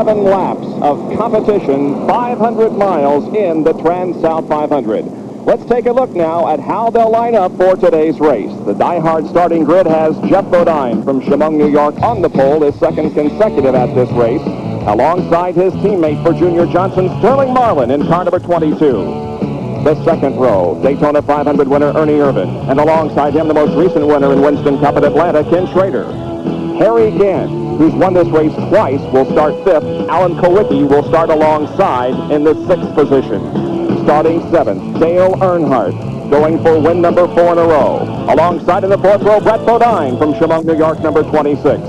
11 laps of competition, 500 miles in the Transouth 500. Let's take a look now at how they'll line up for today's race. The die-hard starting grid has Jeff Bodine from Chemung, New York on the pole, his second consecutive at this race, alongside his teammate for Junior Johnson, Sterling Marlin, in car number 22. The second row, Daytona 500 winner Ernie Irvin, and alongside him the most recent winner in Winston Cup at Atlanta, Ken Schrader. Harry Gant, who's won this race twice, will start fifth. Alan Kowicki will start alongside in the sixth position. Starting seventh, Dale Earnhardt, going for win number 4 in a row. Alongside in the fourth row, Brett Bodine from Chemung, New York, number 26.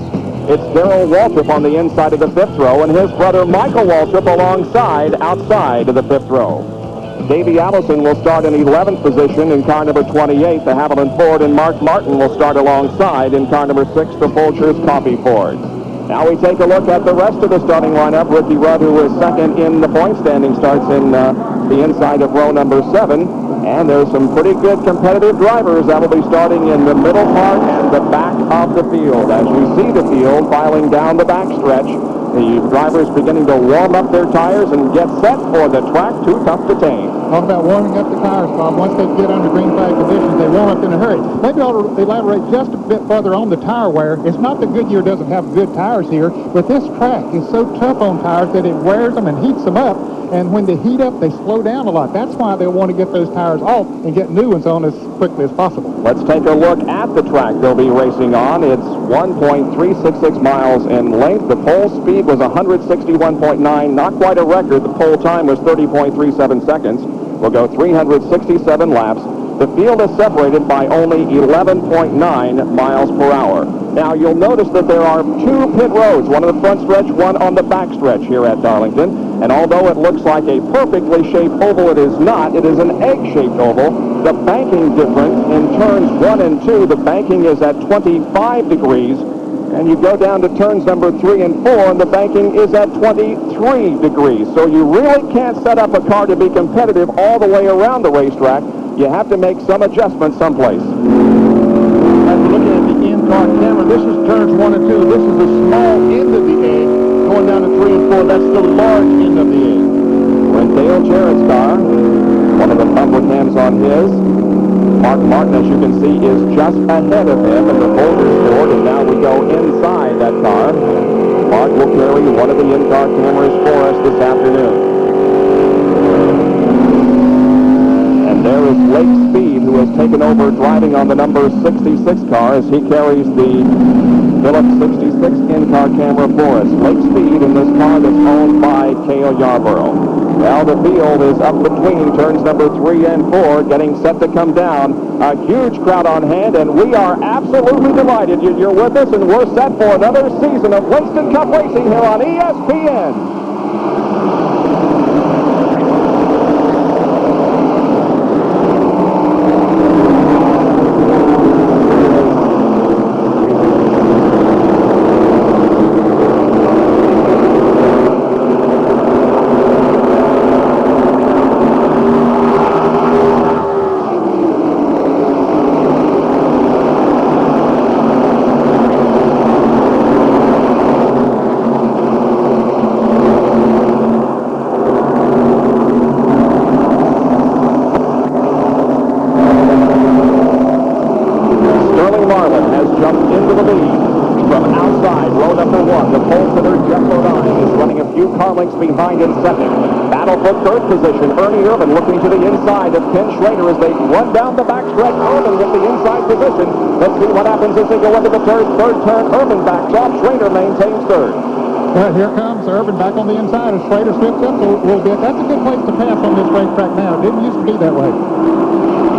It's Darrell Waltrip on the inside of the fifth row, and his brother Michael Waltrip alongside outside of the fifth row. Davey Allison will start in 11th position in car number 28. The Haviland Ford, and Mark Martin will start alongside in car number 6, the Folgers Coffee Ford. Now we take a look at the rest of the starting lineup. Ricky Rudd, who is second in the point standing, starts in the inside of row number 7. And there's some pretty good competitive drivers that will be starting in the middle part and the back of the field. As you see the field filing down the backstretch, the drivers beginning to warm up their tires and get set for the track too tough to tame. Talk about warming up the tires, Bob. Once they get under green flag conditions, they warm up in a hurry. Maybe I'll elaborate just a bit further on the tire wear. It's not that Goodyear doesn't have good tires here, but this track is so tough on tires that it wears them and heats them up. And when they heat up, they slow down a lot. That's why they want to get those tires off and get new ones on as quickly as possible. Let's take a look at the track they'll be racing on. It's 1.366 miles in length. The pole speed was 161.9, not quite a record. The pole time was 30.37 seconds. We'll go 367 laps. The field is separated by only 11.9 miles per hour. Now, you'll notice that there are 2 pit roads, one on the front stretch, one on the back stretch here at Darlington. And although it looks like a perfectly shaped oval, it is not. It is an egg-shaped oval. The banking difference in turns 1 and 2, the banking is at 25 degrees. And you go down to turns number 3 and 4, and the banking is at 23 degrees. So you really can't set up a car to be competitive all the way around the racetrack. You have to make some adjustments someplace. As we're looking at the in-car camera, this is turns 1 and 2. This is the small end of the egg. Going down to 3 and 4, that's the large end of the egg. We're in Dale Jarrett's car. One of the bumper cams on his. Mark Martin, as you can see, is just ahead of him in the Folgers Ford, and now we go inside that car. Mark will carry one of the in-car cameras for us this afternoon. And there is Lake Speed, who has taken over driving on the number 66 car as he carries the Phillips 66 in-car camera for us. Lake Speed in this car that's owned by Cale Yarborough. Now the field is up between turns number 3 and 4, getting set to come down. A huge crowd on hand, and we are absolutely delighted you're with us, and we're set for another season of Winston Cup racing here on ESPN. Behind in second. Battle for third position. Ernie Irvin looking to the inside of Ken Schrader as they run down the backstretch. Irvin with the inside position. Let's see what happens as they go into the third turn. Irvin backs off. Schrader maintains third. Here comes Irvin back on the inside as Schrader slips up a little bit. That's a good place to pass on this racetrack now. It didn't used to be that way.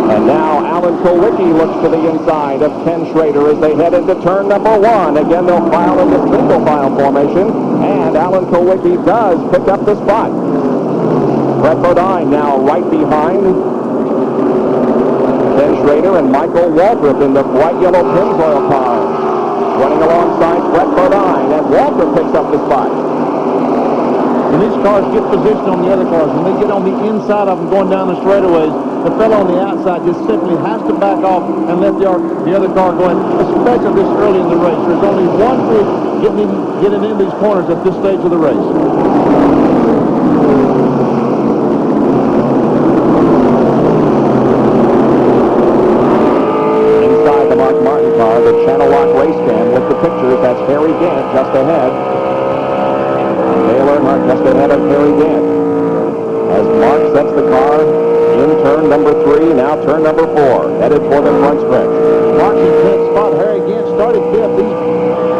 And now Alan Kowicki looks to the inside of Ken Schrader as they head into turn number 1. Again, they'll file in the single file formation, and Alan Kowicki does pick up the spot. Brett Bodine now right behind Ken Schrader and Michael Waltrip in the bright yellow Pennzoil car. Running alongside Brett Bodine, and Waltrip picks up the spot. When these cars get positioned on the other cars, when they get on the inside of them going down the straightaways, the fellow on the outside just simply has to back off and let the other car go in, especially this early in the race. There's only one group getting in these corners at this stage of the race. Inside the Mark Martin car, the Channel Lock race cam with the pictures. That's Harry Gant just ahead. Dale Earnhardt just ahead of Harry Gant. As Mark sets the car in turn number 3, now turn number 4, headed for the front stretch. Mark's in 10th spot. Harry Gant started 5th. He's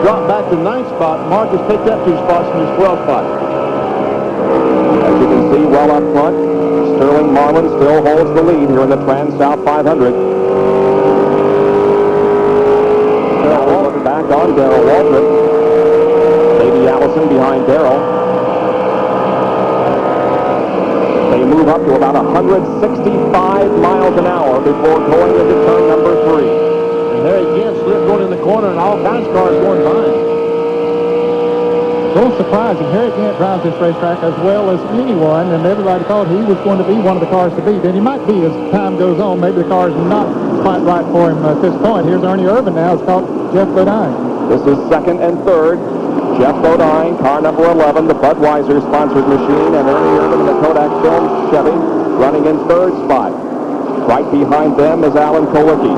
dropped back to 9th spot. Mark has picked up 2 spots from his 12th spot. As you can see well up front, Sterling Marlin still holds the lead here in the Trans-South 500. Back on Darrell Waltrip. Davey Allison behind Darrell. They move up to about 165 miles an hour before going into turn number 3. And there again, slipped going in the corner and all kinds of cars going by him. A little surprising. Harry Gant drives this racetrack as well as anyone, and everybody thought he was going to be one of the cars to beat. And he might be as time goes on. Maybe the car is not quite right for him at this point. Here's Ernie Irvin now. It's called Jeff Bodine. This is second and third. Jeff Bodine, car number 11, the Budweiser-sponsored machine, and Ernie Irvin in the Kodak Film Chevy running in third spot. Right behind them is Alan Kulwicki.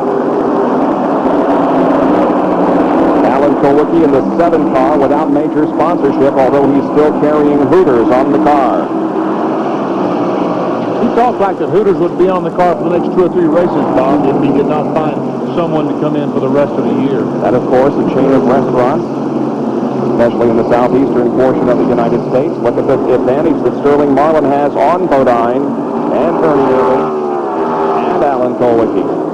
Alan Kulwicki in the 7 car without major sponsorship, although he's still carrying Hooters on the car. He talked like that Hooters would be on the car for the next 2 or 3 races, Bob, if he did not find someone to come in for the rest of the year. That, of course, a chain of restaurants, especially in the southeastern portion of the United States. Look at the advantage that Sterling Marlin has on Bodine and Ernie Irvin and Alan Kulwicki.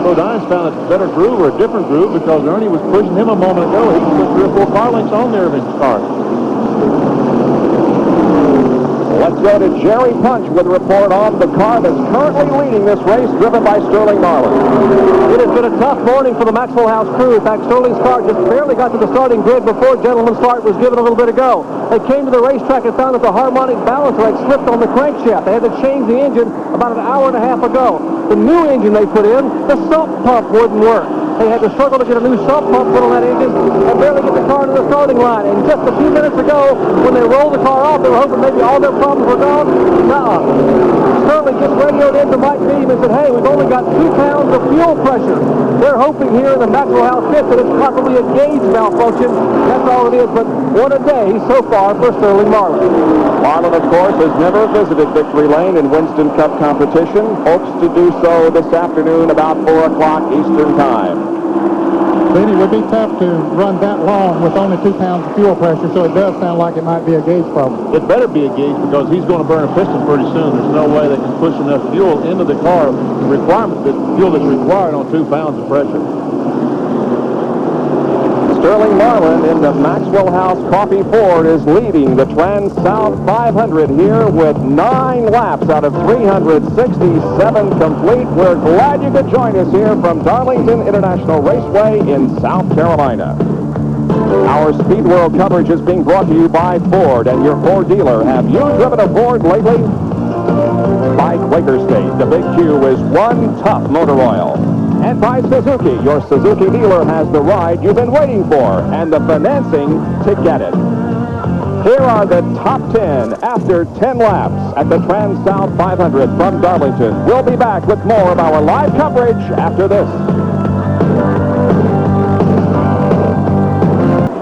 Bodine's found a better groove or a different groove because Ernie was pushing him a moment ago. He put 3 or 4 car lengths on there of his car. Let's go to Jerry Punch with a report on the car that's currently leading this race, driven by Sterling Marlin. It has been a tough morning for the Maxwell House crew. In fact, Sterling's car just barely got to the starting grid before gentleman's start was given a little bit ago. They came to the racetrack and found that the harmonic balancer had slipped on the crankshaft. They had to change the engine about an hour and a half ago. The new engine they put in, the sump pump wouldn't work. They had to struggle to get a new sump pump put on that engine and barely get the car to the starting line. And just a few minutes ago, when they rolled the car off, they were hoping maybe all their problems were gone. Nuh-uh. Sterling just radioed into Mike Beam and said, hey, we've only got 2 pounds of fuel pressure. They're hoping here in the Maxwell House pit that it's possibly a gauge malfunction. That's all it is, but what a day so far for Sterling Marlin. Marlin, of course, has never visited Victory Lane in Winston Cup competition. Hopes to do so this afternoon about 4 o'clock Eastern Time. Then it would be tough to run that long with only 2 pounds of fuel pressure, so it does sound like it might be a gauge problem. It better be a gauge because he's going to burn a piston pretty soon. There's no way they can push enough fuel into the car, the fuel that's required on 2 pounds of pressure. Sterling Marlin in the Maxwell House Coffee Ford is leading the Trans-South 500 here with 9 laps out of 367 complete. We're glad you could join us here from Darlington International Raceway in South Carolina. Our Speed World coverage is being brought to you by Ford and your Ford dealer. Have you driven a Ford lately? By Quaker State, the Big Q is one tough motor oil. And by Suzuki, your Suzuki dealer has the ride you've been waiting for and the financing to get it. Here are the top 10 after 10 laps at the Trans-South 500 from Darlington. We'll be back with more of our live coverage after this.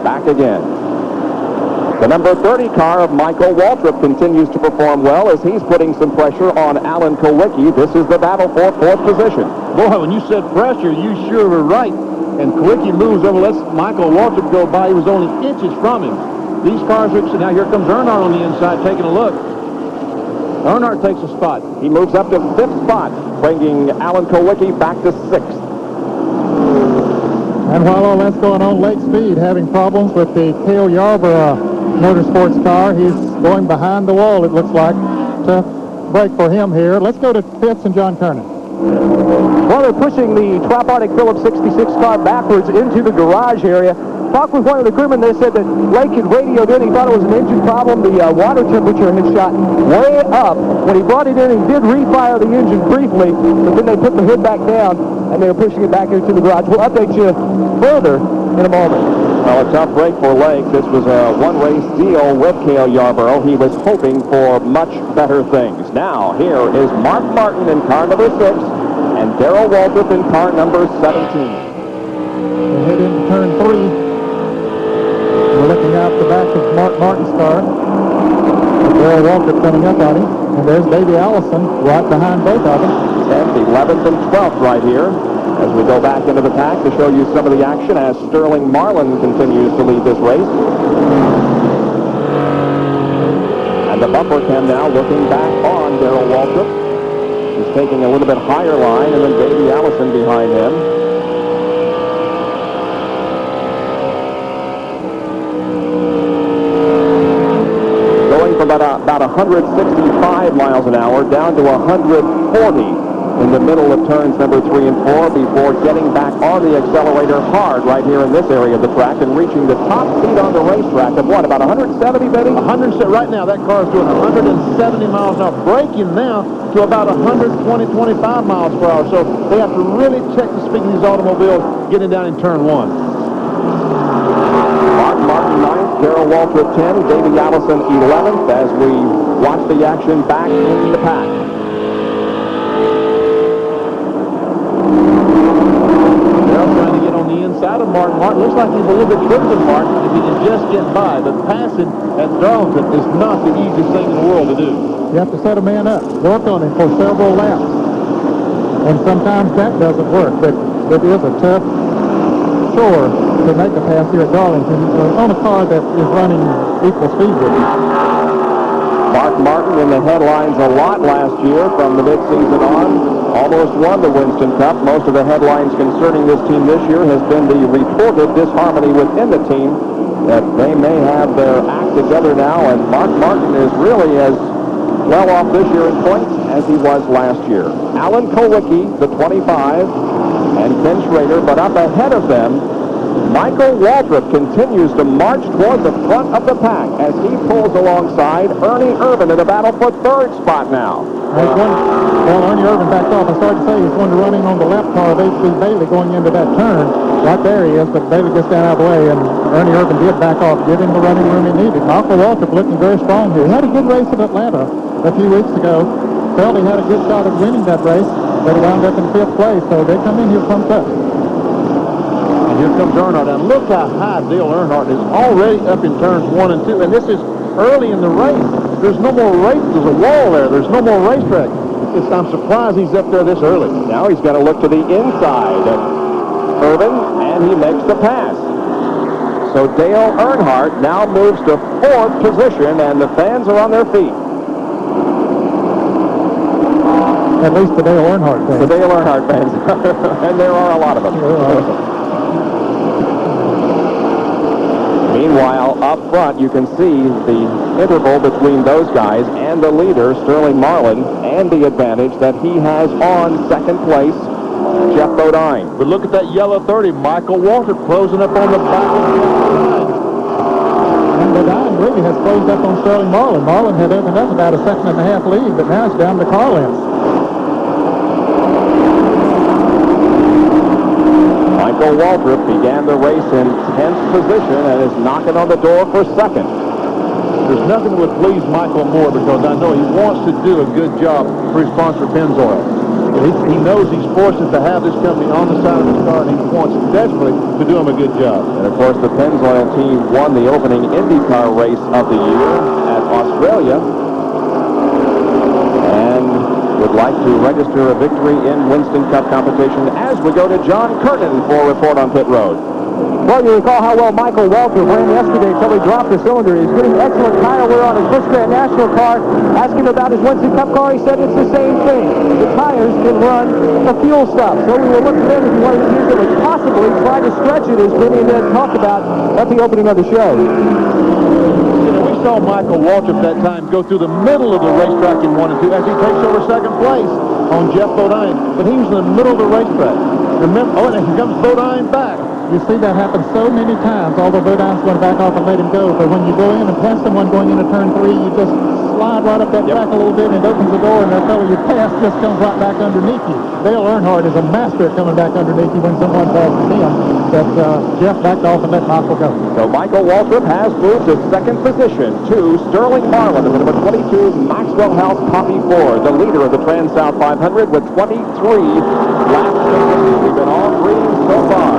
Back again. The number 30 car of Michael Waltrip continues to perform well as he's putting some pressure on Alan Kulwicki. This is the battle for 4th position. Boy, when you said pressure, you sure were right. And Kulwicki moves over, lets Michael Waltrip go by. He was only inches from him. These cars are, now here comes Earnhardt on the inside taking a look. Earnhardt takes a spot. He moves up to 5th spot, bringing Alan Kulwicki back to 6th. And while all that's going on, Lake Speed having problems with the Cale Yarborough Motorsports car. He's going behind the wall, it looks like. Tough break for him here. Let's go to Pitts and John Kernan. While they're pushing the Tripartite Phillips 66 car backwards into the garage area, talked with one of the crewmen. They said that Blake had radioed in. He thought it was an engine problem. The water temperature had shot way up. When he brought it in, he did refire the engine briefly, but then they put the hood back down, and they were pushing it back into the garage. We'll update you further in a moment. Well, a tough break for Lake. This was a one-race deal with Cale Yarborough. He was hoping for much better things. Now, here is Mark Martin in car number 6 and Darrell Waltrip in car number 17. They head into turn 3. We're looking out the back of Mark Martin's car. Darrell Waltrip coming up on him. And there's Davey Allison right behind both of them. 10th, 11th, and 12th right here. As we go back into the pack to show you some of the action as Sterling Marlin continues to lead this race. And the bumper cam now looking back on Darrell Waltrip. He's taking a little bit higher line, and then Davey Allison behind him. Going from about 165 miles an hour down to 140. In the middle of turns number 3 and 4 before getting back on the accelerator hard right here in this area of the track and reaching the top speed on the racetrack of what, about 170, Benny? 170. Right now, that car is doing 170 miles an hour, braking now to about 120, 25 miles per hour. So they have to really check the speed of these automobiles getting down in turn 1. Mark Martin 9th, Darrell Waltrip 10, Davey Allison 11th as we watch the action back in the pack. Inside of Martin. Martin looks like he's a little bit quicker than Martin if he can just get by. But passing at Darlington is not the easiest thing in the world to do. You have to set a man up, work on him for several laps. And sometimes that doesn't work, but it is a tough chore to make a pass here at Darlington on a car that is running equal speed with him. Mark Martin in the headlines a lot last year from the midseason on. Almost won the Winston Cup. Most of the headlines concerning this team this year has been the reported disharmony within the team, that they may have their act together now, and Mark Martin is really as well off this year in points as he was last year. Alan Kulwicki, the 25, and Ken Schrader, but up ahead of them, Michael Waltrip continues to march toward the front of the pack as he pulls alongside Ernie Irvin in the battle for third spot now. Well, Ernie Irvin backed off. I started to say he's going to run in on the left car of H.B. Bailey going into that turn. Right there he is, but Bailey gets down out of the way, and Ernie Irvin did back off, give him the running room he needed. Michael Waltrip looking very strong here. He had a good race at Atlanta a few weeks ago. Felt he had a good shot at winning that race, but he wound up in 5th place, so they come in here pumped up. Here comes Earnhardt, and look how high Dale Earnhardt is already up in turns 1 and 2, and this is early in the race. There's no more race. There's a wall there. There's no more racetrack. I'm surprised he's up there this early. Now he's going to look to the inside of Irvin, and he makes the pass. So Dale Earnhardt now moves to 4th position, and the fans are on their feet. At least the Dale Earnhardt fans. The Dale Earnhardt fans. And there are a lot of them. Meanwhile, up front, you can see the interval between those guys and the leader, Sterling Marlin, and the advantage that he has on 2nd place, Jeff Bodine. But look at that yellow 30. Michael Waltrip closing up on the back of the line. And Bodine really has closed up on Sterling Marlin. Marlin had opened up about a 2.5 lead, but now it's down to car lengths. Michael Waltrip began the race in 10th position and is knocking on the door for 2nd. There's nothing that would please Michael more because I know he wants to do a good job for his sponsor, Pennzoil. He knows he's fortunate to have this company on the side of his car, and he wants desperately to do him a good job. And, of course, the Pennzoil team won the opening IndyCar race of the year at Australia and would like to register a victory in Winston Cup competition as we go to John Curtin for a report on pit road. Well, you recall how well Michael Waltrip ran yesterday until he dropped the cylinder. He's getting excellent tire wear on his Bushcraft National car. Asked him about his Winston Cup car. He said it's the same thing. The tires can run the fuel stuff. So we will look at them if you wanted to use it and possibly try to stretch it, as Benny and Ed talked about at the opening of the show. You know, we saw Michael Waltrip that time go through the middle of the racetrack in 1 and 2 as he takes over 2nd place. on Jeff Bodine, but he was in the middle of the racetrack. Remember, oh, and here comes Bodine back. You see that happen so many times, although Bodine's going to back off and let him go. But when you go in and pass someone going into turn 3, you just slide right up that track a little bit, and it opens the door, and that fellow you pass just comes right back underneath you. Dale Earnhardt is a master at coming back underneath you when someone passes him. But Jeff backed off and let Michael go. So Michael Waltrip has moved to second position to Sterling Marlin of the number 22 Maxwell House Copy Ford, the leader of the Trans-South 500 with 23 laps. We've been all green so far.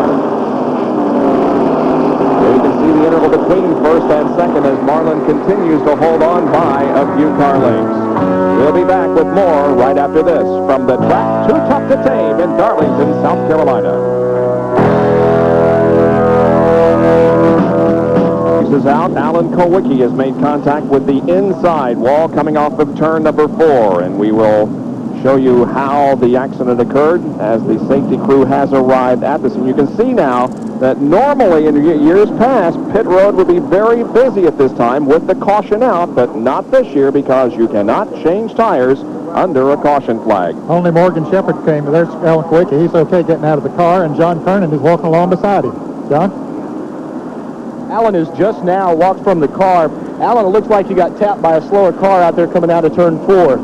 You can see the interval between first and second as Marlin continues to hold on by a few car lengths. We'll be back with more right after this from the track Too Tough to Tame in Darlington, South Carolina. Is out. Alan Kowicki has made contact with the inside wall coming off of turn number 4, and we will show you how the accident occurred as the safety crew has arrived at this. And you can see now that normally in years past, pit road would be very busy at this time with the caution out, but not this year because you cannot change tires under a caution flag. Only Morgan Shepherd came. There's Alan Kowicki. He's okay getting out of the car, and John Kernan is walking along beside him. John? Alan has just now walked from the car. Alan, it looks like you got tapped by a slower car out there coming out of turn 4.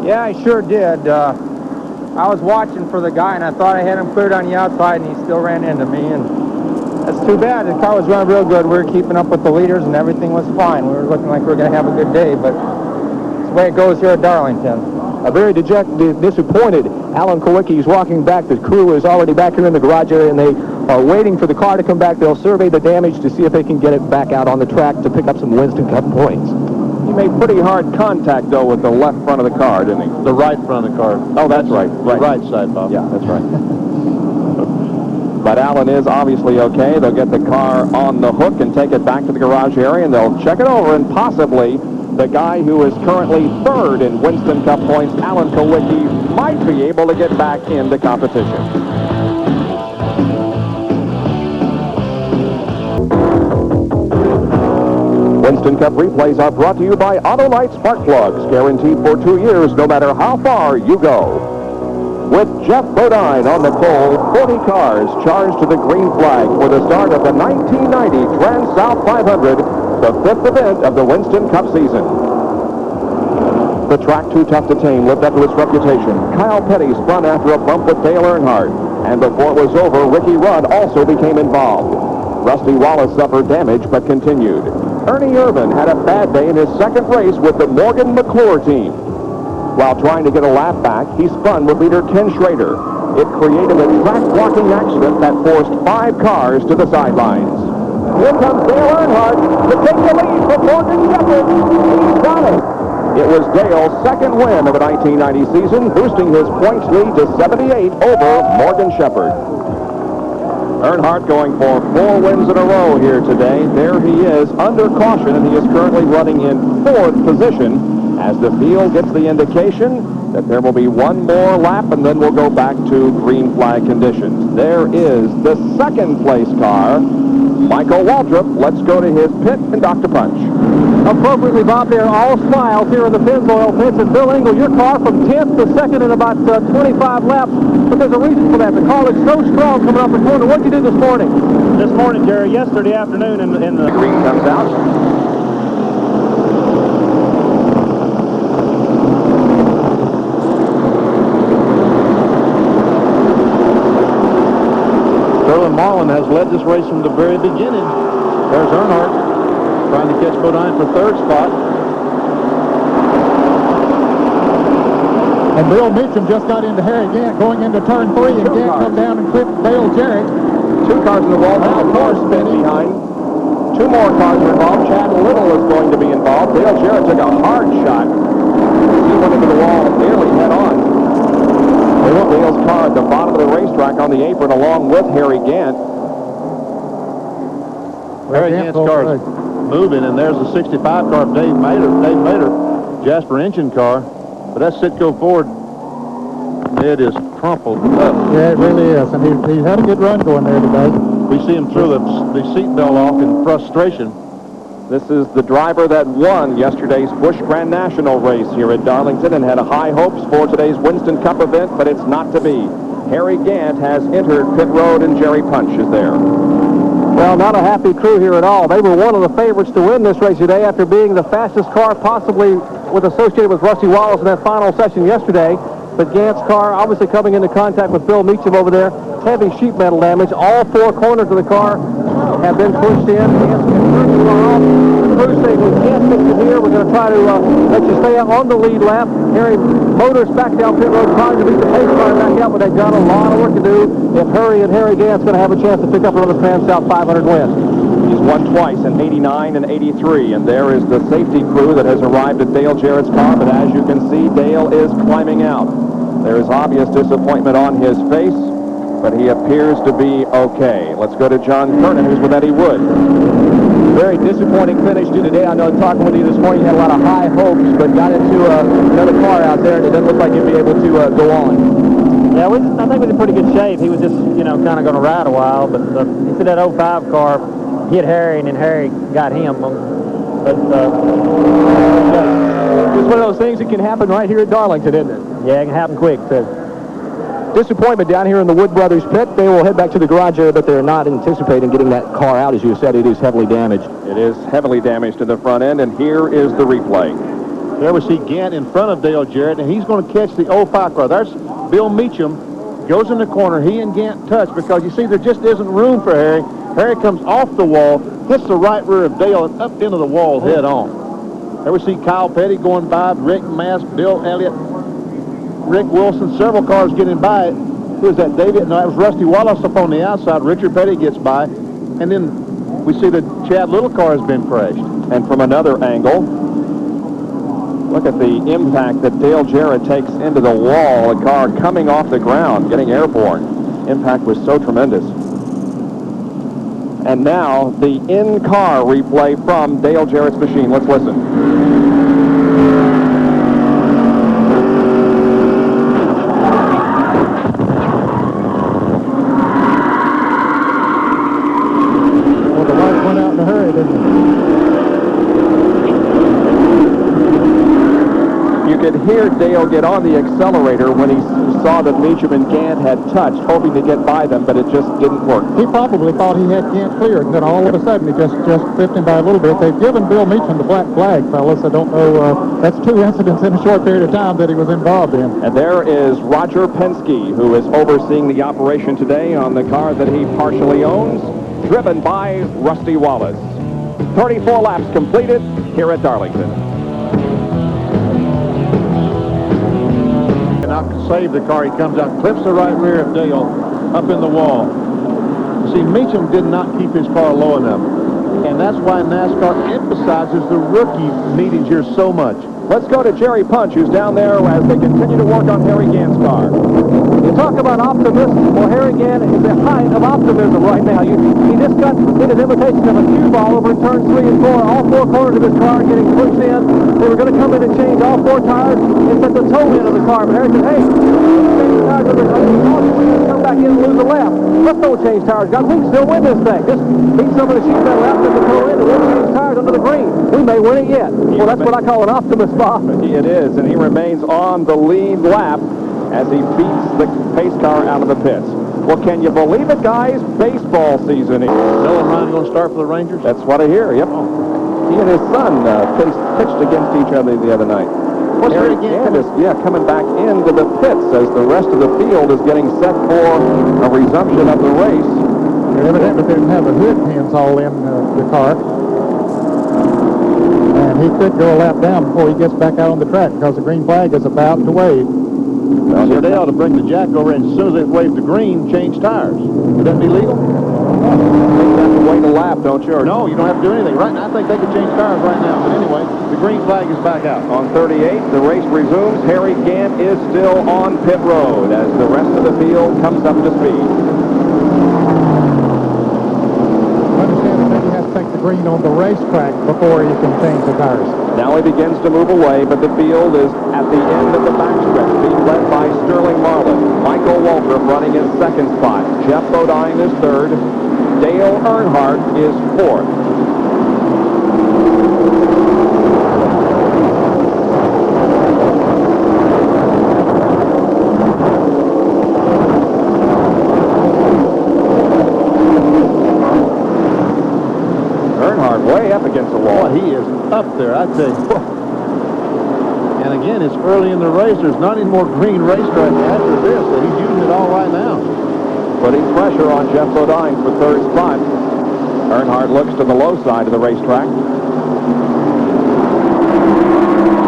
Yeah, I sure did. I was watching for the guy, and I thought I had him cleared on the outside, and he still ran into me. And that's too bad. The car was running real good. We were keeping up with the leaders, and everything was fine. We were looking like we were going to have a good day, but it's the way it goes here at Darlington. A very dejected, disappointed Alan Kowicki is walking back. The crew is already back here in the garage area, and they are waiting for the car to come back. They'll survey the damage to see if they can get it back out on the track to pick up some Winston Cup points. He made pretty hard contact, though, with the left front of the car, didn't he? The right front of the car. Oh, that's right. The right side, Bob. Yeah, that's right. But Alan is obviously okay. They'll get the car on the hook and take it back to the garage area, and they'll check it over, and possibly the guy who is currently third in Winston Cup points, Alan Kowicki, might be able to get back in the competition. Winston Cup replays are brought to you by Autolite Spark Plugs, guaranteed for 2 years no matter how far you go. With Jeff Bodine on the pole, 40 cars charged to the green flag for the start of the 1990 Trans-South 500, the 5th event of the Winston Cup season. The track Too Tough to Tame lived up to its reputation. Kyle Petty spun after a bump with Dale Earnhardt, and before it was over, Ricky Rudd also became involved. Rusty Wallace suffered damage but continued. Ernie Irvin had a bad day in his second race with the Morgan McClure team. While trying to get a lap back, he spun with leader Ken Schrader. It created a track-blocking accident that forced 5 cars to the sidelines. Here comes Dale Earnhardt to take the lead from Morgan Shepherd. He's got it. It was Dale's second win of the 1990 season, boosting his points lead to 78 over Morgan Shepherd. Earnhardt going for 4 wins in a row here today. There he is under caution, and he is currently running in 4th position as the field gets the indication that there will be 1 more lap, and then we'll go back to green flag conditions. There is the second place car, Michael Waltrip. Let's go to his pit and Dr. Punch. Appropriately, Bob, they're all smiles here in the Pennzoil pits. And Bill Engel, your car from 10th to 2nd in about 25 laps. But there's a reason for that. The car looks so strong coming up the corner. What did you do this morning? This morning, Jerry, yesterday afternoon in the... Green comes out. Sterling Marlin has led this race from the very beginning. There's Earnhardt trying to catch Bodine for 3rd spot. And Bill Mitchum just got into Harry Gant going into turn 3, and Gant come down and clipped Dale Jarrett. 2 cars in the wall. Now cars spin behind. 2 more cars are involved. Chad Little is going to be involved. Dale Jarrett took a hard shot. He went into the wall nearly head on. Dale's car at the bottom of the racetrack on the apron along with Harry Gant. Harry Gant's car is moving, and there's the 65 car of Dave Mater, Jasper engine car. But that Citgo Ford, it is crumpled up. Yeah, it really is. And he had a good run going there today. We see him throw the seat belt off in frustration. This is the driver that won yesterday's Busch Grand National race here at Darlington and had high hopes for today's Winston Cup event, but it's not to be. Harry Gant has entered pit road and Jerry Punch is there. Well, not a happy crew here at all. They were one of the favorites to win this race today after being the fastest car possibly associated with Rusty Wallace in that final session yesterday. But Gant's car obviously coming into contact with Bill Meacham over there. Heavy sheet metal damage. All four corners of the car have been pushed in. Gant's turning off. The crew saying we can't fix it here. We're going to try to let you stay out on the lead lap. Harry motors back down pit road, trying to beat the pace car back out, but they've got a lot of work to do if Harry Gant's going to have a chance to pick up another Transouth 500 win. He's won twice in 89 and 83, and there is the safety crew that has arrived at Dale Jarrett's car, but as you can see, Dale is climbing out. There is obvious disappointment on his face, but he appears to be okay. Let's go to John Kernan, who's with Eddie Wood. Very disappointing finish to today. I know talking with you this morning, you had a lot of high hopes, but got into another car out there, and it doesn't look like you'll be able to go on. Yeah, I think we're in pretty good shape. He was just, kind of going to ride a while, but he said that 05 car hit Harry, and then Harry got him. But it's one of those things that can happen right here at Darlington, isn't it? Yeah, it can happen quick, too. Disappointment down here in the Wood Brothers pit. They will head back to the garage area, but they're not anticipating getting that car out. As you said, it is heavily damaged. It is heavily damaged to the front end, and here is the replay. There we see Gant in front of Dale Jarrett, and he's going to catch the 05 car. There's Bill Meacham, goes in the corner. He and Gant touch because, you see, there just isn't room for Harry. Harry comes off the wall, hits the right rear of Dale, and up into the wall head on. There we see Kyle Petty going by, Rick Mass, Bill Elliott, Rick Wilson, several cars getting by. Who is that, David? No, that was Rusty Wallace up on the outside. Richard Petty gets by. And then we see the Chad Little car has been crashed. And from another angle, look at the impact that Dale Jarrett takes into the wall. A car coming off the ground, getting airborne. Impact was so tremendous. And now the in-car replay from Dale Jarrett's machine. Let's listen. You could hear Dale get on the accelerator when he saw that Meacham and Gant had touched, hoping to get by them, but it just didn't work. He probably thought he had Gant cleared, and then all of a sudden he just flipped him by a little bit. They've given Bill Meacham the black flag, fellas. I don't know. That's two incidents in a short period of time that he was involved in. And there is Roger Penske, who is overseeing the operation today on the car that he partially owns, driven by Rusty Wallace. 34 laps completed here at Darlington. Out to save the car. He comes out, clips the right rear of Dale up in the wall. You see, Meacham did not keep his car low enough. And that's why NASCAR emphasizes the rookie meetings here so much. Let's go to Jerry Punch, who's down there as they continue to work on Harry Gant's car. You talk about optimism. Well, Harry Gant is the height of optimism right now. He just got in his imitation of a cue ball over in turns 3 and 4. All four corners of his car getting pushed in. They were going to come in and change all four tires and set the toe end of the car. But Harry said, hey, change the tires of the car. Come back in and lose the lap. Let's don't change tires, guys. We can still win this thing. Just beat some of the sheet metal out of the toe end and we'll change tires under the green. We may win it yet. Well, that's what I call an optimist, Bob. It is, and he remains on the lead lap as he beats the pace car out of the pits. Well, can you believe it, guys? Baseball season. Bill and Ryan going to start for the Rangers? That's what I hear, yep. He and his son pitched against each other the other night. Harry Gant is coming back into the pits as the rest of the field is getting set for a resumption of the race. They evidently didn't have the hood pins all in the car. And he could go a lap down before he gets back out on the track because the green flag is about to wave. Well, so they ought to bring the jack over, and as soon as they wave the green, change tires. Would that be legal? You have to wait a lap, don't you? No, you don't have to do anything. Right now, I think they could change tires right now. But anyway, the green flag is back out. On 38, the race resumes. Harry Gant is still on pit road as the rest of the field comes up to speed. Green on the racetrack before he can change the tires. Now he begins to move away, but the field is at the end of the backstretch, being led by Sterling Marlin. Michael Waltrip running in second spot. Jeff Bodine is third. Dale Earnhardt is fourth. he is up there, I tell you. And again, it's early in the race. There's not any more green racetrack after this, so he's using it all right now. Putting pressure on Jeff Bodine for third spot. Earnhardt looks to the low side of the racetrack.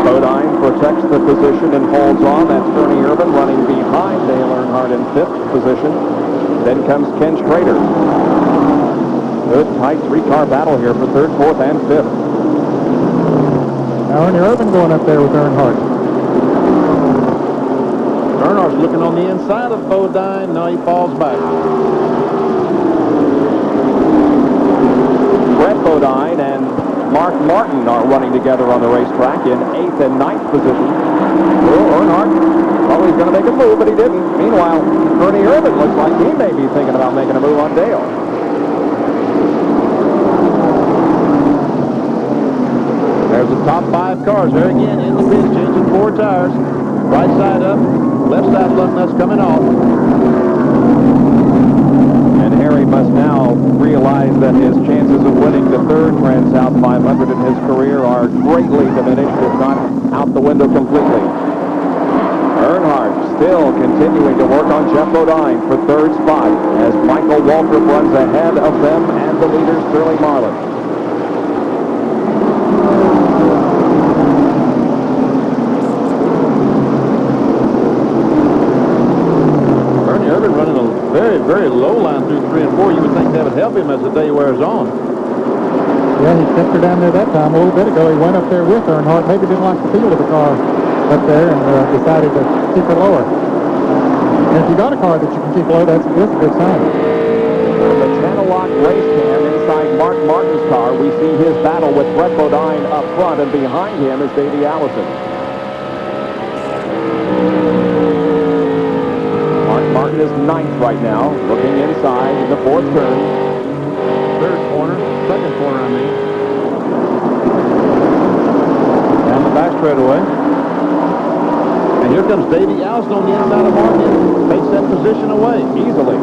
Bodine protects the position and holds on. That's Ernie Irvin running behind Dale Earnhardt in fifth position. Then comes Ken Schrader. Good tight three-car battle here for third, fourth, and fifth. Now Ernie Irvin going up there with Earnhardt. Earnhardt's looking on the inside of Bodine. No, he falls back. Brett Bodine and Mark Martin are running together on the racetrack in 8th and 9th position. Well, Earnhardt thought he was going to make a move, but he didn't. Meanwhile, Ernie Irvin looks like he may be thinking about making a move on Dale. There's the top 5 cars. There again in the pit, changing 4 tires. Right side up, left side lug nuts coming off. And Harry must now realize that his chances of winning the third Transouth 500 in his career are greatly diminished, if not out the window completely. Earnhardt still continuing to work on Jeff Bodine for third spot as Michael Waltrip runs ahead of them and the leader Sterling Marlin. Very, very low line through 3 and 4. You would think that would help him as the day wears on. Yeah, he kept her down there that time. A little bit ago, he went up there with Earnhardt. Maybe didn't like the feel of the car up there and decided to keep her lower. And if you got a car that you can keep low, that's a good sign. From the Channel-Lock race cam inside Mark Martin's car, we see his battle with Brett Bodine up front, and behind him is Davey Allison. Martin is 9th right now, looking inside in the 4th turn. Second corner, I mean. Down the back straightaway. And here comes Davey Allison on the inside of Martin. Takes that position away easily.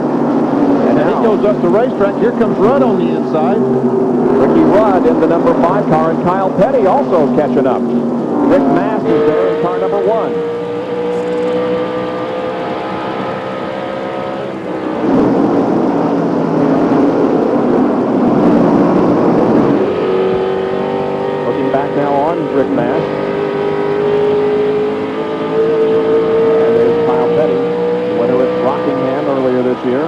And now he goes up the racetrack. Here comes Rudd on the inside. Ricky Rudd in the number 5 car, and Kyle Petty also catching up. Rick Mast is there in car number 1. Rick Mast. And there's Kyle Petty, the winner at Rockingham earlier this year.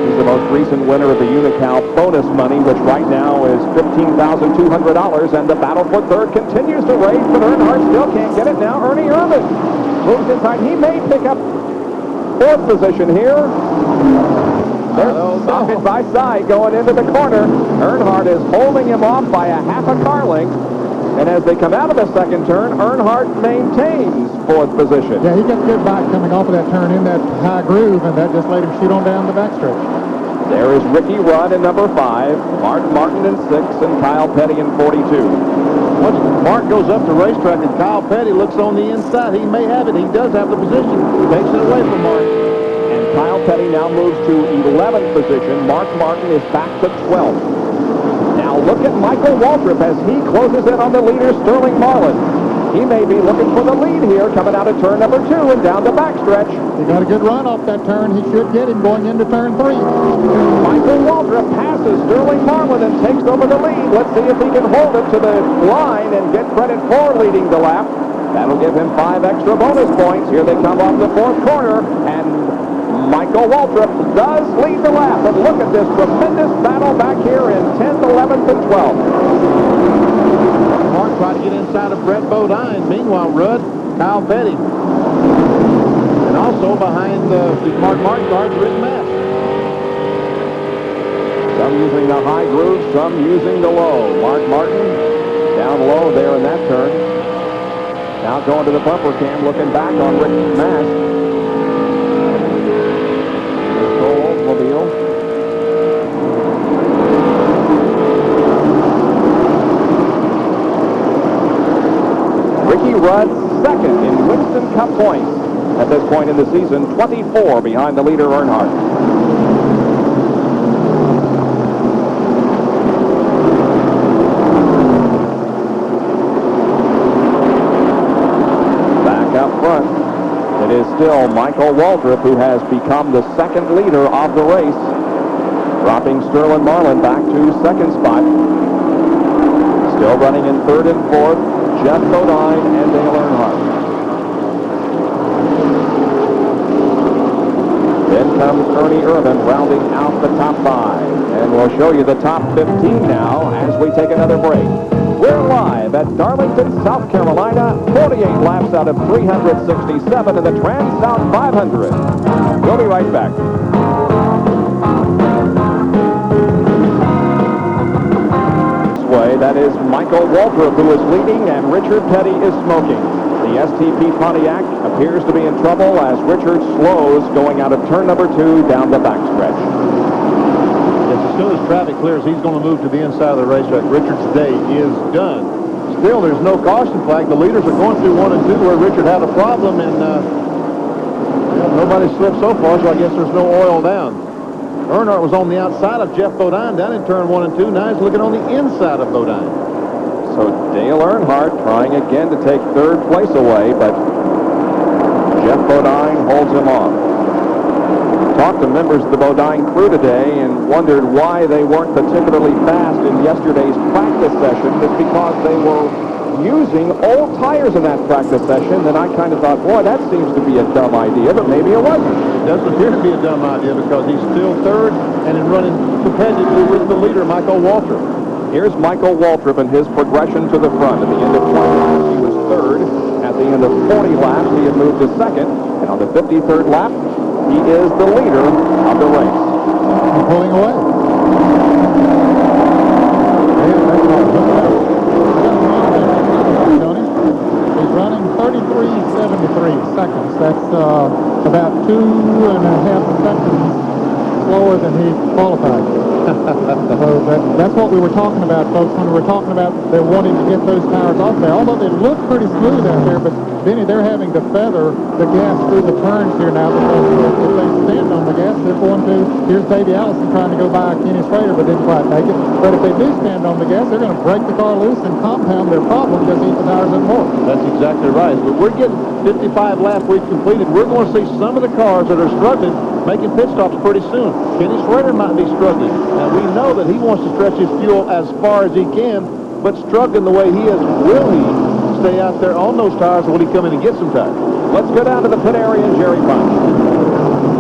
He's the most recent winner of the Unocal bonus money, which right now is $15,200, and the battle for third continues to rage, but Earnhardt still can't get it. Now Ernie Irvin moves inside. He may pick up 4th position here. They're side by side going into the corner. Earnhardt is holding him off by a half a car length. And as they come out of the second turn, Earnhardt maintains 4th position. Yeah, he got good bike coming off of that turn in that high groove, and that just let him shoot on down the backstretch. There is Ricky Rudd in number 5, Mark Martin in 6, and Kyle Petty in 42. Once Mark goes up the racetrack and Kyle Petty looks on the inside, he may have it. He does have the position. Takes it away from Mark. Kyle Petty now moves to 11th position. Mark Martin is back to 12th. Now look at Michael Waltrip as he closes in on the leader, Sterling Marlin. He may be looking for the lead here, coming out of turn number 2 and down the backstretch. He got a good run off that turn. He should get him going into turn 3. Michael Waltrip passes Sterling Marlin and takes over the lead. Let's see if he can hold it to the line and get credit for leading the lap. That'll give him 5 extra bonus points. Here they come off the 4th corner, and Michael Waltrip does lead the lap, but look at this tremendous battle back here in 10th, 11th, and 12th. Mark tried to get inside of Brett Bodine. Meanwhile, Rudd, Kyle Petty. And also behind the Mark Martin car, Rick Mast. Some using the high groove, some using the low. Mark Martin down low there in that turn. Now going to the bumper cam, looking back on Rick Mast. Ricky Rudd second in Winston Cup points at this point in the season, 24 behind the leader Earnhardt. up front. It is still Michael Waltrip who has become the second leader of the race, dropping Sterling Marlin back to second spot. Still running in third and fourth, Jeff Bodine and Dale Earnhardt. Then comes Ernie Irvin rounding out the top 5. And we'll show you the top 15 now as we take another break. We're live at Darlington, South Carolina, 48 laps out of 367 in the Transouth 500. We'll be right back. This way, that is Michael Waltrip who is leading and Richard Petty is smoking. The STP Pontiac appears to be in trouble as Richard slows going out of turn number 2 down the backstretch. As soon as traffic clears, he's going to move to the inside of the racetrack. Richard's day is done. Still, there's no caution flag. The leaders are going through 1 and 2 where Richard had a problem, and nobody slipped so far, so I guess there's no oil down. Earnhardt was on the outside of Jeff Bodine down in turn 1 and 2. Now he's looking on the inside of Bodine. So Dale Earnhardt trying again to take third place away, but Jeff Bodine holds him off. Talked to members of the Bodine crew today and wondered why they weren't particularly fast in yesterday's practice session. It's because they were using old tires in that practice session, and I kind of thought, boy, that seems to be a dumb idea, but maybe it wasn't. It doesn't appear to be a dumb idea because he's still third and in running competitively with the leader, Michael Waltrip. Here's Michael Waltrip and his progression to the front. At the end of 20 laps, he was third. At the end of 40 laps, he had moved to second. And on the 53rd lap, he is the leader of the race. And pulling away. He's running 33.73 seconds. That's about 2.5 seconds slower than he qualified. So that's what we were talking about, folks, when we were talking about they're wanting to get those tires off there. Although they look pretty smooth out there, but Benny, they're having to feather the gas through the turns here now because if they stand on the gas, they're going to, here's Davey Allison trying to go by Kenny Schrader, but didn't quite make it. But if they do stand on the gas, they're going to break the car loose and compound their problem because eat the tires up more. That's exactly right. But we're getting 55 laps we've completed. We're going to see some of the cars that are struggling making pit stops pretty soon. Kenny Schrader might be struggling. Now, we know that he wants to stretch his fuel as far as he can, but struggling the way he is, will he stay out there on those tires, or will he come in and get some tires? Let's go down to the pit area and Jerry Punch.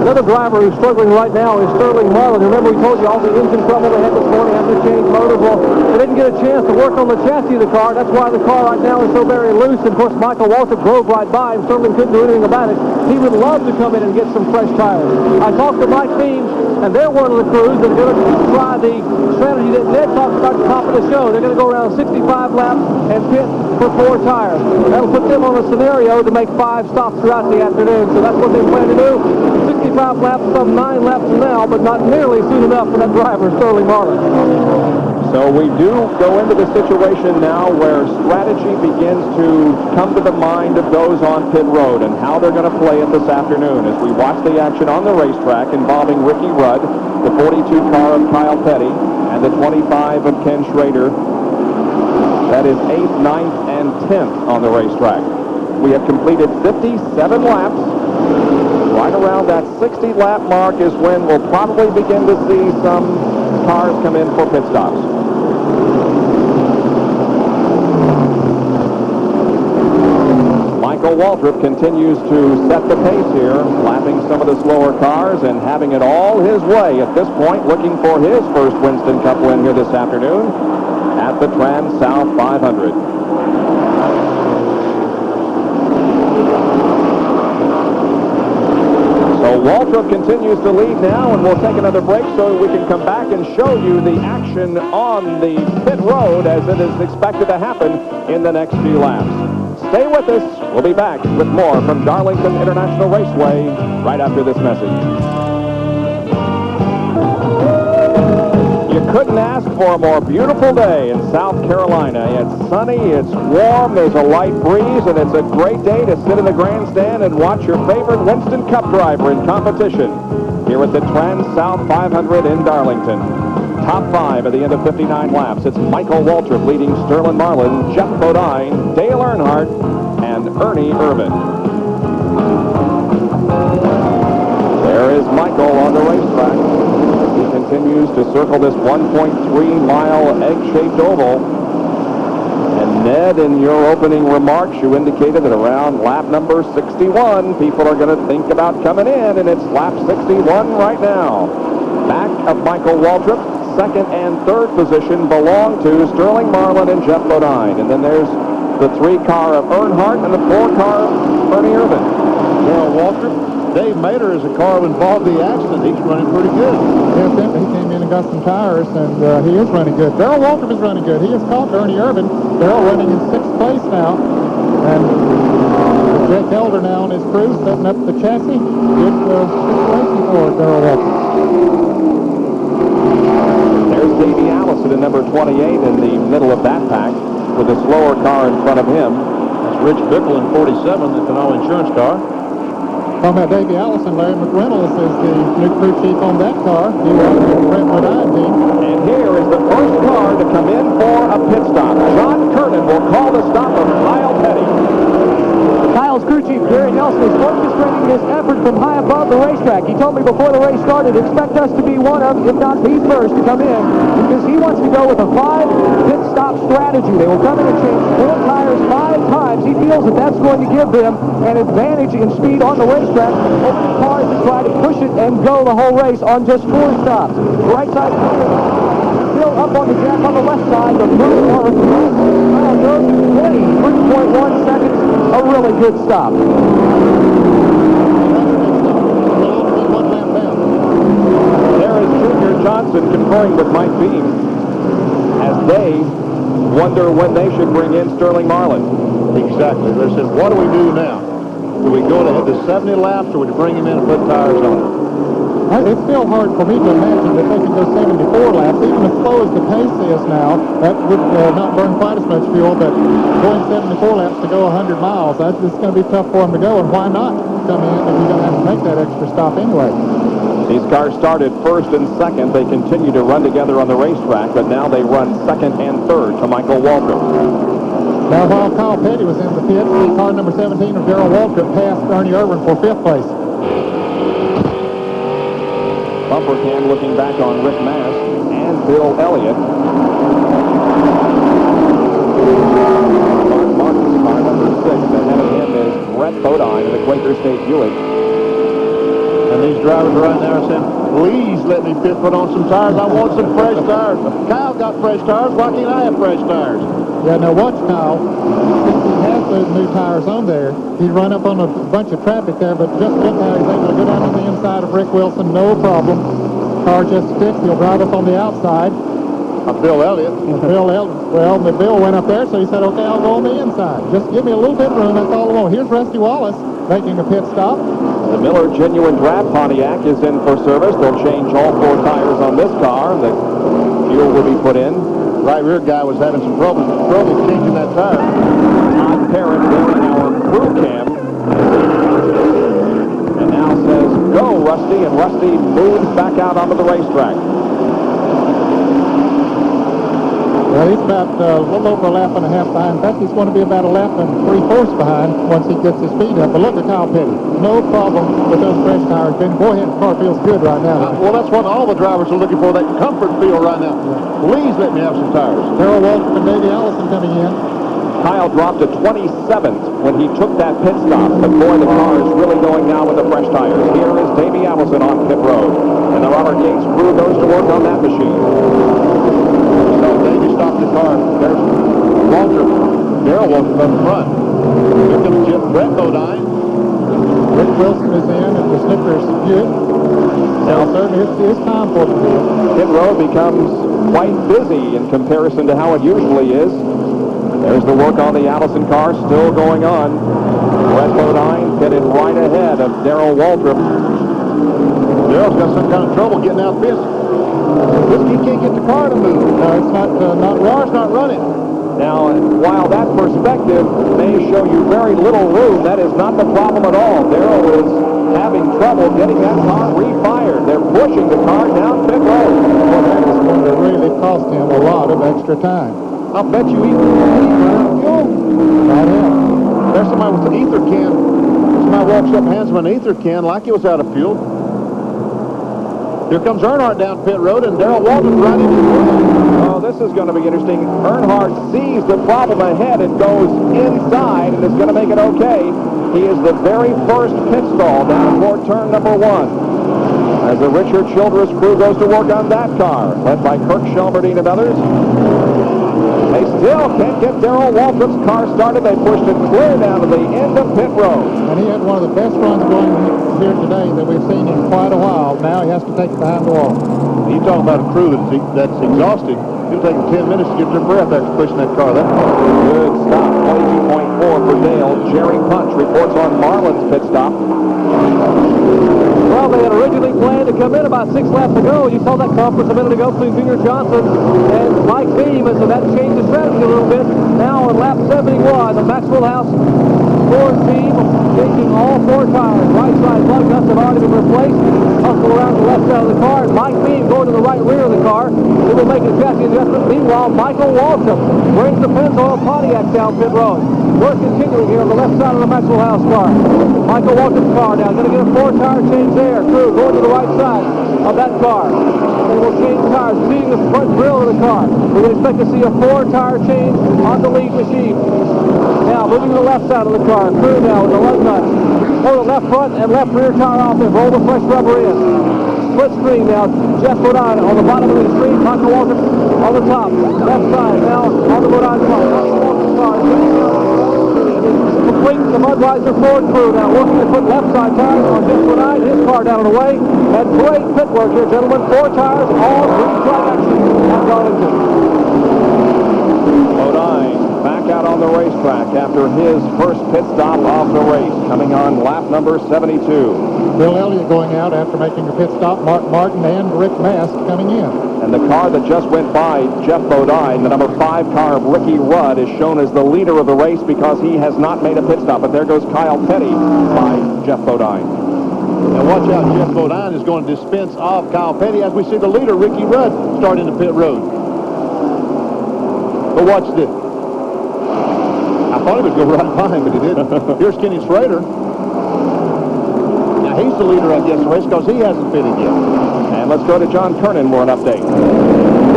Another driver who's struggling right now is Sterling Marlin. Remember, we told you all the engine trouble they had this morning, having to change motors. Well, they didn't get a chance to work on the chassis of the car. That's why the car right now is so very loose. And of course, Michael Waltrip drove right by him. Sterling couldn't do anything about it. He would love to come in and get some fresh tires. I talked to Mike Beams, and they're one of the crews that are going to try the strategy that Ned talked about at the top of the show. They're going to go around 65 laps and pit for 4 tires. That'll put them on a scenario to make 5 stops throughout the afternoon. So that's what they plan to do. 65 laps, some 9 laps from now, but not nearly soon enough for that driver, Sterling Marlin. So we do go into the situation now where strategy begins to come to the mind of those on pit road and how they're going to play it this afternoon as we watch the action on the racetrack involving Ricky Rudd, the 42 car of Kyle Petty, and the 25 of Ken Schrader. That is 8th, 9th, and 10th on the racetrack. We have completed 57 laps. Right around that 60-lap mark is when we'll probably begin to see some cars come in for pit stops. Michael Waltrip continues to set the pace here, lapping some of the slower cars and having it all his way at this point, looking for his first Winston Cup win here this afternoon at the Transouth 500. So Waltrip continues to lead now, and we'll take another break so we can come back and show you the action on the pit road as it is expected to happen in the next few laps. Stay with us. We'll be back with more from Darlington International Raceway right after this message. You couldn't ask for a more beautiful day in South Carolina. It's sunny, it's warm, there's a light breeze, and it's a great day to sit in the grandstand and watch your favorite Winston Cup driver in competition here at the Transouth 500 in Darlington. Top 5 at the end of 59 laps. It's Michael Waltrip leading Sterling Marlin, Jeff Bodine, Dale Earnhardt, and Ernie Irvin. is Michael on the racetrack. He continues to circle this 1.3-mile egg-shaped oval. And Ned, in your opening remarks, you indicated that around lap number 61, people are going to think about coming in, and it's lap 61 right now. Back of Michael Waltrip, second and third position belong to Sterling Marlin and Jeff Bodine. And then there's the 3-car of Earnhardt and the 4-car of Ernie Irvin. Darrell Waltrip. Dave Mader is a car involved in the accident. He's running pretty good. Yes, he came in and got some tires, and he is running good. Darrell Waltrip is running good. He has caught Ernie Irvin. Darrell running in 6th place now. And Jake Elder now on his crew, setting up the chassis. Good situation for Darrell Waltrip. There's Davey Allison in number 28 in the middle of that pack with a slower car in front of him. That's Rich Bickle in 47, the Canal Insurance car. Talking about Davey Allison, Larry McReynolds is the new crew chief on that car. He was the Brentwood I team. And here is the first car to come in for a pit stop. John Kernan will call the stop of Kyle Petty. Kyle's crew chief, Gary Nelson, is orchestrating this effort from high above the racetrack. He told me before the race started, expect us to be one of, if not the first, to come in, because he wants to go with a 5-pit stop strategy. They will come in and change 4 tires 5 times. He feels that that's going to give them an advantage in speed on the racetrack over the cars that try to push it and go the whole race on just 4 stops. Right side still up on the jack on the left side. The first car goes 23.1 seconds. A really good stop. There is Junior Johnson conferring with Mike Beam as they wonder when they should bring in Sterling Marlin. Exactly. They said, what do we do now? Do we go to the 70 laps, or would you bring him in and put tires on it? It's still hard for me to imagine that they can go 74 laps. Even as slow as the pace is now, that would not burn quite as much fuel, but going 74 laps to go 100 miles, that's just going to be tough for them to go, and why not come in if you're going to have to make that extra stop anyway? These cars started first and second. They continue to run together on the racetrack, but now they run second and third to Michael Waltrip. Now, while Kyle Petty was in the pits, the car number 17 of Darrell Waltrip passed Ernie Irvin for 5th place. Bumper cam looking back on Rick Mast and Bill Elliott. Mark Martin's car number 6. Ahead of him is Brett Bodine in the Quaker State Buick. And these drivers right now are saying, please let me put on some tires. I want some fresh tires. Kyle got fresh tires. Why can't I have fresh tires? Yeah, now watch Kyle. Since he has those new tires on there, he run up on a bunch of traffic there, but just look how he's able to go down on the inside of Rick Wilson, no problem. Car just sticks. He'll drive up on the outside. Bill Elliott. Well, the Bill went up there, so he said, okay, I'll go on the inside. Just give me a little bit of room, that's all I want. Here's Rusty Wallace making a pit stop. The Miller Genuine Draft Pontiac is in for service. They'll change all 4 tires on this car. The fuel will be put in. Right rear guy was having some trouble changing that tire. Todd Parrott wearing our crew cam. And now says, go, Rusty, and Rusty moves back out onto the racetrack. Well, he's about a little over a lap and a half behind. In fact, he's going to be about a lap and 3/4 behind once he gets his speed up. But look at Kyle Petty. No problem with those fresh tires. Ben, go ahead. The car feels good right now. Well, that's what all the drivers are looking for, that comfort feel right now. Please let me have some tires. Darrell Waltrip and Davey Allison coming in. Kyle dropped to 27th when he took that pit stop. But boy, the car is really going now with the fresh tires. Here is Davey Allison on pit road. And the Robert Gates crew goes to work on that machine. So Davey stopped the car. There's Waltrip. Darrell Waltrip up front. Here comes Jim Brett Bodine. Rick Wilson is in at the Snickers Buick. Now, certainly it's time for the Pit road becomes quite busy in comparison to how it usually is. There's the work on the Allison car still going on. Brett Bodine pitted right ahead of Darrell Waltrip. Darrell's got some kind of trouble getting out this. He can't get the car to move. No, it's The car's not running. Now, while that perspective may show you very little room, that is not the problem at all. Darrell is having trouble getting that car refired. They're pushing the car down pit road. Well, that is going to really cost him a lot of extra time. I'll bet you he run fuel. Right now. There's somebody with an ether can. Somebody walks up and hands him an ether can like it was out of fuel. Here comes Earnhardt down pit road, and Darrell Walton's right in his way. Oh, this is going to be interesting. Earnhardt sees the problem ahead and goes inside and is going to make it okay. He is the very first pit stall down toward turn number 1. As the Richard Childress crew goes to work on that car, led by Kirk Shelmerdine and others. They still can't get Darrell Waltrip's car started. They pushed it clear down to the end of pit road. And he had one of the best runs going here today that we've seen in quite a while. Now he has to take it behind the wall. You talk about a crew that's exhausted. It'll take them 10 minutes to get their breath after pushing that car. Good stop. 22.4 for Dale. Jerry Punch reports on Marlin's pit stop. Well, they had originally planned to come in about 6 laps ago. You saw that conference a minute ago between Junior Johnson and Mike Beam, and so that changed the strategy a little bit. Now on lap 71, the Maxwell House Ford team taking all 4 tires. Right side lug nuts have already been replaced. Hustle around the left side of the car, and Mike Beam going to the right rear of the car. They will make a chassis adjustment. Meanwhile, Michael Waltrip brings the Pennzoil Pontiac down pit road. We're continuing here on the left side of the Maxwell House car. Michael Waltrip's car now going to get a 4-tire change there. Crew going to the right side of that car. They will change tires, seeing the front grille of the car. We would expect to see a 4-tire change on the lead machine. Now moving to the left side of the car. Crew now with the lug nuts. Pull the left front and left rear tire off and roll the fresh rubber in. Split screen now. Jeff Bodine on the bottom of the screen. Michael Waltrip on the top. Left side now on the Bodine car. Michael Waltrip's car is getting down. Complete the Budweiser Ford crew now working to put left side tires on Jeff Bodine. His car down and away. And great pit work here, gentlemen. 4 tires, all green flag action at Darlington. Bodine back out on the racetrack after his first pit stop of the race, coming on lap number 72. Bill Elliott going out after making a pit stop. Mark Martin and Rick Mast coming in. And the car that just went by Jeff Bodine, the number 5 car of Ricky Rudd, is shown as the leader of the race because he has not made a pit stop. But there goes Kyle Petty by Jeff Bodine. Now watch out, Jeff Bodine is going to dispense off Kyle Petty as we see the leader, Ricky Rudd, start into pit road. But watch this. I thought he was going right by him, but he didn't. Here's Kenny Schrader. Now he's the leader of this race because he hasn't pitted yet. And let's go to John Kernan for an update.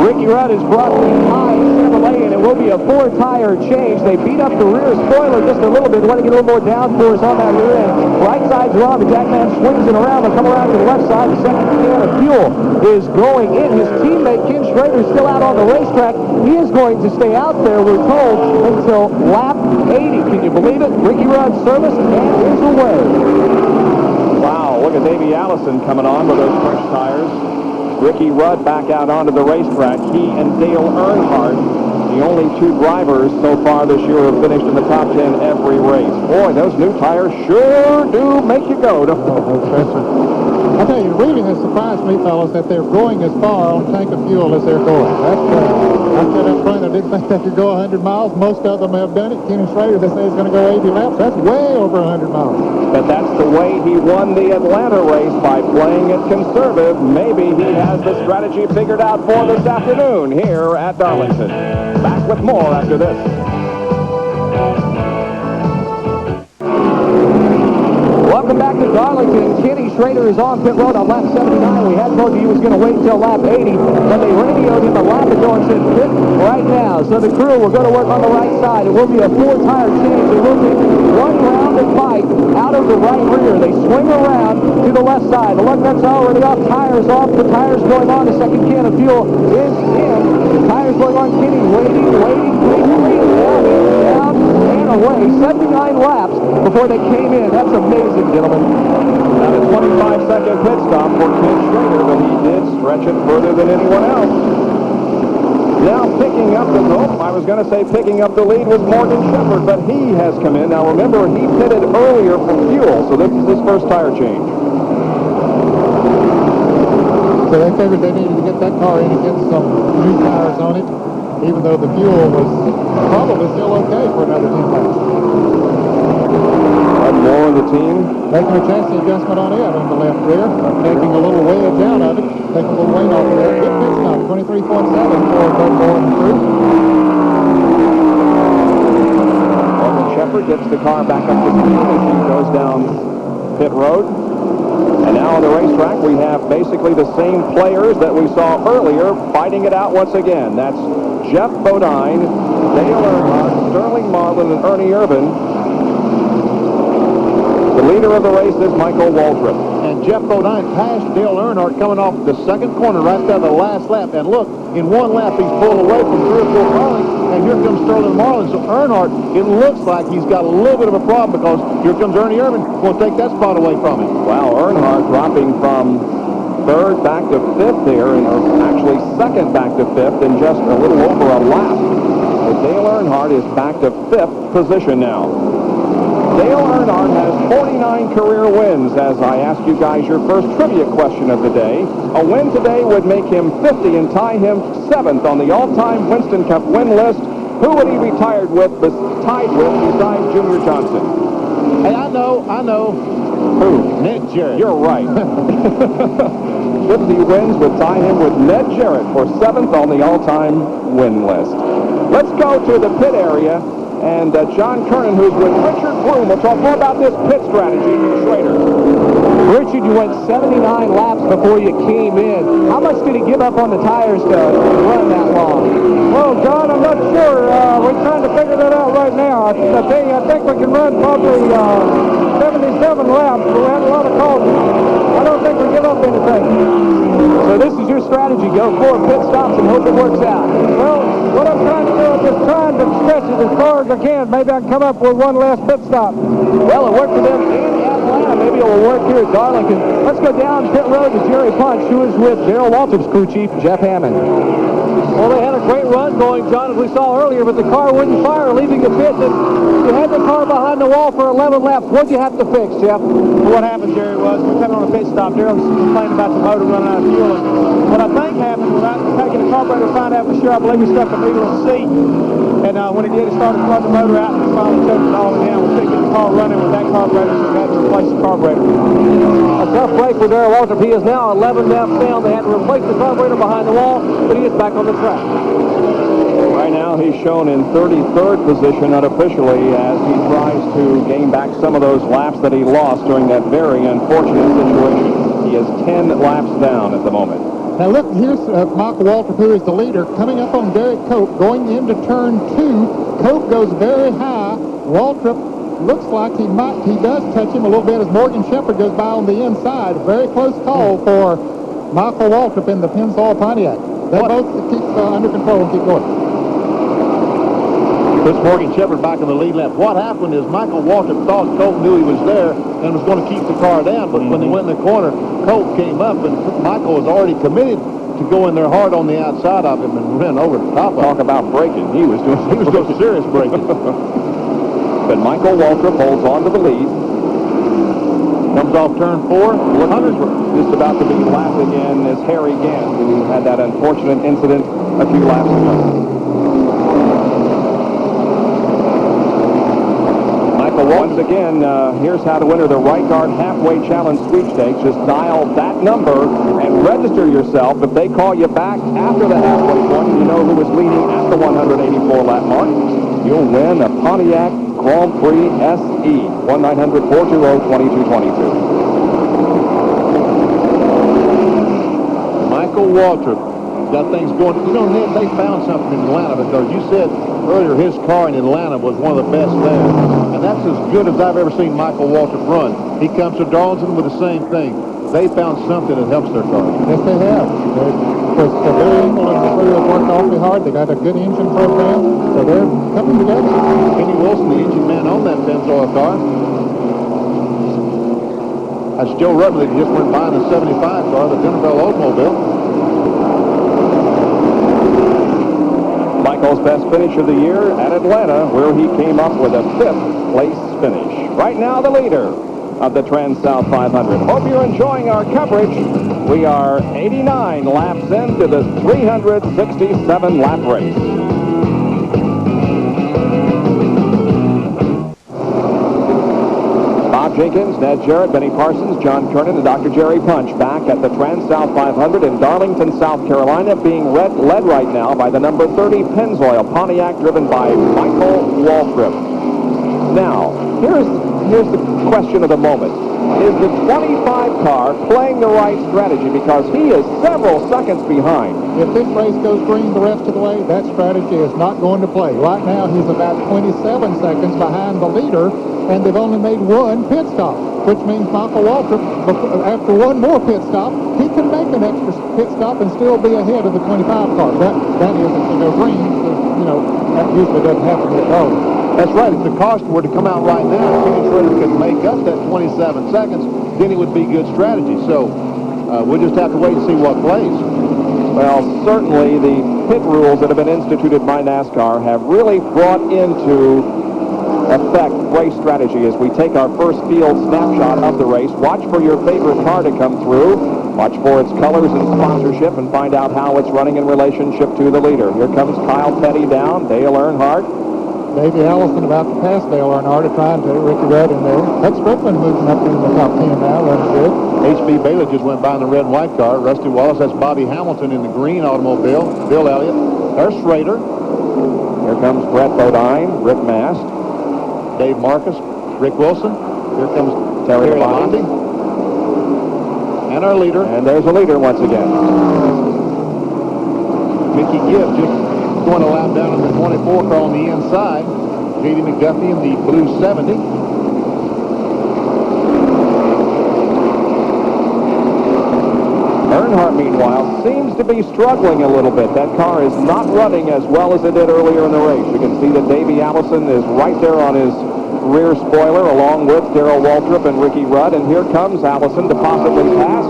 Ricky Rudd is brought behind Chevrolet, and it will be a 4-tire change. They beat up the rear spoiler just a little bit. Want to get a little more downforce on that rear end. Right side's wrong. The Jackman swings it around. They'll come around to the left side. The second can of fuel is going in. His teammate, Ken Schrader, is still out on the racetrack. He is going to stay out there, we're told, until lap 80. Can you believe it? Ricky Rudd serviced and is away. Wow, look at Davey Allison coming on with those fresh tires. Ricky Rudd back out onto the racetrack. He and Dale Earnhardt, the only 2 drivers so far this year, have finished in the top 10 every race. Boy, those new tires sure do make you go. I tell you, really has surprised me, fellas, that they're going as far on tank of fuel as they're going. That's great. I said up front, I didn't think they could go 100 miles. Most of them have done it. Kenny Schrader, they say, is going to go 80 laps. That's way over 100 miles. But that's the way he won the Atlanta race, by playing it conservative. Maybe he has the strategy figured out for this afternoon here at Darlington. Back with more after this. Welcome back to Darlington. Kenny Schrader is on pit road on lap 79. We had told you he was going to wait until lap 80, but they radioed him a lap ago and said pit right now. So the crew will go to work on the right side. It will be a 4-tire change. It will be 1 round of fight out of the right rear. They swing around to the left side. The lug nuts are already off, tires off. The tires going on. The second can of fuel is in. The tires going on. Kenny waiting patiently. Down and away. 79 laps before they came in. That's amazing, gentlemen. Now a 25-second pit stop for Ken Schrader, but he did stretch it further than anyone else. Now picking up the picking up the lead was Morgan Shepherd, but he has come in. Now remember, he pitted earlier for fuel, so this is his first tire change. So they figured they needed to get that car in and get some new tires on it, even though the fuel was probably still okay for another 10 laps. More of the team. Making a chassis adjustment on it on the left rear, taking a little wedge out of it, taking a little weight off of there. Good pit stop, 23.7 for Doug Moore and the crew. Morgan Shepherd gets the car back up to speed as he goes down pit road. And now on the racetrack, we have basically the same players that we saw earlier fighting it out once again. That's Jeff Bodine, Dale Earnhardt, Sterling Marlin, and Ernie Irvin. The leader of the race is Michael Waltrip. And Jeff Bodine passed Dale Earnhardt coming off the second corner right there the last lap. And look, in one lap, he's pulled away from 3 or 4 cars. And here comes Sterling Marlin. So Earnhardt, it looks like he's got a little bit of a problem because here comes Ernie Irvin. Going to take that spot away from him. Wow, Earnhardt dropping from 3rd back to 5th here, and actually 2nd back to 5th in just a little over a lap. So Dale Earnhardt is back to 5th position now. Dale Earnhardt has 49 career wins. As I ask you guys your first trivia question of the day, a win today would make him 50 and tie him 7th on the all-time Winston Cup win list. Who would he be tied with besides Junior Johnson? Hey, I know. Who? Ned Jarrett. You're right. 50 wins would tie him with Ned Jarrett for 7th on the all-time win list. Let's go to the pit area. And John Kernan, who's with Richard Broom, will talk more about this pit strategy from Schrader. Richard, you went 79 laps before you came in. How much did he give up on the tires to run that long? Well, John, I'm not sure. We're trying to figure that out right now. I think we can run probably 77 laps. We had a lot of cautions. I don't think we give up anything. So this is your strategy. Go 4 pit stops and hope it works out. Well, what I'm trying to do is just trying to stretch it as far as I can. Maybe I can come up with one last pit stop. Well, it worked for them in Atlanta. Maybe it will work here at Darlington. Let's go down pit road to Jerry Punch, who is with Darrell Waltrip's crew chief, Jeff Hammond. Well, they had a great run going, John, as we saw earlier, but the car wouldn't fire, leaving the pit. And you had the car behind the wall for 11 laps. What'd you have to fix, Jeff? Well, what happened, Jerry, was we coming on a pit stop. Darrell was complaining about the motor running out of fuel. And what I think happened, without taking the carburetor to find out for sure, I believe he stuck a needle in the seat. And when he did, he started flooding the motor out, and we finally choked it all down. We couldn't get the car running with that carburetor, so we had to replace the carburetor. A tough break for Darrell Waltrip. He is now 11 laps down. They had to replace the carburetor behind the wall, but he is back on the track. Right now, he's shown in 33rd position unofficially as he tries to gain back some of those laps that he lost during that very unfortunate situation. He is 10 laps down at the moment. Now look, here's Michael Waltrip, who is the leader, coming up on Derek Cope, going into turn 2. Cope goes very high. Waltrip looks like he does touch him a little bit as Morgan Shepherd goes by on the inside. Very close call for Michael Waltrip in the Pennzoil Pontiac. They both keep under control and keep going. Puts Morgan Shepherd back in the lead lap. What happened is Michael Waltrip thought Colt knew he was there and was going to keep the car down, but when they went in the corner, Colt came up, and Michael was already committed to go in there hard on the outside of him and ran over the top of him. Talk about braking. He was doing serious braking. But Michael Waltrip holds on to the lead. Comes off turn 4. Looking just about to be lapped again is Harry Gant, who had that unfortunate incident a few laps ago. Once again, here's how to enter the Right Guard Halfway Challenge sweepstakes. Just dial that number and register yourself. If they call you back after the halfway point, you know who was leading at the 184-lap mark, you'll win a Pontiac Grand Prix SE, 1-900-420-2222. Michael Waltrip got things going. You know, Ned, they found something in Atlanta because you said earlier his car in Atlanta was one of the best there. And that's as good as I've ever seen Michael Waltrip run. He comes to Darlington with the same thing. They found something that helps their car. Yes, they have. Because Barry Engel and the crew have worked awfully hard. They got a good engine program, so they're coming together. Kenny Wilson, the engine man on that Pennzoil car. That's Joe Rutley that just went by in the 75 car, the Denverville Oldsmobile. Michael's best finish of the year at Atlanta, where he came up with a 5th place finish. Right now, the leader of the Trans-South 500. Hope you're enjoying our coverage. We are 89 laps into the 367-lap race. Bob Jenkins, Ned Jarrett, Benny Parsons, John Kernan, and Dr. Jerry Punch back at the Trans-South 500 in Darlington, South Carolina, being led right now by the number 30 Pennzoil Pontiac, driven by Michael Waltrip. Now, here's the question of the moment. is the 25 car playing the right strategy because he is several seconds behind. If this race goes green the rest of the way, that strategy is not going to play. Right now, he's about 27 seconds behind the leader, and they've only made one pit stop, which means Michael Waltrip, after one more pit stop, he can make an extra pit stop and still be ahead of the 25 car. That is, if they go green, you know, that usually doesn't happen at all. That's right. If the caution were to come out right now, Kenny Schrader could make up that 27 seconds, then it would be good strategy. So we'll just have to wait and see what plays. Well, certainly the pit rules that have been instituted by NASCAR have really brought into effect race strategy as we take our first field snapshot of the race. Watch for your favorite car to come through. Watch for its colors and sponsorship and find out how it's running in relationship to the leader. Here comes Kyle Petty down, Dale Earnhardt. Davey Allison about to pass Dale Earnhardt, trying to. Ricky Rudd in there. That's Strickland moving up in the top 10 now, running good. H.B. Bailey just went by in the red and white car. Rusty Wallace, that's Bobby Hamilton in the green automobile. Bill Elliott. There's Schrader. Here comes Brett Bodine, Rick Mast. Dave Marcus, Rick Wilson. Here comes Terry Terry Labonte. Labonte. And our leader. And there's a leader once again. Mickey Gibb just going a lap down in the 24 car on the inside. J.D. McDuffie in the blue 70. Earnhardt, meanwhile, seems to be struggling a little bit. That car is not running as well as it did earlier in the race. You can see that Davey Allison is right there on his rear spoiler, along with Darrell Waltrip and Ricky Rudd. And here comes Allison to possibly pass.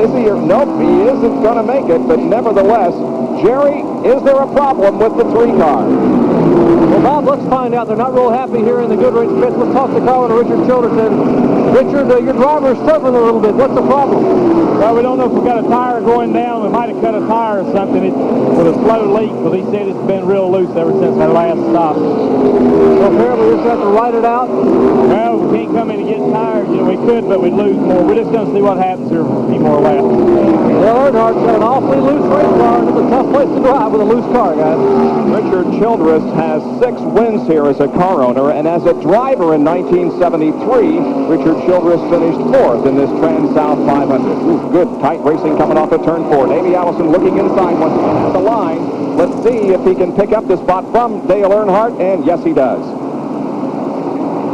Is he? Nope, he isn't going to make it, but nevertheless, Jerry, is there a problem with the 3 car? Well, Bob, let's find out. They're not real happy here in the Goodrich pits. Let's talk to Colin and Richard Childerton. Richard, your driver is struggling a little bit. What's the problem? Well, we don't know if we got a tire going down. We might have cut a tire or something. It was a slow leak, but he said it's been real loose ever since our last stop. So apparently we just have to ride it out. Well, we can't come in and get tires. You know, we could, but we'd lose more. We're just going to see what happens here for a few more laps. Dale Earnhardt's got an awfully loose race car. It's a tough place to drive with a loose car, guys. Richard Childress has 6 wins here as a car owner, and as a driver in 1973, Richard Childress finished 4th in this Transouth 500. Ooh, good, tight racing coming off of turn 4. Davey Allison looking inside once again at the line. Let's see if he can pick up the spot from Dale Earnhardt, and yes, he does.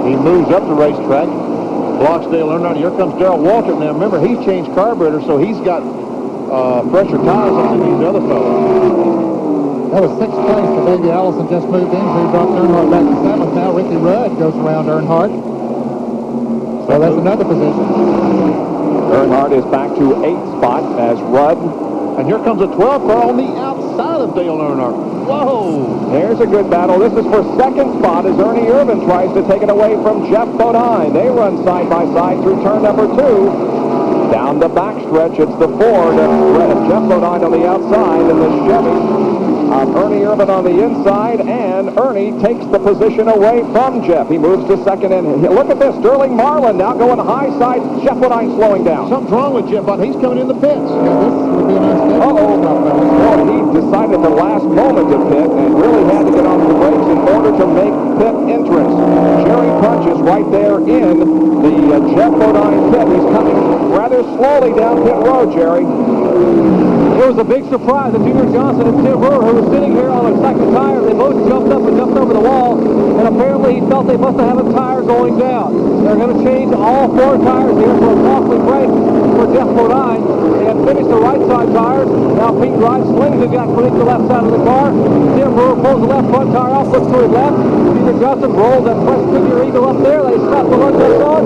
He moves up the racetrack, blocks Dale Earnhardt. Here comes Darrell Waltrip. Now, remember, he's changed carburetor, so he's got fresher tires on these other fellows. That was 6th place that Davey Allison just moved into. Dropped Earnhardt back to 7th. Now Ricky Rudd goes around Earnhardt. So that's another position. Earnhardt is back to 8th spot as Rudd. And here comes a 12 car on the outside of Dale Earnhardt. Whoa! There's a good battle. This is for 2nd spot as Ernie Irvin tries to take it away from Jeff Bodine. They run side by side through turn number 2. Down the backstretch, it's the Ford of Jeff Bodine on the outside and the Chevy of Ernie Irvin on the inside, and Ernie takes the position away from Jeff. He moves to 2nd, and look at this, Sterling Marlin now going high side. Jeff Bodine slowing down. Something's wrong with Jeff, but he's coming in the pits. Yeah, this would be an unscheduled stop. Well, he decided at the last moment to pit and really had to get on the brakes in order to make pit entrance. Jerry Punch is right there in the Jeff Bodine pit. He's coming rather slowly down pit road, Jerry. It was a big surprise that Junior Johnson and Tim Brewer, who was sitting here on a 2nd tire, they both jumped up and jumped over the wall, and apparently he felt they must have a tire going down. They're going to change all 4 tires here for a costly break for Jeff Bodine. They had finished the right side tires. Now Pete Rice slings the jack beneath the left side of the car. Tim Brewer pulls the left front tire off, looks to his left. Junior Johnson rolls that fresh figure eagle up there. They stop the run that's on.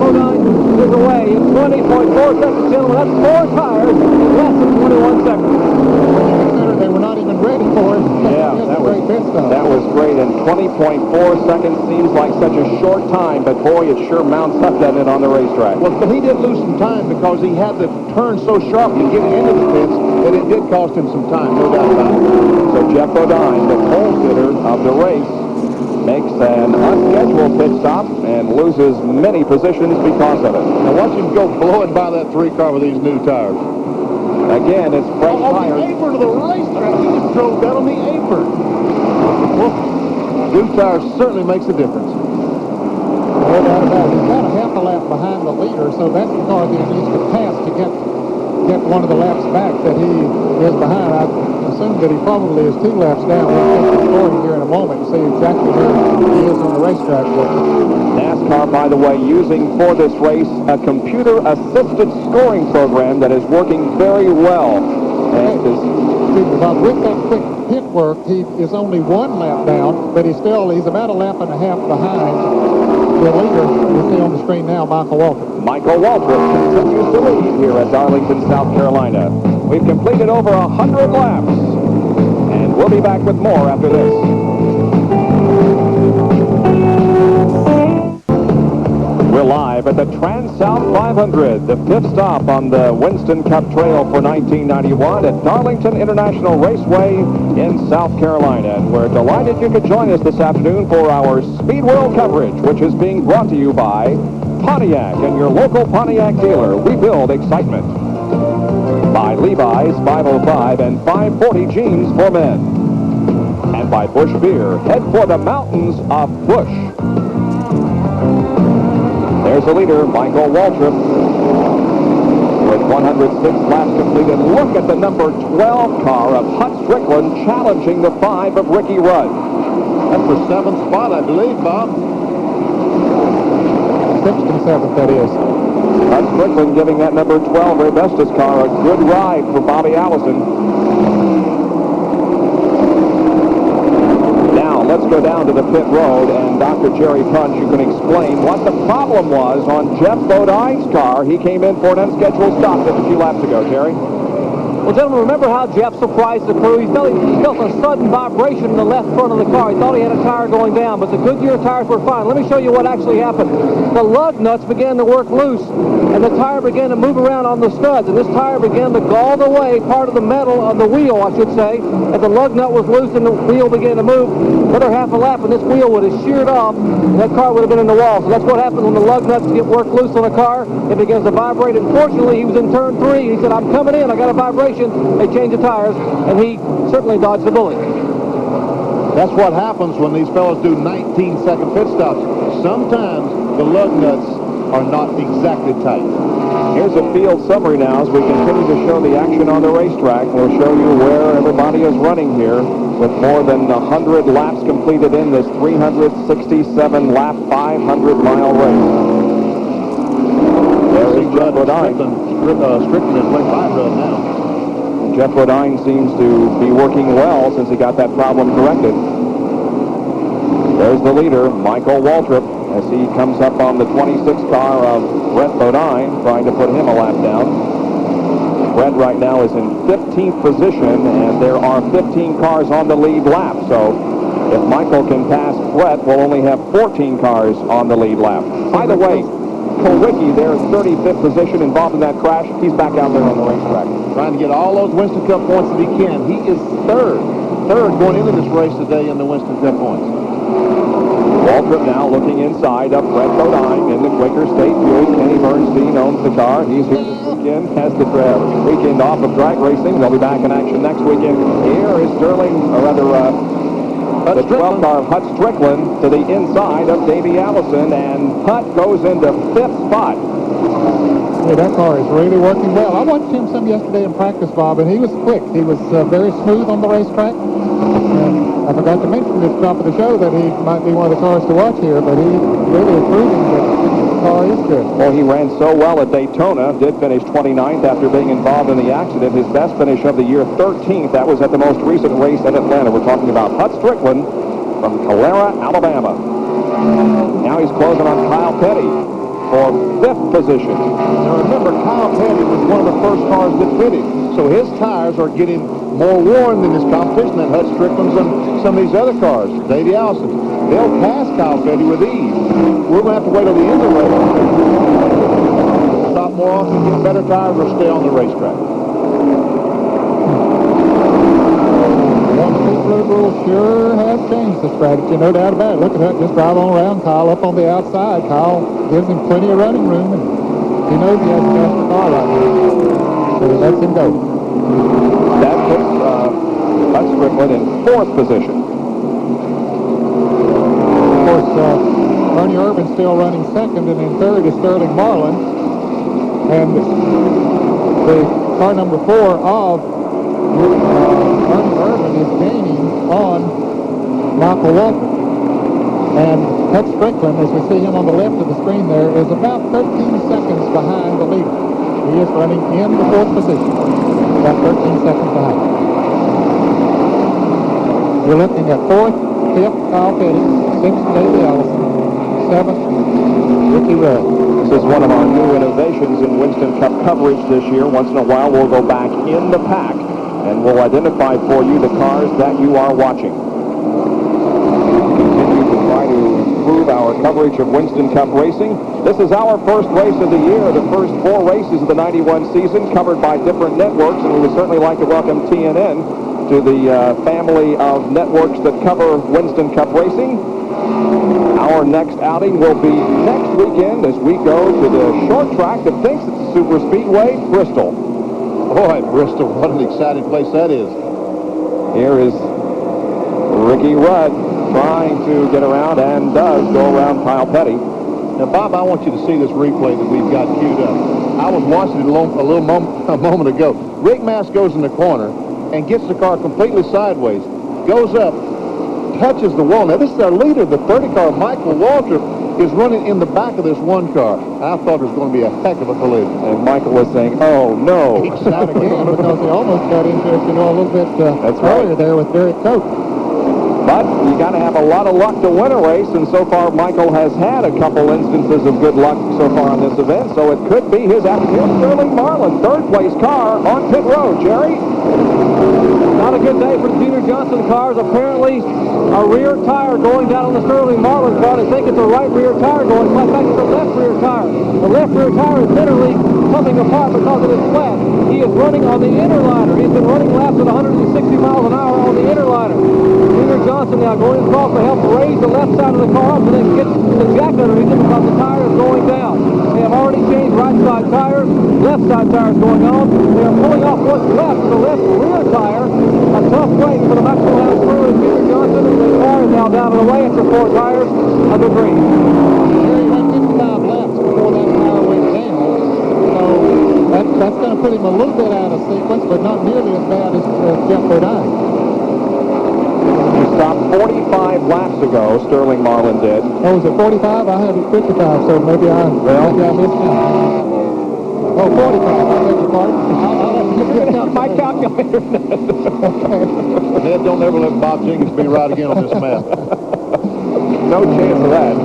Bodine is away in 20.4 seconds, gentlemen. That's 4 tires in less than 21 seconds. When you consider they were not even ready for it. Yeah, that was great. And 20.4 seconds seems like such a short time, but boy, it sure mounts up, doesn't it, on the racetrack. Well, but he did lose some time because he had to turn so sharp to get into the pits that it did cost him some time, no doubt about it. So Jeff Bodine, the pole sitter of the race, makes an unscheduled pit stop and loses many positions because of it. Now watch him go blowing by that 3 car with these new tires. Again, it's fresh On tires. the apron of the racetrack, he just drove down on the apron. Well, new tires certainly makes a difference. No doubt about it. He's about a half a lap behind the leader, so that's the car that he needs to pass to get one of the laps back that he is behind. I assume that he probably is 2 laps down. We'll check the scoring here in a moment to see exactly where he is on the racetrack. NASCAR, by the way, using for this race a computer-assisted scoring program that is working very well. And Bob, with that quick pit work, he is only 1 lap down, but he's about a lap and a half behind the leader. You see on the screen now, Michael Waltrip. Michael Waltrip continues to lead here at Darlington, South Carolina. We've completed over 100 laps, and we'll be back with more after this. We're live at the Transouth 500, the 5th stop on the Winston Cup Trail for 1991 at Darlington International Raceway in South Carolina. And we're delighted you could join us this afternoon for our Speed World coverage, which is being brought to you by Pontiac and your local Pontiac dealer. We build excitement. By Levi's 505 and 540 jeans for men. And by Busch Beer. Head for the mountains of Busch. There's the leader, Michael Waltrip, with 106 laps completed. Look at the number 12 car of Hut Strickland challenging the 5 of Ricky Rudd. That's the 7th spot, I believe, Bob. 6th and 7th, that is. Hut Strickland giving that number 12 Rebestos car a good ride for Bobby Allison. Let's go down to the pit road, and Dr. Jerry Punch, you can explain what the problem was on Jeff Bodine's car. He came in for an unscheduled stop just a few laps ago, Jerry. Well, gentlemen, remember how Jeff surprised the crew? He felt a sudden vibration in the left front of the car. He thought he had a tire going down, but the Goodyear tires were fine. Let me show you what actually happened. The lug nuts began to work loose, and the tire began to move around on the studs, and this tire began to gall away part of the metal of the wheel, I should say, as the lug nut was loose and the wheel began to move. Another half a lap, and this wheel would have sheared off, and that car would have been in the wall. So that's what happens when the lug nuts get worked loose on a car. It begins to vibrate. Unfortunately, he was in turn 3. He said, I'm coming in. I got a vibration. They changed the tires, and he certainly dodged the bullet. That's what happens when these fellows do 19-second pit stops. Sometimes the lug nuts are not exactly tight. Here's a field summary now as we continue to show the action on the racetrack. We'll show you where everybody is running here with more than 100 laps completed in this 367-lap, 500-mile race. There is Jeff Bodine. Strickland is playing 5 road now. Jeff Bodine seems to be working well since he got that problem corrected. There's the leader, Michael Waltrip, as he comes up on the 26 car of Brett Bodine, trying to put him a lap down. Brett right now is in 15th position, and there are 15 cars on the lead lap. So if Michael can pass Brett, we'll only have 14 cars on the lead lap. By the way, Kowicki there in 35th position involved in that crash. He's back out there on the racetrack. Trying to get all those Winston Cup points that he can. He is third going into this race today in the Winston Cup points. Waltrip now looking inside of Brett Bodine in the Quaker State Fuel. Kenny Bernstein owns the car. He's here this weekend, has the weekend off of drag racing. They'll be back in action next weekend. Here is the 12 car of Hut Strickland to the inside of Davey Allison, and Hut goes into 5th spot. Yeah, that car is really working well. I watched him some yesterday in practice, Bob, and he was quick. He was very smooth on the racetrack. And I forgot to mention at the top of the show that he might be one of the cars to watch here, but he really is proving that the car is good. Well, he ran so well at Daytona, did finish 29th after being involved in the accident. His best finish of the year, 13th. That was at the most recent race in Atlanta. We're talking about Hut Strickland from Calera, Alabama. Now he's closing on Kyle Petty for 5th position. Now remember, Kyle Petty was one of the first cars that fitted, so his tires are getting more worn than his competition than Hut Strickland's and some of these other cars. Davey Allison, they'll pass Kyle Petty with ease. We're going to have to wait till the end of the race. Stop more often, get better tires, or stay on the racetrack. Road rule sure has changed the strategy, no doubt about it. Look at that, just drive on around. Kyle up on the outside. Kyle gives him plenty of running room, and he knows he has a faster car right now. So he lets him go. That puts Hut Strickland in 4th position. Of course, Ernie Irvin still running second, and in third is Sterling Marlin. And the car number 4 of Ernie Irvin is gaining on Michael Walter. And Hutch Strickland, as we see him on the left of the screen there, is about 13 seconds behind the leader. He is running in the 4th position, about 13 seconds behind. You're looking at 4th, 5th, Kyle Petty, 6th, Davey Allison, 7th, Ricky Rudd. This is one of our new innovations in Winston Cup coverage this year. Once in a while, we'll go back in the pack, and we'll identify for you the cars that you are watching. Continue to try to improve our coverage of Winston Cup racing. This is our first race of the year, the first 4 races of the 91 season, covered by different networks, and we would certainly like to welcome TNN to the family of networks that cover Winston Cup racing. Our next outing will be next weekend as we go to the short track that thinks it's a super speedway, Bristol. Boy, Bristol, what an exciting place that is. Here is Ricky Rudd trying to get around and does go around Kyle Petty. Now, Bob, I want you to see this replay that we've got queued up. I was watching it a moment ago. Rick Mass goes in the corner and gets the car completely sideways, goes up, touches the wall. Now, this is our leader, the 30 car, Michael Walter, is running in the back of this one car. I thought it was going to be a heck of a collision. And Michael was saying, oh, no. Not again, because he almost got into it, a little bit earlier there with Derek Cope. But you got to have a lot of luck to win a race, and so far Michael has had a couple instances of good luck so far on this event, so it could be his afternoon. Sterling Marlin, 3rd place car on pit road. Jerry? Not a good day for the Junior Johnson cars. Apparently, a rear tire going down on the Sterling Marlin car. I think it's a right rear tire going. In fact, it's a left rear tire. The left rear tire is literally coming apart because it is flat. He is running on the inner liner. He's been running laps at 160 miles an hour on the inner liner. Junior Johnson now going across to help raise the left side of the car up and then get the jack underneath it because the tire is going down. They have already changed right side tires, left side tires going on. They are pulling off what's left of the left rear tire. A tough break for the Maxwell House crew and Junior Johnson. The car is now down and away after 4 tires of the green. He went 55 laps before that tire went down. So that's going to put him a little bit out of sequence, but not nearly as bad as Jeff Bodine. He stopped 45 laps ago, Sterling Marlin did. Oh, was it 45? I had it 55, so maybe I missed him. Oh, 45. I beg your pardon. My calculator. Ned, don't ever let Bob Jenkins be right again on this map. No chance of that.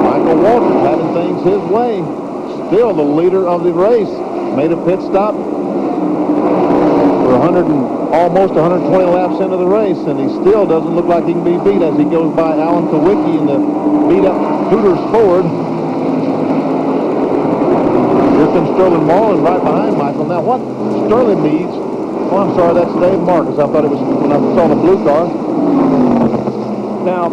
Michael Walters having things his way. Still the leader of the race. Made a pit stop for almost 120 laps into the race, and he still doesn't look like he can be beat as he goes by Alan Kowicki in the beat-up Hooters Ford. Here comes Sterling Marlin right behind Michael. Now, what Sterling needs... Oh, I'm sorry, that's Dave Marcus. I thought it was when I saw the blue car. Now,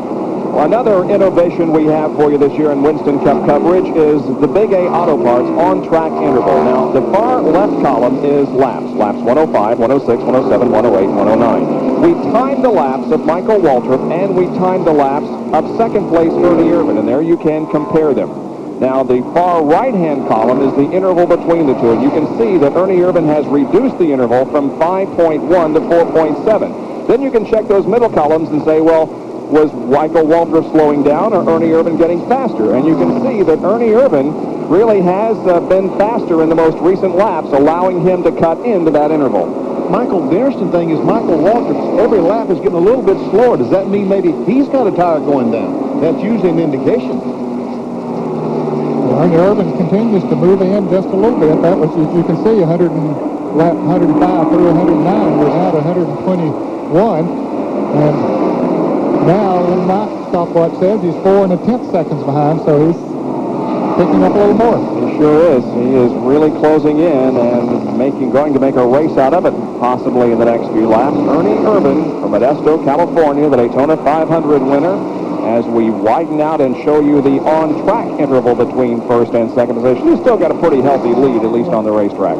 another innovation we have for you this year in Winston Cup coverage is the Big A Auto Parts on-track interval. Now, the far left column is laps. Laps 105, 106, 107, 108, 109. We timed the laps of Michael Waltrip, and we timed the laps of second place Ernie Irvin, and there you can compare them. Now, the far right-hand column is the interval between the two, and you can see that Ernie Irvin has reduced the interval from 5.1 to 4.7. Then you can check those middle columns and say, well, was Michael Waltrip slowing down or Ernie Irvin getting faster? And you can see that Ernie Irvin really has been faster in the most recent laps, allowing him to cut into that interval. Michael, the interesting thing is Michael Waltrip, every lap is getting a little bit slower. Does that mean maybe he's got a tire going down? That's usually an indication. Ernie Irvin continues to move in just a little bit. That was, as you can see, 105 through 109. We're now to 121. And now, my stopwatch says he's 4 1/10 seconds behind, so he's picking up a little more. He sure is. He is really closing in and going to make a race out of it, possibly in the next few laps. Ernie Irvin from Modesto, California, the Daytona 500 winner. As we widen out and show you the on-track interval between first and second position, he's still got a pretty healthy lead, at least on the racetrack.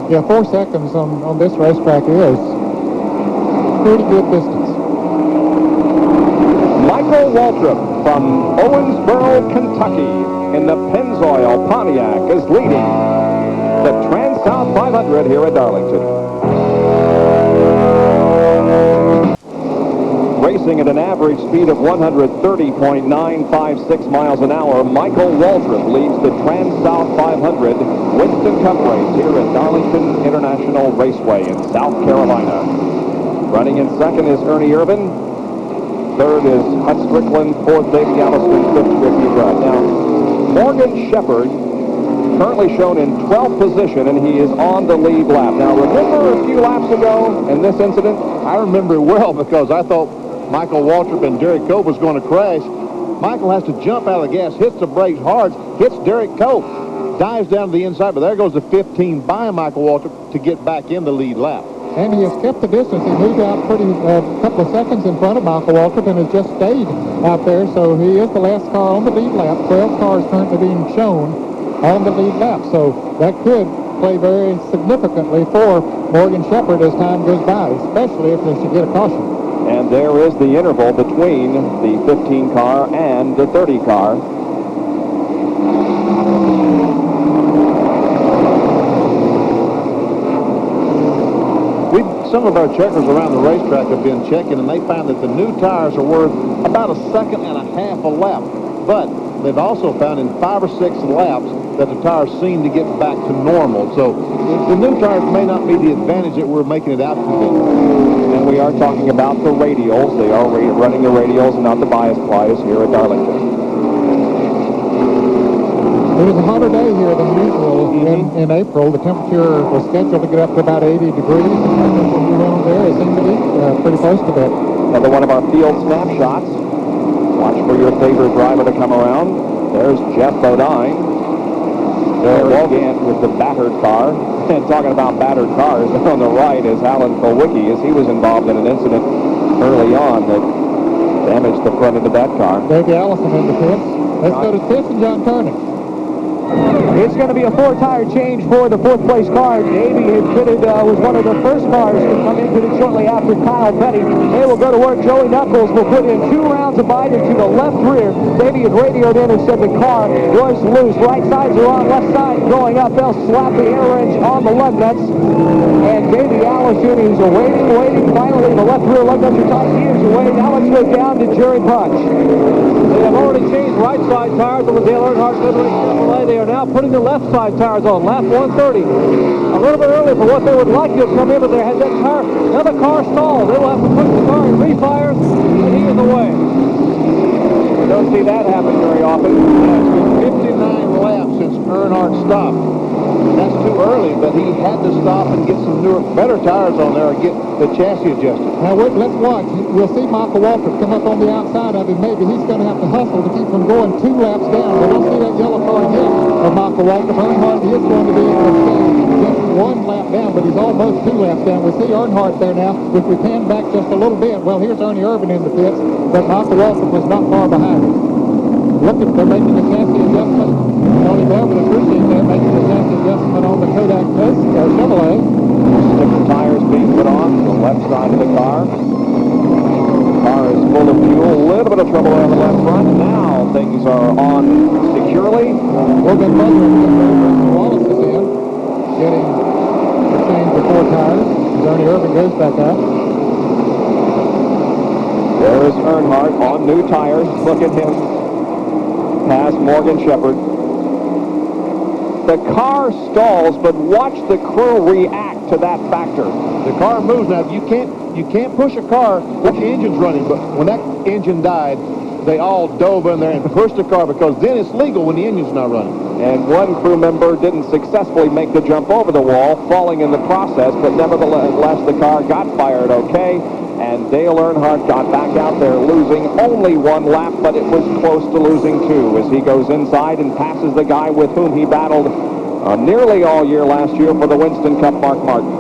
Yeah, 4 seconds on this racetrack is pretty good distance. Michael Waltrip from Owensboro, Kentucky, in the Pennzoil Pontiac is leading the Transouth 500 here at Darlington. Racing at an average speed of 130.956 miles an hour, Michael Waltrip leads the Transouth 500 Winston Cup race here at Darlington International Raceway in South Carolina. Running in second is Ernie Irvin. Third is Hut Strickland. Fourth, Davey Allison. Fifth, Ricky Rudd. Now, Morgan Shepherd currently shown in 12th position, and he is on the lead lap. Now, remember a few laps ago in this incident? I remember it well because I thought Michael Waltrip and Derek Cope was going to crash. Michael has to jump out of the gas, hits the brakes hard, hits Derek Cope, dives down to the inside, but there goes the 15 by Michael Waltrip to get back in the lead lap. And he has kept the distance. He moved out a couple of seconds in front of Michael Waltrip and has just stayed out there. So he is the last car on the lead lap. 12 cars currently being shown on the lead lap. So that could play very significantly for Morgan Shepherd as time goes by, especially if they should get a caution. And there is the interval between the 15 car and the 30 car. Some of our checkers around the racetrack have been checking, and they found that the new tires are worth about 1.5 seconds a lap. But they've also found in 5 or 6 laps that the tires seem to get back to normal. So the new tires may not be the advantage that we're making it out to be. And we are talking about the radials. They are running the radials and not the bias plies here at Darlington. It was a hotter day here than usual in April. The temperature was scheduled to get up to about 80 degrees. Around there, it seemed to be pretty close to that. Another one of our field snapshots. Watch for your favorite driver to come around. There's Jeff Bodine. There again with the battered car. And talking about battered cars, on the right is Alan Kulwicki, as he was involved in an incident early on that damaged the front end of that car. Davey Allison in the pits. Let's go to Tiff and John Turner. It's going to be a 4-tire change for the 4th place car. Davey had fitted, was one of the first cars to come into it shortly after Kyle Petty. They will go to work. Joey Knuckles will put in 2 rounds of bite into the left rear. Davey had radioed in and said the car was loose. Right sides are on, left side going up. They'll slap the air wrench on the lug nuts. And Davey Allison is waiting. Finally, the left rear lug nuts are tight. He is away. Now let's go down to Jerry Punch. They have already changed right side tires on the Dale Earnhardt Liberty Chevrolet. They are now putting the left side tires on. Lap 130. A little bit early for what they would like to have come in, but they had that tire. Now the car stalled. They will have to put the car in refires, and he is away. We don't see that happen very often. It's been 59 laps since Earnhardt stopped. That's too early, but he had to stop and get some newer, better tires on there and get the chassis adjusted. Now, let's watch. We'll see Michael Waltrip come up on the outside of him. Maybe he's going to have to hustle to keep from going 2 laps down. We don't see that yellow car yet of Michael Waltrip. Earnhardt is going to be able to stay just 1 lap down, but he's almost 2 laps down. We see Earnhardt there now. If we pan back just a little bit, well, here's Ernie Irvin in the pits, but Michael Waltrip was not far behind him. Look, they're making a chassis adjustment. Tony Bear with a crew chief there making the chassis adjustment on the Kodak Chevrolet. Sticker tires being put on the left side of the car. The car is full of fuel. A little bit of trouble on the left front. Now things are on securely. We'll get further and Wallace is in, getting the change of 4 tires. Ernie Irvin goes back out. There is Earnhardt on new tires. Look at him. Past Morgan Shepherd. The car stalls, but watch the crew react to that factor. The car moves now. You can't push a car with the engine's running, but when that engine died, they all dove in there and pushed the car because then it's legal when the engine's not running. And one crew member didn't successfully make the jump over the wall, falling in the process, but nevertheless the car got fired okay. And Dale Earnhardt got back out there losing only 1 lap, but it was close to losing 2 as he goes inside and passes the guy with whom he battled nearly all year last year for the Winston Cup, Mark Martin.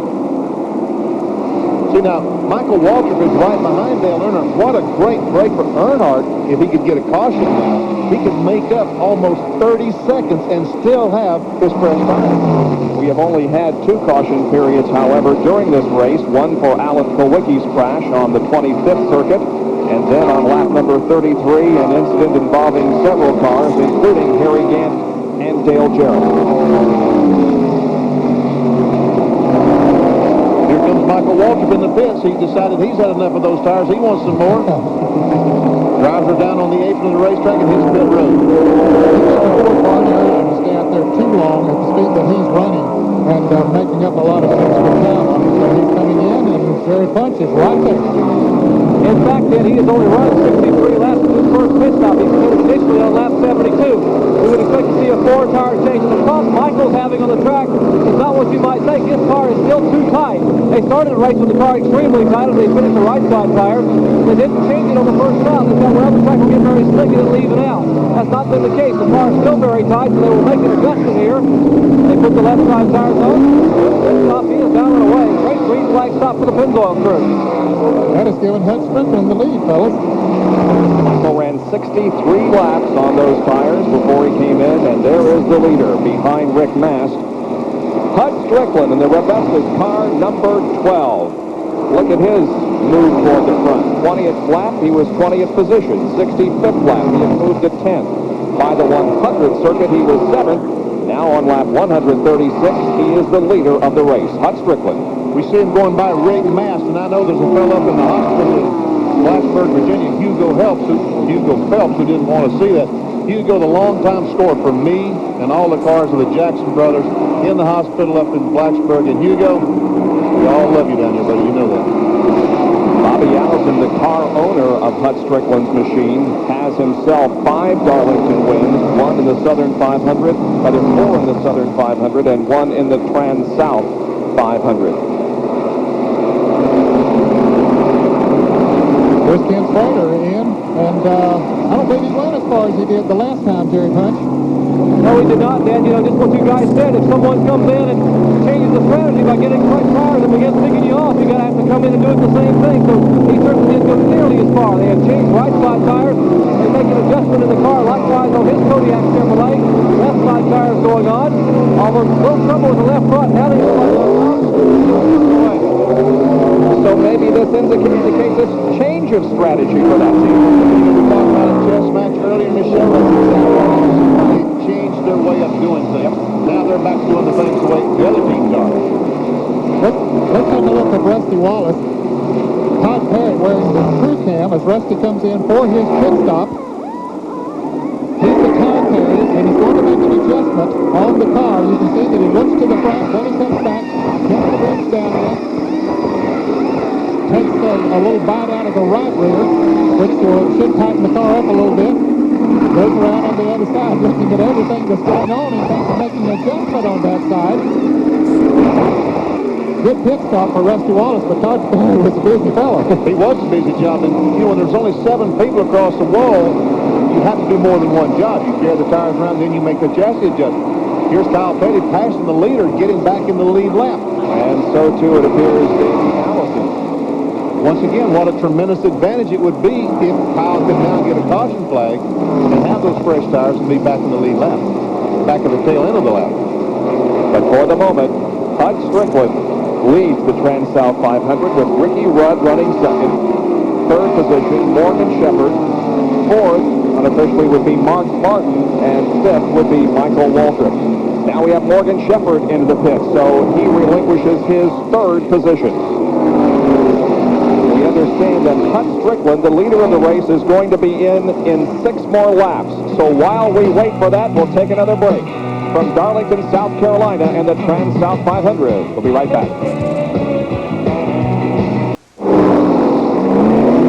See, now, Michael Waltrip is right behind Dale Earnhardt. What a great break for Earnhardt. If he could get a caution now, he could make up almost 30 seconds and still have his fresh tire. We have only had 2 caution periods, however, during this race. One for Alan Kulwicki's crash on the 25th circuit, And then on lap number 33, an incident involving several cars, including Harry Gant and Dale Jarrett. Here comes Michael Waltrip in the pits. He's decided he's had enough of those tires. He wants some more. Drives her down on the apron of the racetrack and hits pit road. To stay out there too long at the speed that he's running and making up a lot of extra ground. So he's coming in, and Jerry Punch is right there. In fact, Ed, he has only run 63 laps in his first pit stop. He's finished initially on lap 72. We would expect to see a four-tire change. The problem Michael's having on the track is not what you might think. His car is still too tight. They started the race with the car extremely tight, and they finished the right side tire. They didn't change it on the first stop. They thought, well, the track will get very slick and leave it out. That's not been the case. The car is still very tight, so they will make an adjustment here. They put the left side tires on. Pit stop, he is down and away. Great green flag stop for the Pennzoil crew. That is giving Hut Strickland the lead, fellas. Michael ran 63 laps on those tires before he came in, and there is the leader behind Rick Mast. Hut Strickland in the Rebecca's car, number 12. Look at his move toward the front. 20th lap, he was 20th position. 65th lap, he had moved to 10th. By the 100th circuit, he was 7th. Now on lap 136, he is the leader of the race. Hut Strickland. We see him going by Rick Mast, and I know there's a fellow up in the hospital in Blacksburg, Virginia, Hugo Phelps, who didn't want to see that. Hugo, the longtime scorer for me and all the cars of the Jackson brothers in the hospital up in Blacksburg. And Hugo, we all love you down here, buddy. You know that. Bobby Allison, the car owner of Hut Strickland's machine, has himself 5 Darlington wins, 1 in the Southern 500, 4 in the Southern 500, and 1 in the Transouth 500. There's Ken Slater in, and I don't believe he went as far as he did the last time, Jerry Punch. No, he did not, Dad. You know, just what you guys said. If someone comes in and changes the strategy by getting fresh tires and begins picking you off, you're going to have to come in and do it the same thing. So he certainly didn't go nearly as far. They have changed right side tires. They make an adjustment in the car. Likewise on his Kodiak Chevrolet, left side tires going on. Although little trouble with the left front. Now they So maybe this indicates a change of strategy for that team. We talked about a chess match earlier in the show. They changed their way of doing things. Now they're back to doing the things the way the other teams are. Let's take a look at Rusty Wallace. Todd Perry wearing the crew cam as Rusty comes in for his pit stop. He's the tire carrier, and he's going to make an adjustment on the car. You can see that he looks to the front, then he comes back, gets the brakes down there, takes a little bite out of the right rear, which should tighten the car up a little bit. Goes around on the other side, looking at everything that's going on in terms of making an adjustment on that side. Good pit stop for Rusty Wallace, but Todd Perry was a busy fellow. He was a busy job, and when there's only 7 people across the wall, you have to do more than one job. You carry the tires around, then you make the chassis adjustment. Here's Kyle Petty passing the leader, getting back in the lead lap. And so too it appears Davey Allison. Once again, what a tremendous advantage it would be if Kyle could now get a caution flag and have those fresh tires and be back in the lead lap, back at the tail end of the lap. But for the moment, Hut Strickland leads the Transouth 500 with Ricky Rudd running second. Third position, Morgan Shepherd. Fourth, unofficially, would be Mark Martin, and fifth would be Michael Waltrip. Now we have Morgan Shepherd into the pit, so he relinquishes his third position. We understand that Hut Strickland, the leader of the race, is going to be in 6 more laps. So while we wait for that, we'll take another break. From Darlington, South Carolina, and the Transouth 500. We'll be right back.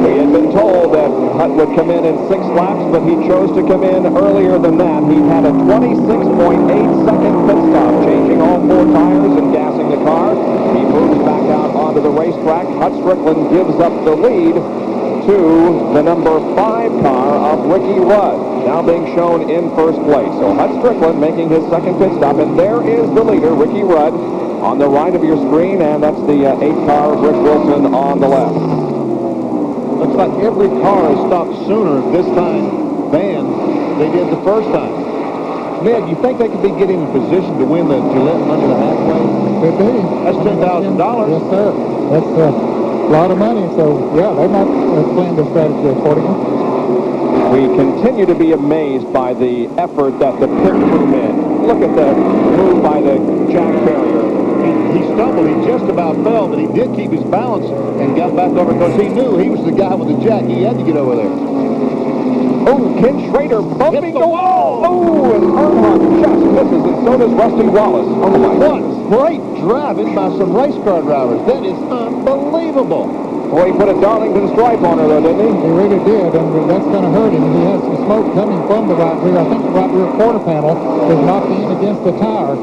We had been told that Hut would come in 6 laps, but he chose to come in earlier than that. He had a 26.8-second pit stop, changing all 4 tires and gassing the car. He moves back out onto the racetrack. Hut Strickland gives up the lead to the number 5 car of Ricky Rudd, now being shown in first place. So Hut Strickland making his second pit stop, and there is the leader, Ricky Rudd, on the right of your screen, and that's the 8 car of Rick Wilson on the left. Looks like every car has stopped sooner this time than they did the first time. Ned, you think they could be getting in position to win the Gillette Money the Halfway? Could be. That's $10,000. Yes, sir. That's A lot of money, so yeah, they might plan their strategy accordingly. We continue to be amazed by the effort that the pit crew made. Look at the move by the jack barrier. He stumbled. He just about fell, but he did keep his balance and got back over because he knew he was the guy with the jack. He had to get over there. Oh, Ken Schrader bumping the wall. Oh, and Earnhardt just misses, and so does Rusty Wallace. Oh, my goodness. Great driving by some race car drivers. That is unbelievable. Boy, he put a Darlington stripe on her, though, didn't he? He really did, and that's going to hurt him. He has some smoke coming from the right rear. I think the right rear quarter panel is knocking in against the tire.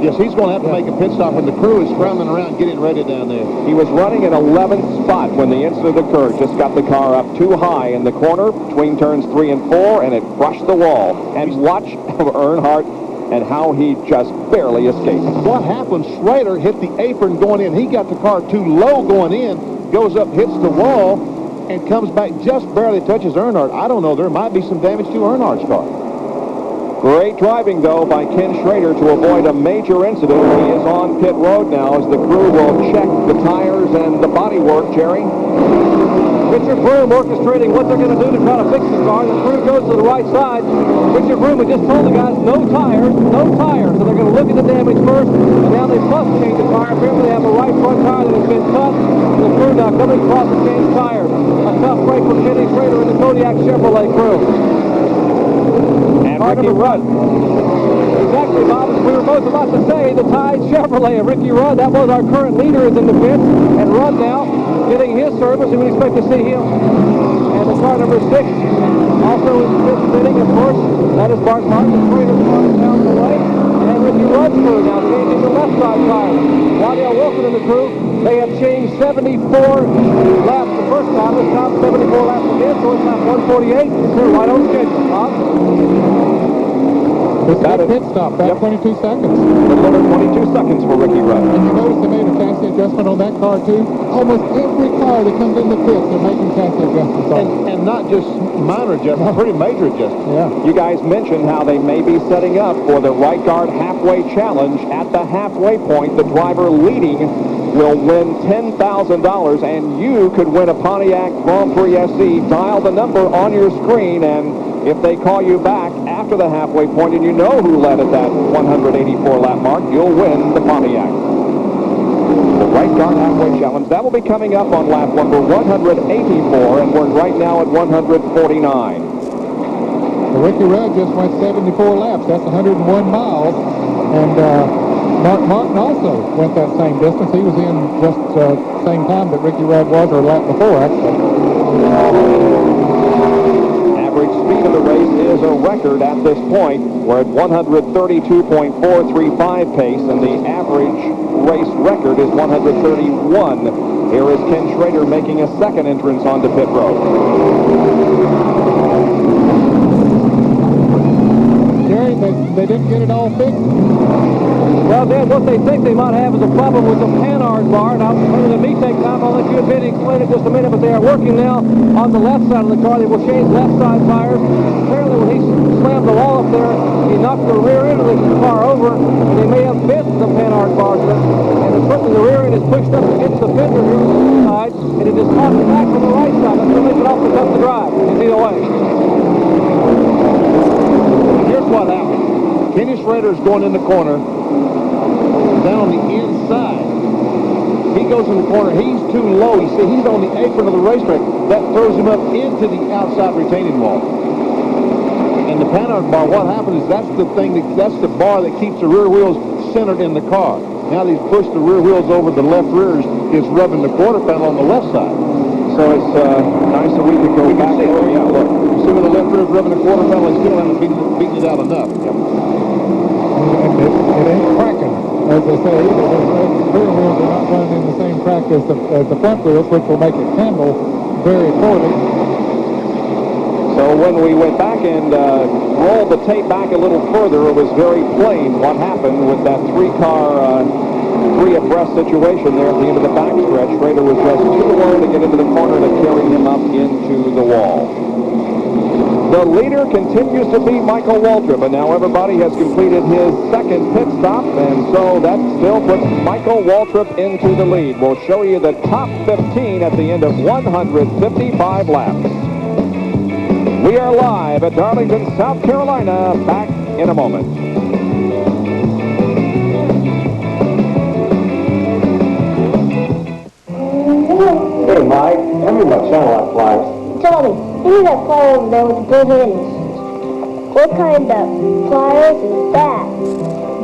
Yes, he's going to have to make a pit stop when the crew is scrambling around getting ready down there. He was running in 11th spot when the incident occurred. Just got the car up too high in the corner between turns 3 and 4, and it brushed the wall. And watch Earnhardt and how he just barely escaped. What happened? Schrader hit the apron going in. He got the car too low going in, goes up, hits the wall, and comes back, just barely touches Earnhardt. I don't know. There might be some damage to Earnhardt's car. Great driving, though, by Ken Schrader to avoid a major incident. He is on pit road now as the crew will check the tires and the bodywork, Jerry. Richard Broom orchestrating what they're going to do to try to fix the car. The crew goes to the right side. Richard Broom had just told the guys, no tires, no tires. So they're going to look at the damage first, and now they must change the tire. Apparently they have a right front tire that has been cut, and the crew now coming across to change tires. A tough break for Kenny Schrader and the Kodiak Chevrolet crew. And Ricky Rudd. Exactly, Bob. As we were both about to say, the Tide Chevrolet of Ricky Rudd, that was our current leader, is in the pits. And Rudd now getting his service. We would expect to see him. And the car number 6 also is fitting, of course. That is Bart Martin. Schrader's car is down the way. And Ricky Rudd's crew now changing the left side tire. Waddell Wilson and the crew, they have changed 74 laps the first time. This time 74 laps again, so it's lap 148. We're right on schedule, Bob. It's a pit stop, about 22 seconds. A little over 22 seconds for Ricky Rudd. And you notice they made a chassis adjustment on that car, too? Almost every car that comes in the pits, they're making chassis adjustments on. And not just minor adjustments, pretty major adjustments. Yeah. You guys mentioned how they may be setting up for the right guard halfway challenge. At the halfway point, the driver leading will win $10,000, and you could win a Pontiac Grand Prix SE. Dial the number on your screen, and if they call you back after the halfway point and you know who led at that 184 lap mark, you'll win the Pontiac. The right guard halfway challenge, that will be coming up on lap number 184, and we're right now at 149. Well, Ricky Rudd just went 74 laps. That's 101 miles. And Mark Martin also went that same distance. He was in just the same time that Ricky Rudd was, or a lap before, actually. Average speed of the race is a record at this point. We're at 132.435 pace, and the average race record is 131. Here is Ken Schrader making a second entrance onto pit road. Jerry, they didn't get it all fixed. Well, Dan, what they think they might have is a problem with the Panhard bar. Now, rather than me take time, I'll let you and Benny explain it just a minute, but they are working now on the left side of the car. They will change left side tires. Apparently, when he slammed the wall up there, he knocked the rear end of the car over, and they may have bent the Panhard bar. And certainly the rear end is pushed up against the fender here on the left side, and it is tossed back on the right side. That's going to make it awfully tough to drive. It's either way. Here's what happened. Kenny Schrader is going in the corner, down on the inside. He goes in the corner. He's too low. You see, he's on the apron of the racetrack. That throws him up into the outside retaining wall. And the Panhard bar, what happens is that's the bar that keeps the rear wheels centered in the car. Now that he's pushed the rear wheels over, the left rear is rubbing the quarter panel on the left side. So it's nice that we could go back. See it. Yeah, look. You see where the left rear is rubbing the quarter panel? He still hasn't beaten it out enough. And it ain't cracking, as they say. The rear wheels are not running in the same crack as the front wheels, which will make it handle very poorly. So when we went back and rolled the tape back a little further, it was very plain what happened with that three-car, three-abreast situation there at the end of the backstretch. Schrader was just too low to get into the corner to carry him up into the wall. The leader continues to be Michael Waltrip, and now everybody has completed his second pit stop, and so that still puts Michael Waltrip into the lead. We'll show you the top 15 at the end of 155 laps. We are live at Darlington, South Carolina. Back in a moment. Hey, Mike, tell me about Channel Lock pliers. Tommy, see that plier over there with the blue handles? What kind of pliers is that?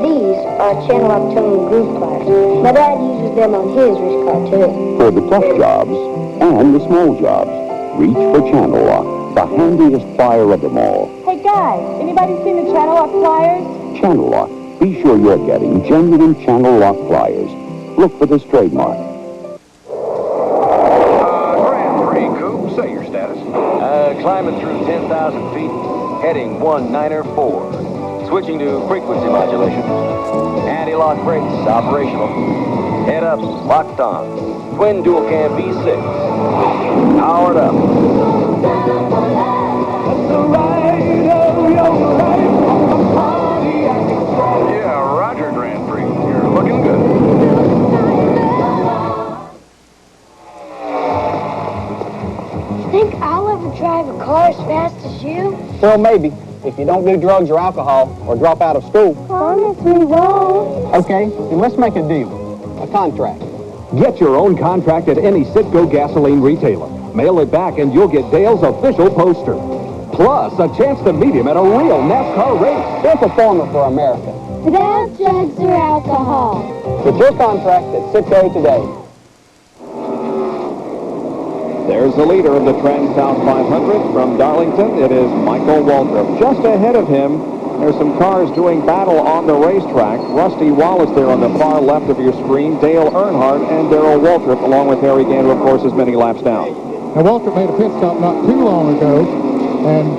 These are Channel Lock tongue and groove pliers. My dad uses them on his race car, too. For the tough jobs and the small jobs, reach for Channel Lock, the handiest plier of them all. Hey, guys, anybody seen the Channel Lock pliers? Channel Lock. Be sure you're getting genuine Channel Lock pliers. Look for this trademark. Say your status. Climbing through 10,000 feet, heading 194. Switching to frequency modulation. Anti-lock brakes operational. Head up, locked on. Twin dual cam V6. Powered up. Yeah, Roger, Grand Prix. You're looking good. Think I'll ever drive a car as fast as you? Well, maybe, if you don't do drugs or alcohol or drop out of school. Promise me won't. Okay, then let's make a deal. A contract. Get your own contract at any Citgo gasoline retailer. Mail it back and you'll get Dale's official poster. Plus, a chance to meet him at a real NASCAR race. They're a performer for America. Without drugs or alcohol. Get your contract at Citgo today. There's the leader of the Transouth 500 from Darlington. It is Michael Waltrip. Just ahead of him, there's some cars doing battle on the racetrack. Rusty Wallace there on the far left of your screen. Dale Earnhardt and Darrell Waltrip, along with Harry Gander, of course, is many laps down. Now, Waltrip made a pit stop not too long ago, and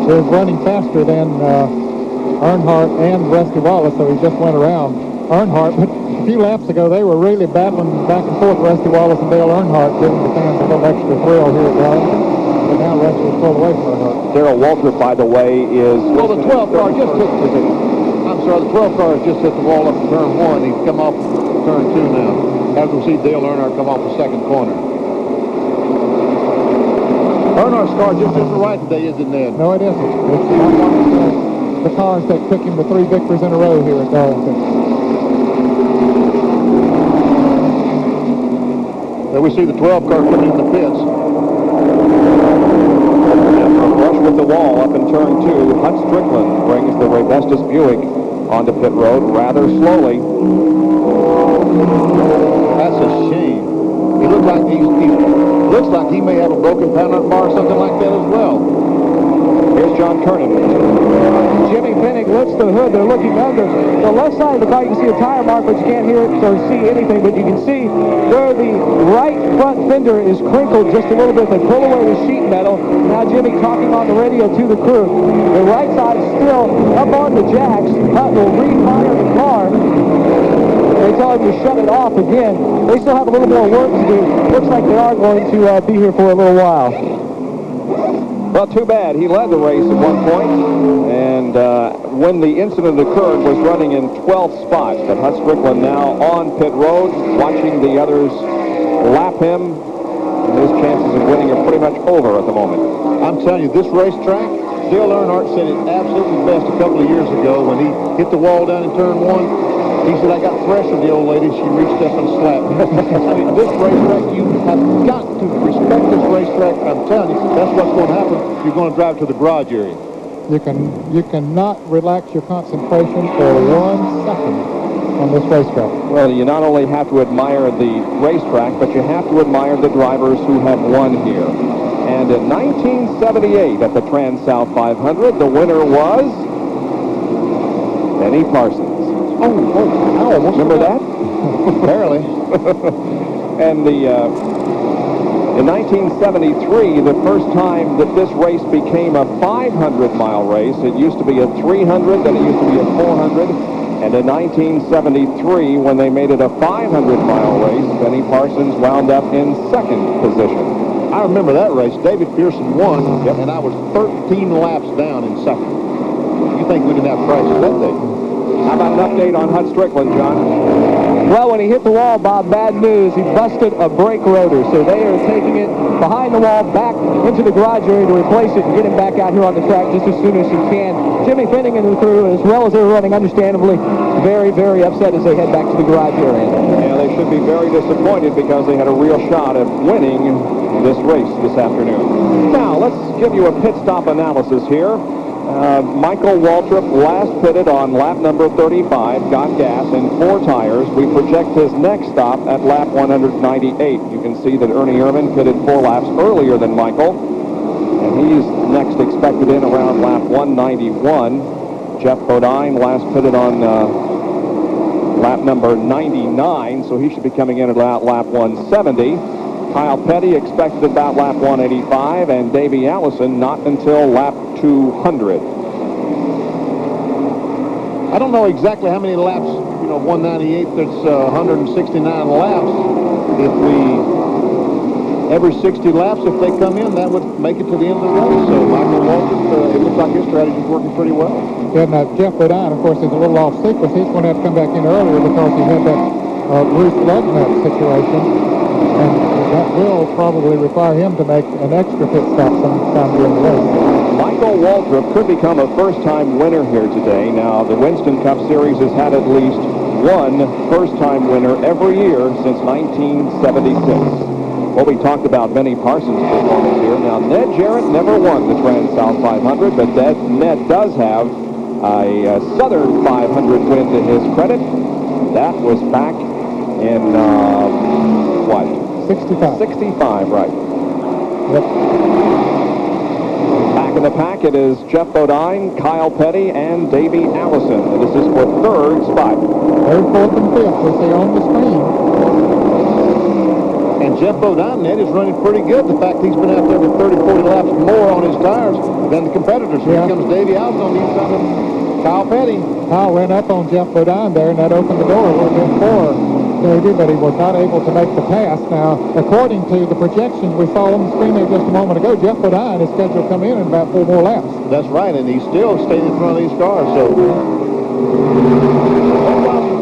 was running faster than Earnhardt and Rusty Wallace, so he just went around Earnhardt. But a few laps ago, they were really battling back and forth, Rusty Wallace and Dale Earnhardt, giving the fans a little extra thrill here at Darlington. But now Rusty was pulled away from Earnhardt. Darrell Waltrip, by the way, is... Well, the 12 car just hit the 12 car has just hit the wall up in turn 1. He's come off turn 2 now. As we see Dale Earnhardt come off the second corner. Earnhardt's car just isn't right today, is it, Ned? No, it isn't. It's the cars that took him to 3 victories in a row here at Darlington. There we see the 12 car coming in the pits. Rush with the wall up in turn 2. Hunt Strickland brings the Rebestis Buick onto pit road rather slowly. That's a shame. He looks like he may have a broken panel bar or something like that as well. Here's John Kernan. Jimmy Pinnock lifts the hood. They're looking under. The left side of the car, you can see a tire mark, but you can't hear it or see anything. But you can see where the right front fender is crinkled just a little bit. They pull away the sheet metal. Now Jimmy talking on the radio to the crew. The right side is still up on the jacks. Hunt will refire the car. They tell him to shut it off again. They still have a little more work to do. Looks like they are going to be here for a little while. Well, too bad. He led the race at one point, and when the incident occurred, was running in 12th spot. But Hunt Strickland now on pit road, watching the others lap him. And his chances of winning are pretty much over at the moment. I'm telling you, this racetrack, Dale Earnhardt said it absolutely best a couple of years ago when he hit the wall down in turn 1. He said, I got fresh with the old lady. She reached up and slapped me. I mean, this racetrack, you have got to respect this racetrack. I'm telling you, that's what's going to happen. You're going to drive to the garage area. You cannot relax your concentration for 1 second on this racetrack. Well, you not only have to admire the racetrack, but you have to admire the drivers who have won here. And in 1978 at the Transouth 500, the winner was Benny Parsons. I almost remember that? Barely. And in 1973, the first time that this race became a 500-mile race, it used to be a 300, then it used to be a 400. And in 1973, when they made it a 500-mile race, Benny Parsons wound up in second position. I remember that race. David Pearson won, and I was 13 laps down in second. You think we didn't have crashes that day? How about an update on Hut Strickland, John? Well, when he hit the wall, Bob, bad news. He busted a brake rotor, so they are taking it behind the wall back into the garage area to replace it and get him back out here on the track just as soon as he can. Jimmy Finning and the crew, as well as they're running, understandably, very, very upset as they head back to the garage area. Yeah, they should be very disappointed because they had a real shot at winning this race this afternoon. Now, let's give you a pit stop analysis here. Michael Waltrip last pitted on lap number 35, got gas in 4 tires. We project his next stop at lap 198. You can see that Ernie Ehrman pitted 4 laps earlier than Michael, and he's next expected in around lap 191. Jeff Bodine last pitted on lap number 99, so he should be coming in at lap 170. Kyle Petty expected about lap 185, and Davey Allison not until lap 200. I don't know exactly how many laps, 198, that's 169 laps. If every 60 laps, if they come in, that would make it to the end of the race. So Michael Waltrip, it looks like his strategy is working pretty well. Yeah, now Jeff Bodine, of course, is a little off sequence. He's going to have to come back in earlier because he had that Bruce Ludnut situation. And that will probably require him to make an extra pit stop sometime during the race. Michael Waltrip could become a first-time winner here today. Now, the Winston Cup Series has had at least one first-time winner every year since 1976. Well, we talked about Benny Parsons' performance here. Now, Ned Jarrett never won the Trans-South 500, but Ned does have a Southern 500 win to his credit. That was back in, what? 65. 65, right. Yep. Back in the pack, it is Jeff Bodine, Kyle Petty, and Davey Allison. And this is for third spot. Third, fourth, and fifth, as they on the screen. And Jeff Bodine, Ned, is running pretty good. The fact he's been out there with 30, 40 laps more on his tires than the competitors. Here comes Davey Allison on the inside of Kyle Petty. Kyle went up on Jeff Bodine there, and that opened the door a little bit for Davey, but he was not able to make the pass. Now, according to the projections we saw on the screen there just a moment ago, Jeff Bodine is scheduled to come in about 4 more laps. That's right, and he's still staying in front of these cars. So,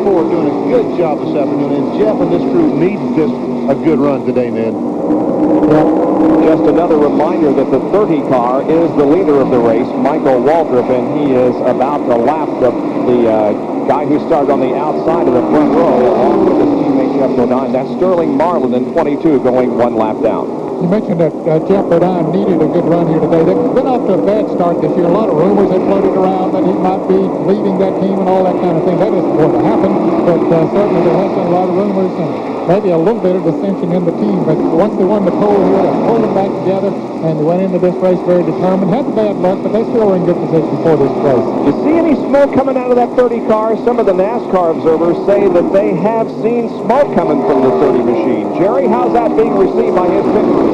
Ford doing a good job this afternoon, and Jeff and this crew need just a good run today, Ned. Well, just another reminder that the 30 car is the leader of the race, Michael Waltrip, and he is about to lap the guy who started on the outside of the front row along with his teammate Jeff Bodine. That's Sterling Marlin in 22 going 1 lap down. You mentioned that Jeff Bodine needed a good run here today. They've been off to a bad start this year. A lot of rumors had floated around that he might be leaving that team and all that kind of thing. That isn't going to happen, but certainly there has been a lot of rumors and maybe a little bit of dissension in the team. But once they won the pole here, they pulled them back together, and they went into this race very determined. Had the bad luck, but they still were in good position for this race. You see any smoke coming out of that 30 car? Some of the NASCAR observers say that they have seen smoke coming from the 30 machine. Jerry, how's that being received by his pit crew?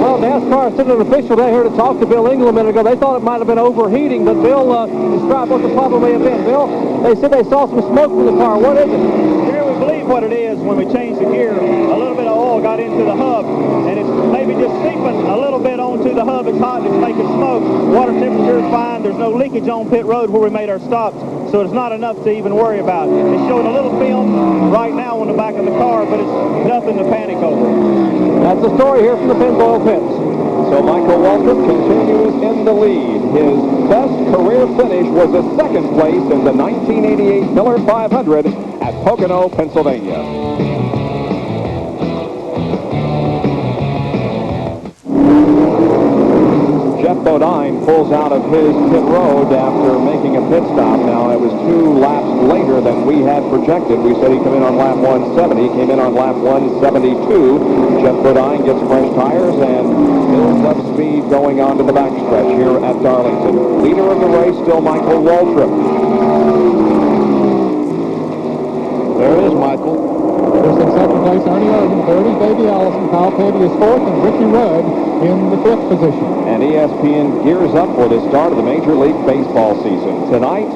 Well, NASCAR sent an official down here to talk to Bill Engel a minute ago. They thought it might have been overheating, but Bill described what the problem may have been. Bill, they said they saw some smoke from the car. What is it? Here we believe what it is. When we changed the gear, a little bit of oil got into the hub, and it's maybe just seeping a little bit onto the hub. It's hot, it's making smoke. Water temperature is fine. There's no leakage on pit road where we made our stops, so it's not enough to even worry about. It's showing a little film right now on the back of the car, but it's nothing to panic over. That's the story here from the Pennzoil pits. So Michael Waltrip continues in the lead. His best career finish was a second place in the 1988 Miller 500 at Pocono, Pennsylvania. Jeff Bodine pulls out of his pit road after making a pit stop. Now, it was 2 laps later than we had projected. We said he'd come in on lap 170. He came in on lap 172. Jeff Bodine gets fresh tires and builds up speed going on to the backstretch here at Darlington. Leader of the race still Michael Waltrip. There is Michael. There's in second place Ernie Ehrman, third is Davey Allison, Kyle Petty is fourth, and Ricky Rudd in the 5th position. And ESPN gears up for the start of the Major League Baseball season. Tonight,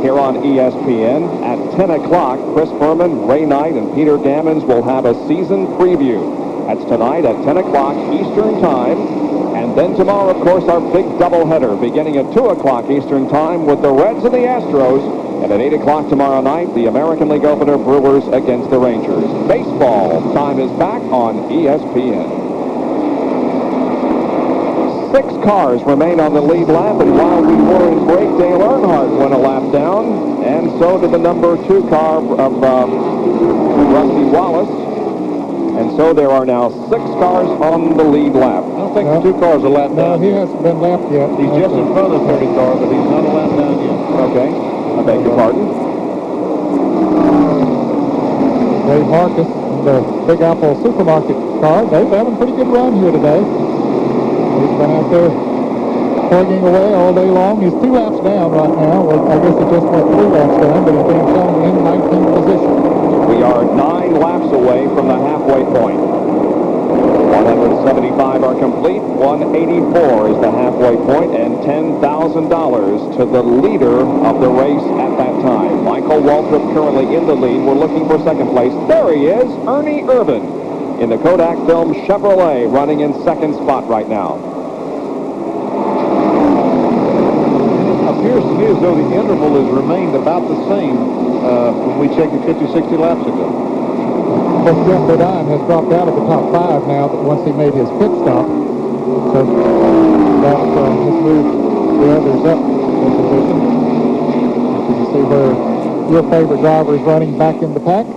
here on ESPN at 10 o'clock, Chris Berman, Ray Knight, and Peter Gammons will have a season preview. That's tonight at 10 o'clock Eastern Time. And then tomorrow, of course, our big doubleheader beginning at 2 o'clock Eastern Time with the Reds and the Astros. And at 8 o'clock tomorrow night, the American League opener Brewers against the Rangers. Baseball time is back on ESPN. 6 cars remain on the lead lap, and while we were in break, Dale Earnhardt went a lap down, and so did the number 2 car of Rusty Wallace. And so there are now 6 cars on the lead lap. I don't think the 2 cars are lapped down. No, he hasn't been lapped yet. He's just in front of the 30 car, but he's not a lap down yet. Okay. I beg your pardon. Dave Marcus, the Big Apple Supermarket car, they're having a pretty good run here today. He's been out there plugging away all day long. He's 2 laps down right now. Well, I guess he just went 3 laps down, but he's being shown in 19th position. We are 9 laps away from the halfway point. 175 are complete. 184 is the halfway point, and $10,000 to the leader of the race at that time. Michael Waltrip currently in the lead. We're looking for second place. There he is, Ernie Irvin, in the Kodak Film Chevrolet, running in second spot right now. It appears to me as though the interval has remained about the same when we checked it 50, 60 laps ago. Jeff Bodine has dropped out of the top 5 now once he made his pit stop. So that has moved the others up in position. You can see where your favorite driver is running back in the pack.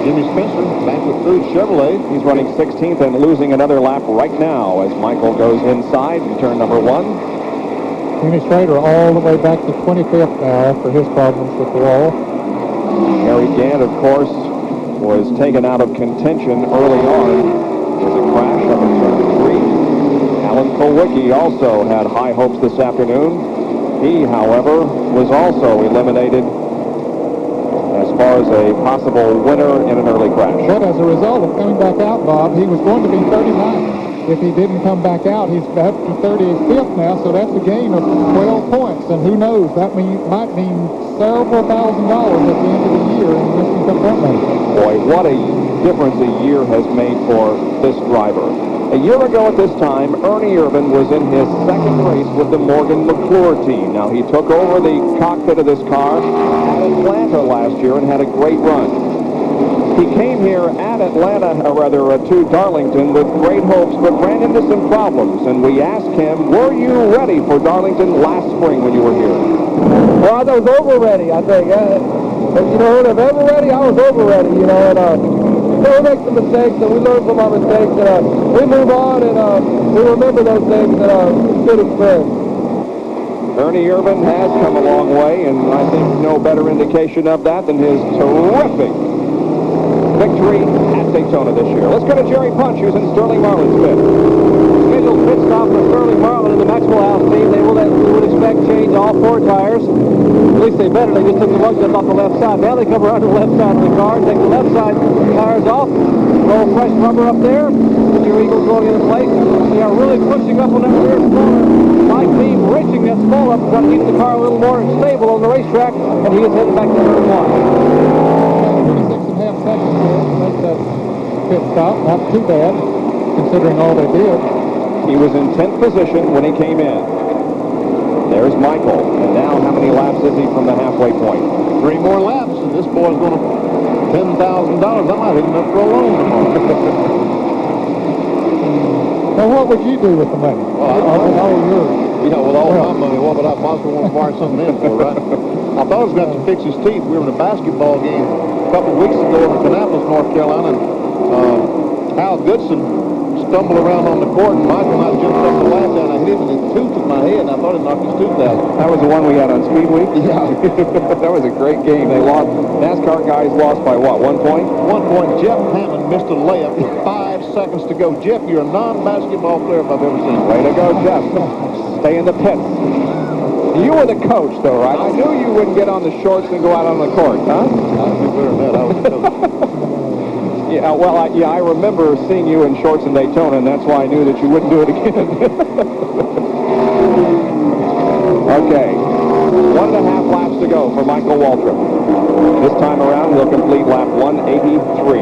Jimmy Spencer, back with Food Chevrolet. He's running 16th and losing another lap right now as Michael goes inside in turn number 1. Jimmy Schrader all the way back to 25th now after his problems with the wall. Harry Gant, of course, was taken out of contention early on with a crash up in turn 3. Alan Kulwicki also had high hopes this afternoon. He, however, was also eliminated as far as a possible winner in an early crash. But as a result of coming back out, Bob, he was going to be 39th. If he didn't come back out, he's up to 35th now, so that's a gain of 12 points. And who knows, that might mean several $1,000 at the end of the year in Michigan Cup front money. Boy, what a difference a year has made for this driver. A year ago at this time, Ernie Irvin was in his second race with the Morgan McClure team. Now, he took over the cockpit of this car at Atlanta last year and had a great run. He came here at Atlanta, or rather to Darlington, with great hopes, but ran into some problems. And we asked him, were you ready for Darlington last spring when you were here? Well, I was over ready, I think. If ever ready, I was over ready, and we make some mistakes, and we learn from our mistakes, and we move on, and we remember those things, and it's good experience. Ernie Irvin has come a long way, and I think no better indication of that than his terrific victory at Daytona this year. Let's go to Jerry Punch, who's in Sterling Marlin's pit. Scheduled pit stop for Sterling Marlin in the Maxwell House team. They will, we would expect, change all 4 tires. At least they better. They just took the lug nuts off the left side. Now they come around to the left side of the car, take the left side tires off, roll fresh rubber up there, with your Eagles going into place. They are really pushing up on that rear spoiler. Mike Beam wrenching that spoiler up, trying to keep the car a little more stable on the racetrack, and he is heading back to turn 1. 26.5 seconds there to make that pit stop. Not too bad, considering all they did. He was in 10th position when he came in. There's Michael. And now how many laps is he from the halfway point? 3 more laps, and this boy's going to $10,000. That might hit him up for a loan tomorrow. Now, what would you do with the money? With all my money, what would I possibly want to fire something in for, right? I thought I was going to have to fix his teeth. We were in a basketball game a couple of weeks ago in Kannapolis, North Carolina, and Hal Goodson stumbled around on the court, and Michael and I jumped up the ladder, and I hit him in the tooth with my head, and I thought it knocked his tooth out. That was the one we had on Speed Week? Yeah. That was a great game. They lost. NASCAR guys lost by what, 1 point? 1 point. Jeff Hammond missed a layup with 5 seconds to go. Jeff, you're a non-basketball player if I've ever seen. Way to go, Jeff. Stay in the pits. You were the coach, though, right? I knew you wouldn't get on the shorts and go out on the court, huh? I'd do better than that. I was the coach. Yeah, well, I remember seeing you in shorts in Daytona, and that's why I knew that you wouldn't do it again. Okay. 1.5 laps to go for Michael Waltrip. This time around, he'll complete lap 183.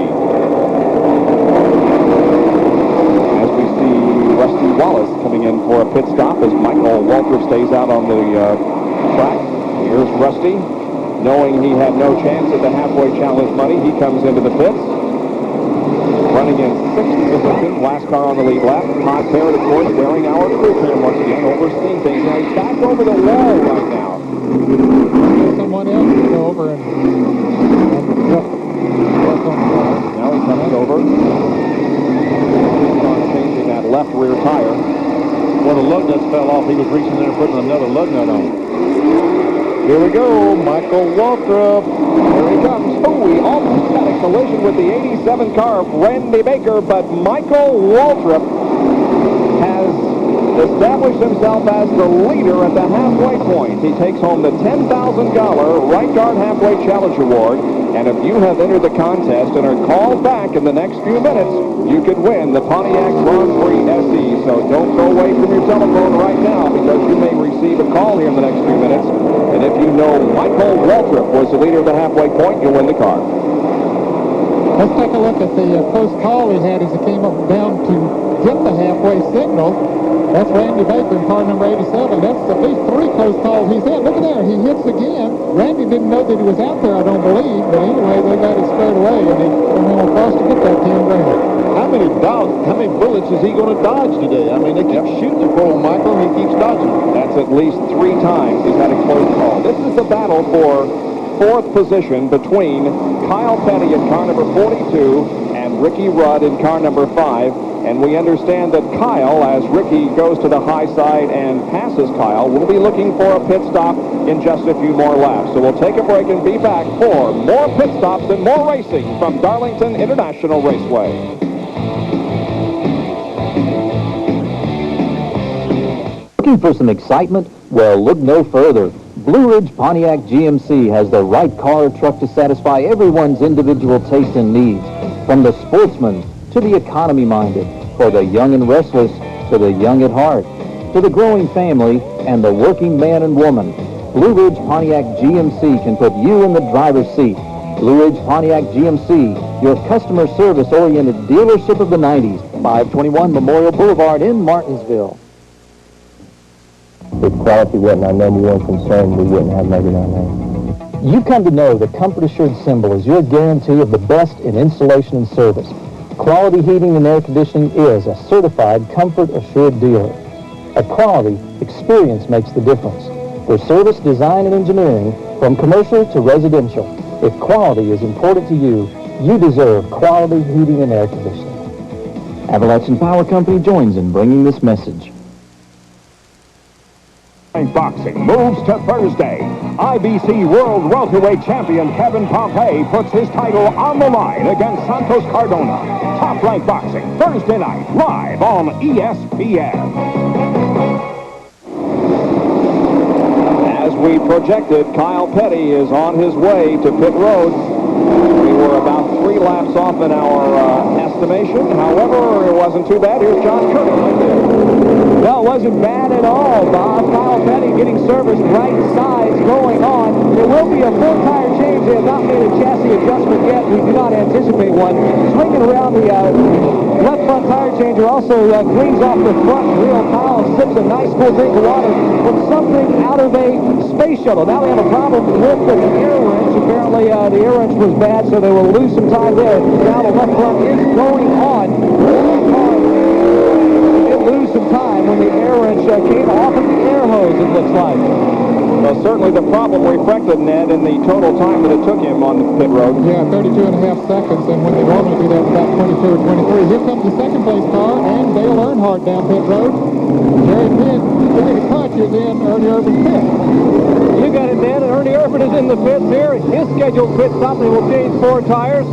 As we see Rusty Wallace coming in for a pit stop as Michael Waltrip stays out on the track. Here's Rusty. Knowing he had no chance at the halfway challenge money, he comes into the pits. Running in 6th position, last car on the lead lap. Todd Parrott, of course, wearing our crew cam once again, overseeing things. Now he's back over the wall right now. Someone else to go over and now he comes over. He's on changing that left rear tire. Well, the lug nuts fell off. He was reaching there and putting another lug nut on. Here we go, Michael Waltrip. Here he comes. Oh, he almost had a collision with the 87 car of Randy Baker, but Michael Waltrip has established himself as the leader at the halfway point. He takes home the $10,000 Right Guard Halfway Challenge Award, and if you have entered the contest and are called back in the next few minutes, you could win the Pontiac Grand Prix SE. So don't go away from your telephone right now, because you may receive a call here in the next few minutes. And if you know Michael Waltrip was the leader of the halfway point, you'll win the car. Let's take a look at the close call he had as he came up down to get the halfway signal. That's Randy Baker in car number 87. That's at least 3 close calls he's had. Look at there, he hits again. Randy didn't know that he was out there, I don't believe, but anyway, they got it squared away, and he went across to get that 10 grand. How many bullets is he going to dodge today? I mean, they keep shooting for him, Michael, and he keeps dodging. That's at least 3 times he's had a close call. This is the battle for 4th position between Kyle Petty in car number 42 and Ricky Rudd in car number 5. And we understand that Kyle, as Ricky goes to the high side and passes Kyle, will be looking for a pit stop in just a few more laps. So we'll take a break and be back for more pit stops and more racing from Darlington International Raceway. Looking for some excitement? Well, look no further. Blue Ridge Pontiac GMC has the right car or truck to satisfy everyone's individual taste and needs, from the sportsman to the economy-minded, for the young and restless to the young at heart, to the growing family and the working man and woman. Blue Ridge Pontiac GMC can put you in the driver's seat. Blue Ridge Pontiac GMC, your customer service-oriented dealership of the 90s, 521 Memorial Boulevard in Martinsville. If quality wasn't our number one concern, we wouldn't have Megan on there. You've come to know the Comfort Assured symbol is your guarantee of the best in installation and service. Quality Heating and Air Conditioning is a certified Comfort Assured dealer. At Quality, experience makes the difference. For service, design, and engineering, from commercial to residential, if quality is important to you, you deserve Quality Heating and Air Conditioning. Appalachian Power Company joins in bringing this message. Boxing moves to Thursday. IBC World Welterweight Champion Kevin Pompey puts his title on the line against Santos Cardona. Top Rank Boxing, Thursday night, live on ESPN. As we projected, Kyle Petty is on his way to pit road. We were about 3 laps off in our estimation. However, it wasn't too bad. Here's John Curtis right there. No, it wasn't bad at all, Bob. Kyle Petty getting service, right sides going on. There will be a full tire change. They have not made a chassis adjustment yet. We do not anticipate one. Swinging around the left front tire changer also cleans off the front wheel. Kyle sips a nice cool drink of water with something out of a space shuttle. Now we have a problem with the air wrench. Apparently the air wrench was bad, so they will lose some time there. Now the left front is going on. Lose some time when the air wrench came off of the air hose, it looks like. Well, certainly the problem reflected, Ned, in the total time that it took him on the pit road. Yeah, 32 and a half seconds, and when they normally do that, about 22 or 23. Here comes the second place car, and Dale Earnhardt down pit road. Jerry Punch is in Ernie Irvin's pit. You got it, Ned. Ernie Irvin is in the pits here. His scheduled pit stop, they will change 4 tires.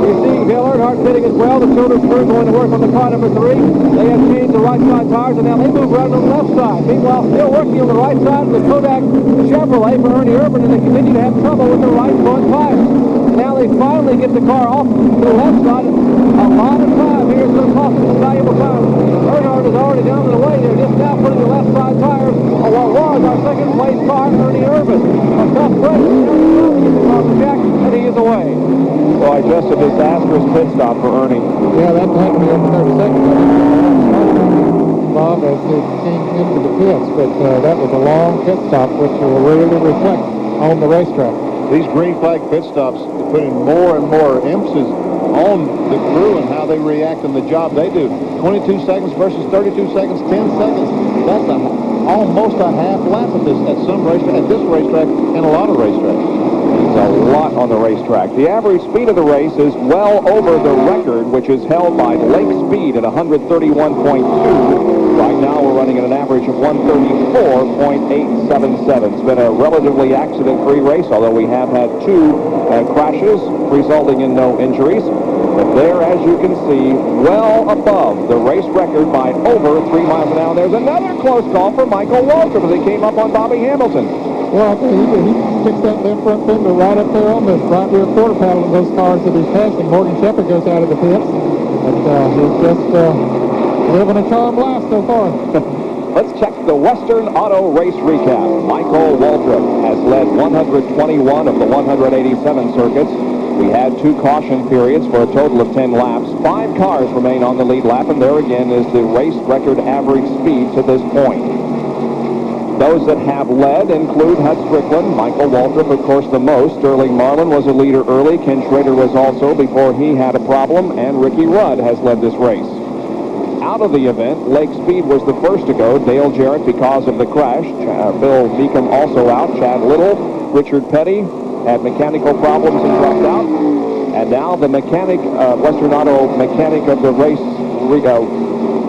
You see Dale Earnhardt pitting as well. The shoulder screw going to work on the car number 3. They have changed the right side tires, and now they move around on the left side. Meanwhile, still working on the right side of the Kodak Chevrolet for Ernie Irvin, and they continue to have trouble with the right front tires. Now they finally get the car off to the left side. A lot of time here is going to cost them some valuable time. Earnhardt is already down to the way. They're just now putting the left side tires on what was our second place car, Ernie Irvin. A tough top brake. And he is away. Boy, just a disastrous pit stop for Ernie. Yeah, that had to be over 30 seconds. Bob, as he came into the pits, but that was a long pit stop, which will really reflect on the racetrack. These green flag pit stops are putting more and more emphasis on the crew and how they react in the job they do. 22 seconds versus 32 seconds, 10 seconds. That's almost a half lap at some racetrack, at this racetrack, and a lot of racetracks. It's a lot on the racetrack. The average speed of the race is well over the record, which is held by Lake Speed at 131.2. Right now, we're running at an average of 134.877. It's been a relatively accident-free race, although we have had 2 crashes, resulting in no injuries. But there, as you can see, well above the race record by over 3 miles an hour. There's another close call for Michael Waltrip as he came up on Bobby Hamilton. Well, he sticks that left front fender right up there on the right rear quarter panel of those cars that he's passing. Morgan Shepherd goes out of the pits. But he's just living a charmed life so far. Let's check the Western Auto Race recap. Michael Waltrip has led 121 of the 187 circuits. We had 2 caution periods for a total of 10 laps. 5 cars remain on the lead lap, and there again is the race record average speed to this point. Those that have led include Hud Strickland, Michael Waltrip, of course, the most. Sterling Marlin was a leader early. Ken Schrader was also before he had a problem, and Ricky Rudd has led this race. Out of the event, Lake Speed was the first to go. Dale Jarrett because of the crash. Bill Beacom also out. Chad Little, Richard Petty had mechanical problems and dropped out. And now the mechanic, Western Auto mechanic of the race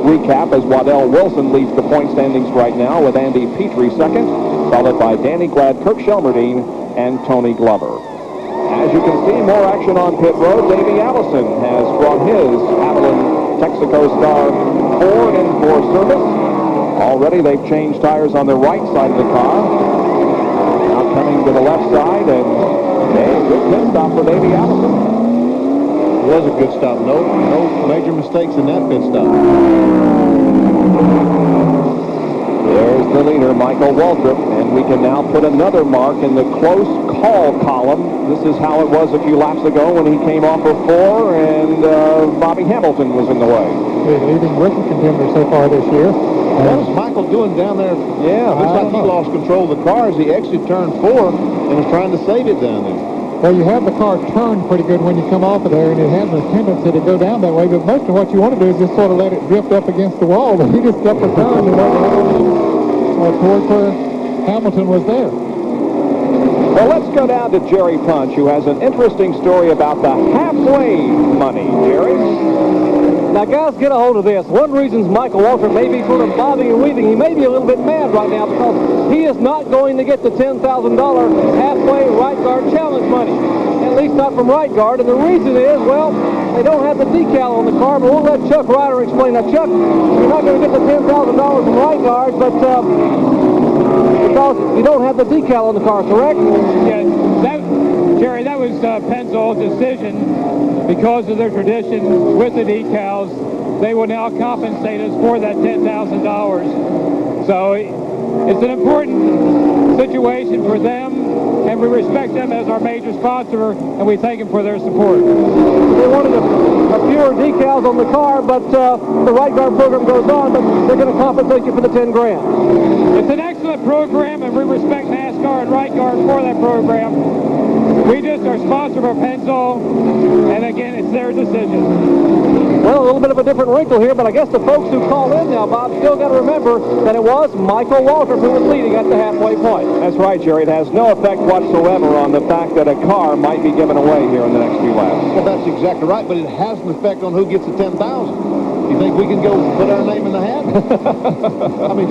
recap as Waddell Wilson leads the point standings right now with Andy Petrie second, followed by Danny Glad, Kirk Shelmerdine, and Tony Glover. As you can see, more action on pit road. Davey Allison has brought his Avalon Texaco Star Ford in for service. Already they've changed tires on the right side of the car. Now coming to the left side, and a good pit stop for Davey Allison. It was a good stop. No major mistakes in that pit stop. There's the leader, Michael Waltrip, and we can now put another mark in the close call column. This is how it was a few laps ago when he came off of 4 and Bobby Hamilton was in the way. He's leading rookie contender so far this year. What was Michael doing down there? Yeah, looks like he lost control of the car as he exited turn 4 and was trying to save it down there. Well, you have the car turned pretty good when you come off of there, and it has a tendency to go down that way, but most of what you want to do is just sort of let it drift up against the wall, but he just kept it turned and towards where Hamilton was there. Well, let's go down to Jerry Punch, who has an interesting story about the halfway money. Jerry? Now, guys, get a hold of this. One reason Michael Waltrip may be sort of bobbing and weaving. He may be a little bit mad right now because he is not going to get the $10,000 halfway right guard challenge money. At least not from right guard. And the reason is, well, they don't have the decal on the car, but we'll let Chuck Ryder explain. Now, Chuck, you're not going to get the $10,000 from right guard, but because you don't have the decal on the car, correct? Yeah, Jerry, that was Pennzoil's decision. Because of their tradition with the decals, they will now compensate us for that $10,000. So it's an important situation for them, and we respect them as our major sponsor, and we thank them for their support. They wanted a fewer decals on the car, but the right guard program goes on, but they're going to compensate you for the 10 grand. It's an excellent program, and we respect NASCAR and right guard for that program. We just are sponsored by Pennzoil, and again, it's their decision. Well, a little bit of a different wrinkle here, but I guess the folks who call in now, Bob, still got to remember that it was Michael Waltrip who was leading at the halfway point. That's right, Jerry. It has no effect whatsoever on the fact that a car might be given away here in the next few laps. Well, that's exactly right, but it has an effect on who gets the $10,000. You think we can go put our name in the hat? I mean,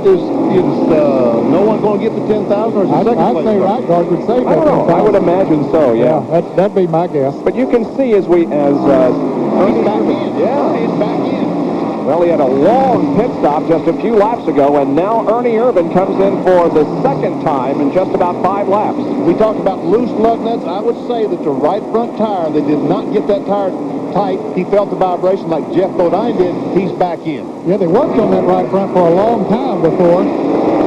is no one going to get the $10,000 or is the second place? I'd say right guard would save that. I don't know. I would imagine so, yeah. That'd be my guess. But you can see as he's back in. Yeah. He's back in. Well, he had a long pit stop just a few laps ago, and now Ernie Irvin comes in for the second time in just about 5 laps. We talked about loose lug nuts. I would say that the right front tire, they did not get that tire tight. He felt the vibration like Jeff Bodine did. He's back in. Yeah, they worked on that right front for a long time before.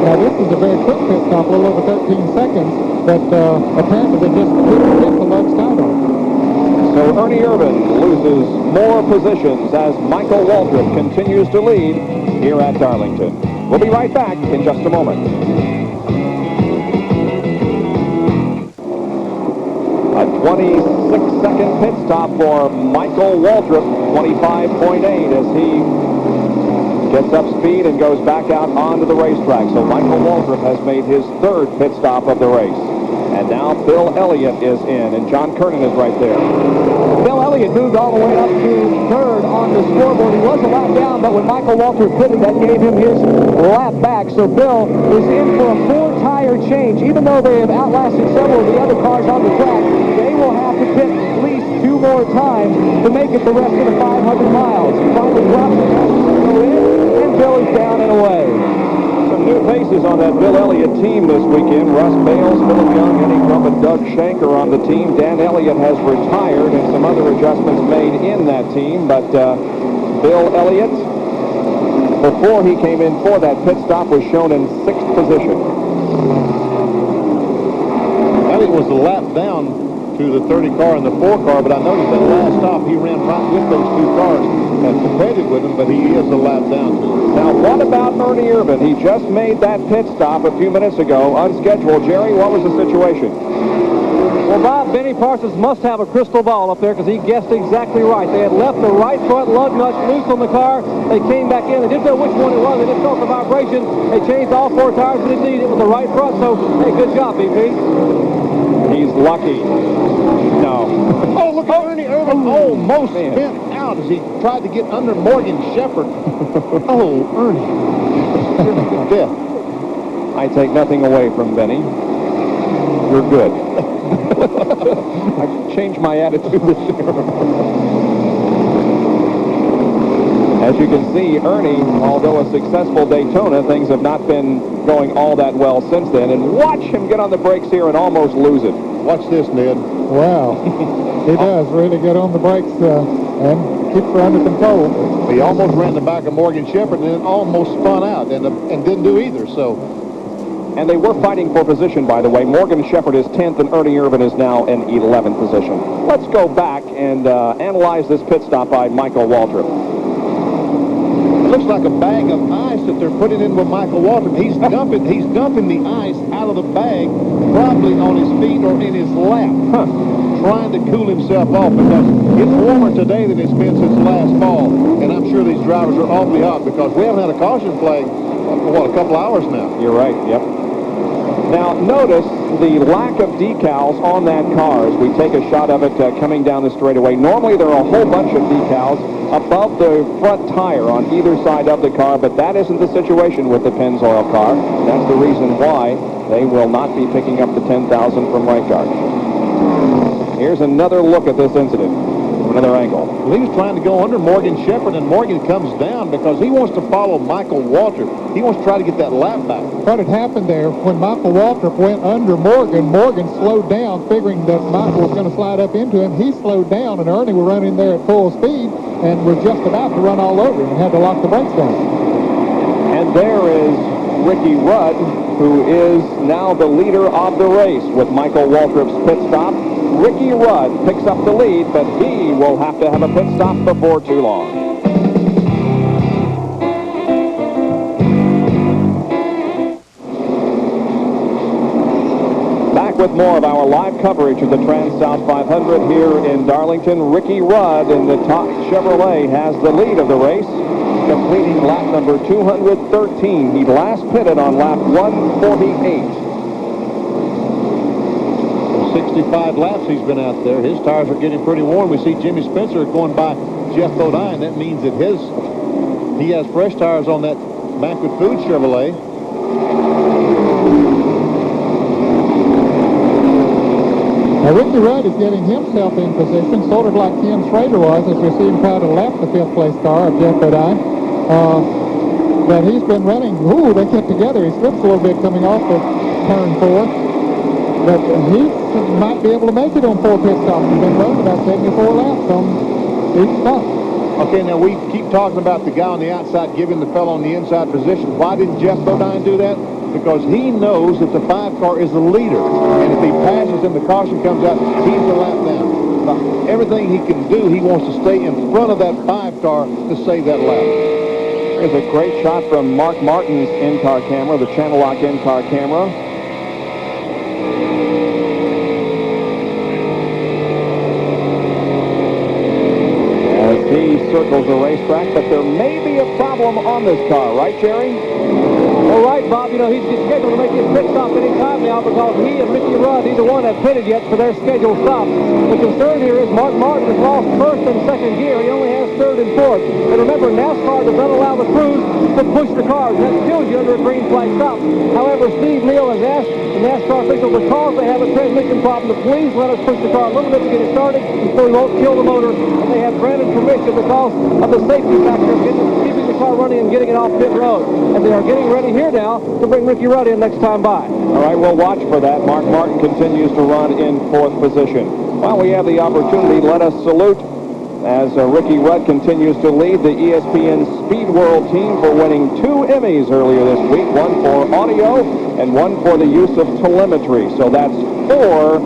Now, this is a very quick pit stop, a little over 13 seconds, but apparently they just couldn't get the lugs tied on. So Ernie Irvin loses more positions as Michael Waltrip continues to lead here at Darlington. We'll be right back in just a moment. A 26-second pit stop for Michael Waltrip, 25.8 as he gets up speed and goes back out onto the racetrack. So Michael Waltrip has made his third pit stop of the race. And now Bill Elliott is in, and John Kernan is right there. Bill Elliott moved all the way up to third on the scoreboard. He was a lap down, but when Michael Waltrip pitted, that gave him his lap back. So Bill is in for a 4-tire change. Even though they have outlasted several of the other cars on the track, they will have to pit at least 2 more times to make it the rest of the 500 miles. Finally drops the go in, and Bill is down and away. Some new faces on that Bill Elliott team this weekend. Russ Bales, Philip Young, Eddie Crump, and Doug Shanker on the team. Dan Elliott has retired, and some other adjustments made in that team. But Bill Elliott, before he came in for that pit stop, was shown in 6th position. Elliott was the lap down to the 30 car and the 4 car, but I noticed that last stop he ran right with those 2 cars and competed with them, but he is a lap down to him. Now, what about Ernie Irvin? He just made that pit stop a few minutes ago, unscheduled. Jerry, what was the situation? Well, Bob, Benny Parsons must have a crystal ball up there because he guessed exactly right. They had left the right front lug nuts loose on the car. They came back in. They didn't know which one it was. They just felt the vibration. They changed all 4 tires, but indeed it was the right front. So, hey, good job, BP. He's lucky. No. Oh, look at Ernie Irvin almost bent out as he tried to get under Morgan Shepherd. Oh, Ernie. Death. I take nothing away from Benny. You're good. I've changed my attitude this year. As you can see, Ernie, although a successful Daytona, things have not been going all that well since then. And watch him get on the brakes here and almost lose it. Watch this, Ned. Wow. He does really get on the brakes and keeps her under control. He almost ran the back of Morgan Shepherd and then almost spun out and didn't do either. So, and they were fighting for position, by the way. Morgan Shepherd is 10th, and Ernie Irvin is now in 11th position. Let's go back and analyze this pit stop by Michael Waltrip. It looks like a bag of ice that they're putting in with Michael Waltrip. He's dumping the ice out of the bag, probably on his feet or in his lap, trying to cool himself off because it's warmer today than it's been since last fall. And I'm sure these drivers are awfully hot because we haven't had a caution flag for, a couple hours now. You're right, yep. Now, notice the lack of decals on that car as we take a shot of it coming down the straightaway. Normally, there are a whole bunch of decals above the front tire on either side of the car, but that isn't the situation with the Pennzoil car. That's the reason why they will not be picking up the $10,000 from right guard. Here's another look at this incident from another angle. Well, he was trying to go under Morgan Shepherd, and Morgan comes down because he wants to follow Michael Waltrip. He wants to try to get that lap back. What had happened there, when Michael Waltrip went under Morgan, Morgan slowed down, figuring that Michael was going to slide up into him. He slowed down, and Ernie was running there at full speed and was just about to run all over him and had to lock the brakes down. And there is Ricky Rudd, who is now the leader of the race with Michael Waltrip's pit stop. Ricky Rudd picks up the lead, but he will have to have a pit stop before too long. Back with more of our live coverage of the Transouth 500 here in Darlington. Ricky Rudd in the top Chevrolet has the lead of the race, completing lap number 213. He last pitted on lap 148. 65 laps he's been out there. His tires are getting pretty warm. We see Jimmy Spencer going by Jeff Bodine. That means that he has fresh tires on that Banquet Food Chevrolet. Now, Ricky Rudd is getting himself in position, sort of like Ken Schrader was, as we see him try to lap the 5th place car of Jeff Bodine. But he's been running. Ooh, they kept together. He slips a little bit coming off of turn 4. But he might be able to make it on 4 pit stops. He's been running about 74 laps on each stop. Okay, now we keep talking about the guy on the outside giving the fellow on the inside position. Why didn't Jeff Bodine do that? Because he knows that the 5 car is the leader. And if he passes and the caution comes out, he's the lap down. Now, everything he can do, he wants to stay in front of that 5 car to save that lap. Here's a great shot from Mark Martin's in-car camera, the Channel Lock in-car camera. He circles the racetrack, but there may be a problem on this car, right, Jerry? Well, right, Bob. You know, he's scheduled to make his pit stop any time now because he and Ricky Rudd, neither one have pitted yet for their scheduled stops. The concern here is Mark Martin has lost first and second gear. He only has third and fourth. And remember, NASCAR does not allow the crews to push the cars. That kills you under a green flag stop. However, Steve Neal has asked the NASCAR official, because they have a transmission problem, to please let us push the car a little bit to get it started so we won't kill the motor. And they have granted permission because of the safety factor of keeping the car running and getting it off pit road. And they are getting ready here now to bring Ricky Rudd in next time by. All right, we'll watch for that. Mark Martin continues to run in 4th position. While we have the opportunity, let us salute as Ricky Rudd continues to lead the ESPN Speed World team for winning 2 Emmys earlier this week, one for audio and one for the use of telemetry. So that's 4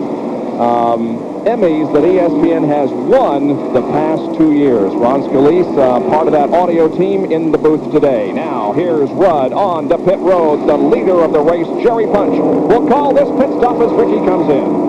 Emmys that ESPN has won the past 2 years. Ron Scalise, part of that audio team, in the booth today. Now, here's Rudd on the pit road, the leader of the race, Jerry Punch. We'll call this pit stop as Ricky comes in.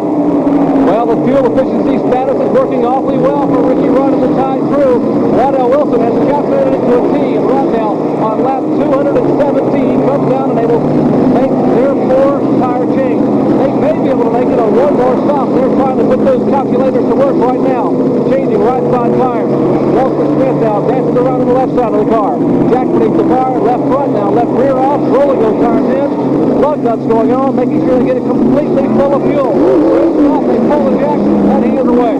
Well, the fuel efficiency status is working awfully well for Ricky Rudd and the tie through. Waddell Wilson has calculated it to a T, and Rudd now on lap 217 comes down and able to make their 4 tire change. They may be able to make it on one more stop. They're trying to put those calculators to work right now, changing right side tires. Walter Smith now dances around on the left side of the car. Jack beneath the car, left front now, left rear off, rolling those tires in. Lug nuts going on, making sure they get it completely full of fuel. Stop, they pull the jack, and he is away.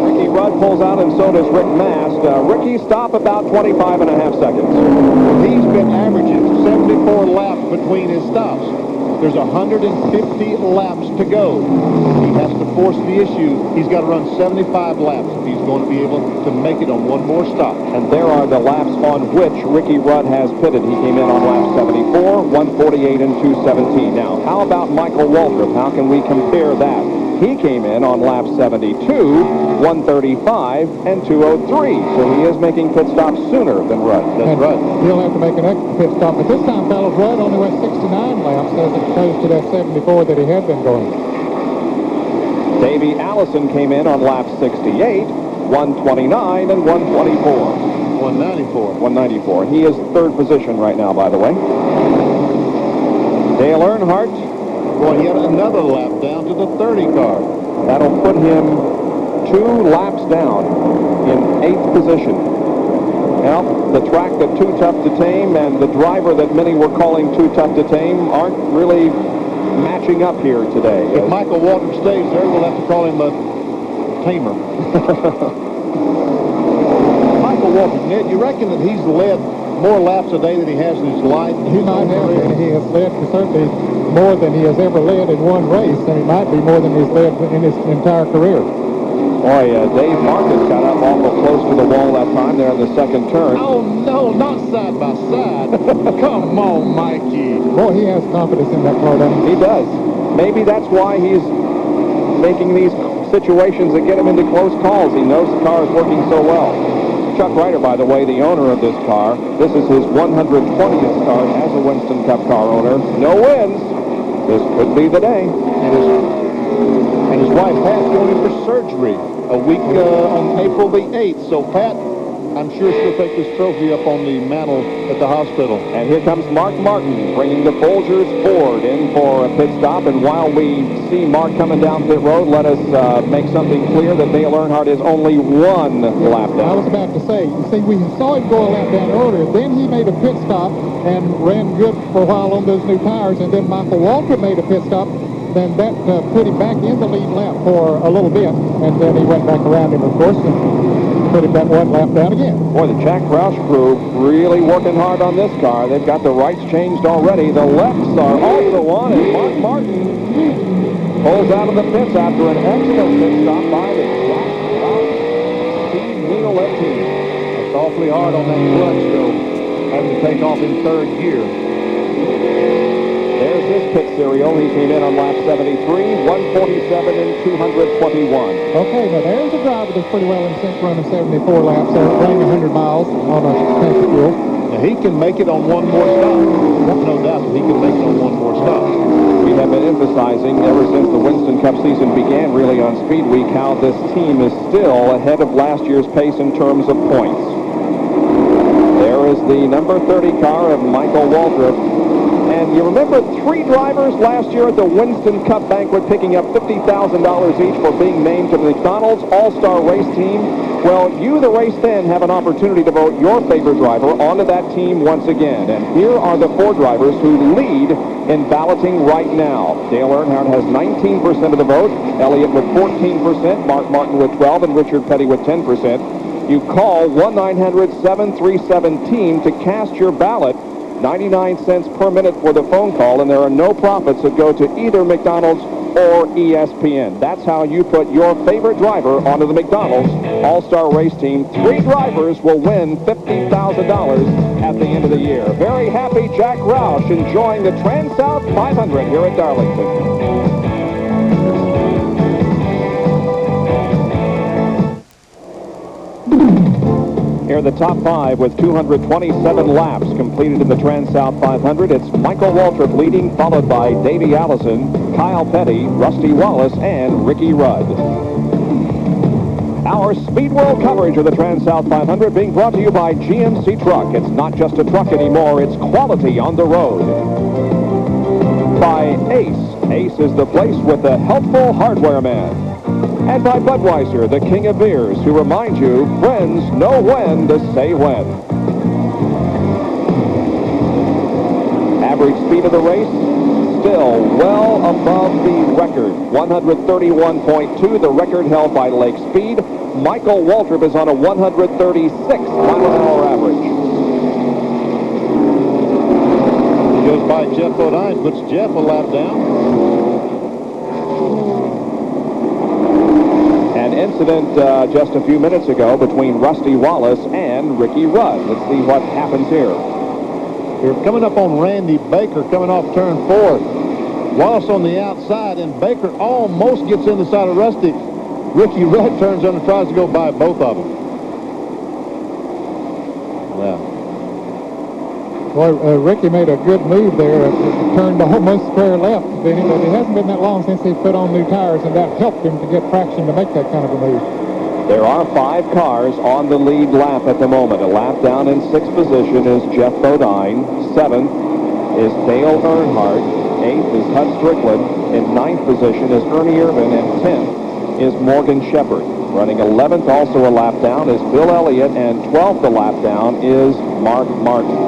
Ricky Rudd pulls out, and so does Rick Mast. Ricky stop about 25.5 seconds. He's been averaging 74 laps between his stops. There's 150 laps to go. He has to force the issue. He's got to run 75 laps if he's going to be able to make it on one more stop. And there are the laps on which Ricky Rudd has pitted. He came in on lap 74, 148, and 217. Now, how about Michael Waltrip? How can we compare that? He came in on lap 72, 135, and 203. So he is making pit stops sooner than Rudd. That's right. He'll have to make an extra pit stop. But this time, fellas, Rudd only went 69 laps as opposed to that 74 that he had been going. Davey Allison came in on lap 68, 129, and 124. 194. 194. He is 3rd position right now, by the way. Dale Earnhardt. Well, he had another lap down to the 30 car. That'll put him 2 laps down in 8th position. Well, the track that Too Tough to Tame and the driver that many were calling Too Tough to Tame aren't really matching up here today. If Michael Waltrip stays there, we'll have to call him a tamer. Michael Waltrip, Ned, you reckon that he's led more laps a day than he has in his life? He might have, and he has led certainly more than he has ever led in one race, and it might be more than he's led in his entire career. Boy, Dave Marcus got up awful close to the wall that time there in the 2nd turn. Oh, no, not side by side. Come on, Mikey. Boy, he has confidence in that car, doesn't he? He does. Maybe that's why he's making these situations that get him into close calls. He knows the car is working so well. Chuck Ryder, by the way, the owner of this car. This is his 120th start as a Winston Cup car owner. No wins. This could be the day. And his wife, Pat, going in for surgery a week on April the 8th. So, Pat, I'm sure she'll take this trophy up on the mantle at the hospital. And here comes Mark Martin bringing the Folgers Ford in for a pit stop. And while we see Mark coming down pit road, let us make something clear that Dale Earnhardt is only 1 lap down. I was about to say, you see, we saw him go a lap down earlier. Then he made a pit stop and ran good for a while on those new tires. And then Michael Waltrip made a pit stop. Then that put him back in the lead lap for a little bit. And then he went back around him, of course, and put him that 1 lap down again. Boy, the Jack Roush crew really working hard on this car. They've got the rights changed already. The lefts are also on, and Mark Martin pulls out of the pits after an excellent pit stop by the Jack Roush awfully hard on that clutch, though, having to take off in third gear. There's his pit serial. He came in on lap 73, 147 and 221. Okay, now there's a driver that's pretty well in sync running 74 laps there, running 100 miles on a tank of fuel. Now, he can make it on one more stop. No doubt that he can make it on one more stop. We have been emphasizing ever since the Winston Cup season began, really on Speed Week, how this team is still ahead of last year's pace in terms of points. There is the number 30 car of Michael Waltrip. And you remember 3 drivers last year at the Winston Cup banquet picking up $50,000 each for being named to the McDonald's All-Star Race Team? Well, you, the race fan, have an opportunity to vote your favorite driver onto that team once again. And here are the 4 drivers who lead in balloting right now. Dale Earnhardt has 19% of the vote, Elliott with 14%, Mark Martin with 12%, and Richard Petty with 10%. You call 1-900-737-TEAM to cast your ballot. 99 cents per minute for the phone call, and there are no profits that go to either McDonald's or ESPN. That's how you put your favorite driver onto the McDonald's All-Star Race Team. 3 drivers will win $50,000 at the end of the year. Very happy Jack Roush enjoying the Transouth 500 here at Darlington. Here are the top 5 with 227 laps completed in the Transouth 500. It's Michael Waltrip leading, followed by Davey Allison, Kyle Petty, Rusty Wallace, and Ricky Rudd. Our Speed World coverage of the Transouth 500 being brought to you by GMC Truck. It's not just a truck anymore, it's quality on the road. By Ace. Ace is the place with the helpful hardware man. And by Budweiser, the king of beers, who remind you, friends know when to say when. Average speed of the race, still well above the record. 131.2, the record held by Lake Speed. Michael Waltrip is on a 136 mile-an-hour average. He goes by Jeff Bodine, puts Jeff a lap down. An incident just a few minutes ago between Rusty Wallace and Ricky Rudd. Let's see what happens here. We're coming up on Randy Baker coming off turn 4. Wallace on the outside, and Baker almost gets in the side of Rusty. Ricky Rudd turns on and tries to go by both of them. Yeah. Boy, Ricky made a good move there. Turned almost square left, Benny, but it hasn't been that long since he put on new tires, and that helped him to get traction to make that kind of a move. There are 5 cars on the lead lap at the moment. A lap down in 6th position is Jeff Bodine. 7th is Dale Earnhardt. 8th is Hud Strickland. In 9th position is Ernie Irvin, and 10th is Morgan Shepherd. Running 11th, also a lap down, is Bill Elliott, and 12th a lap down is Mark Martin.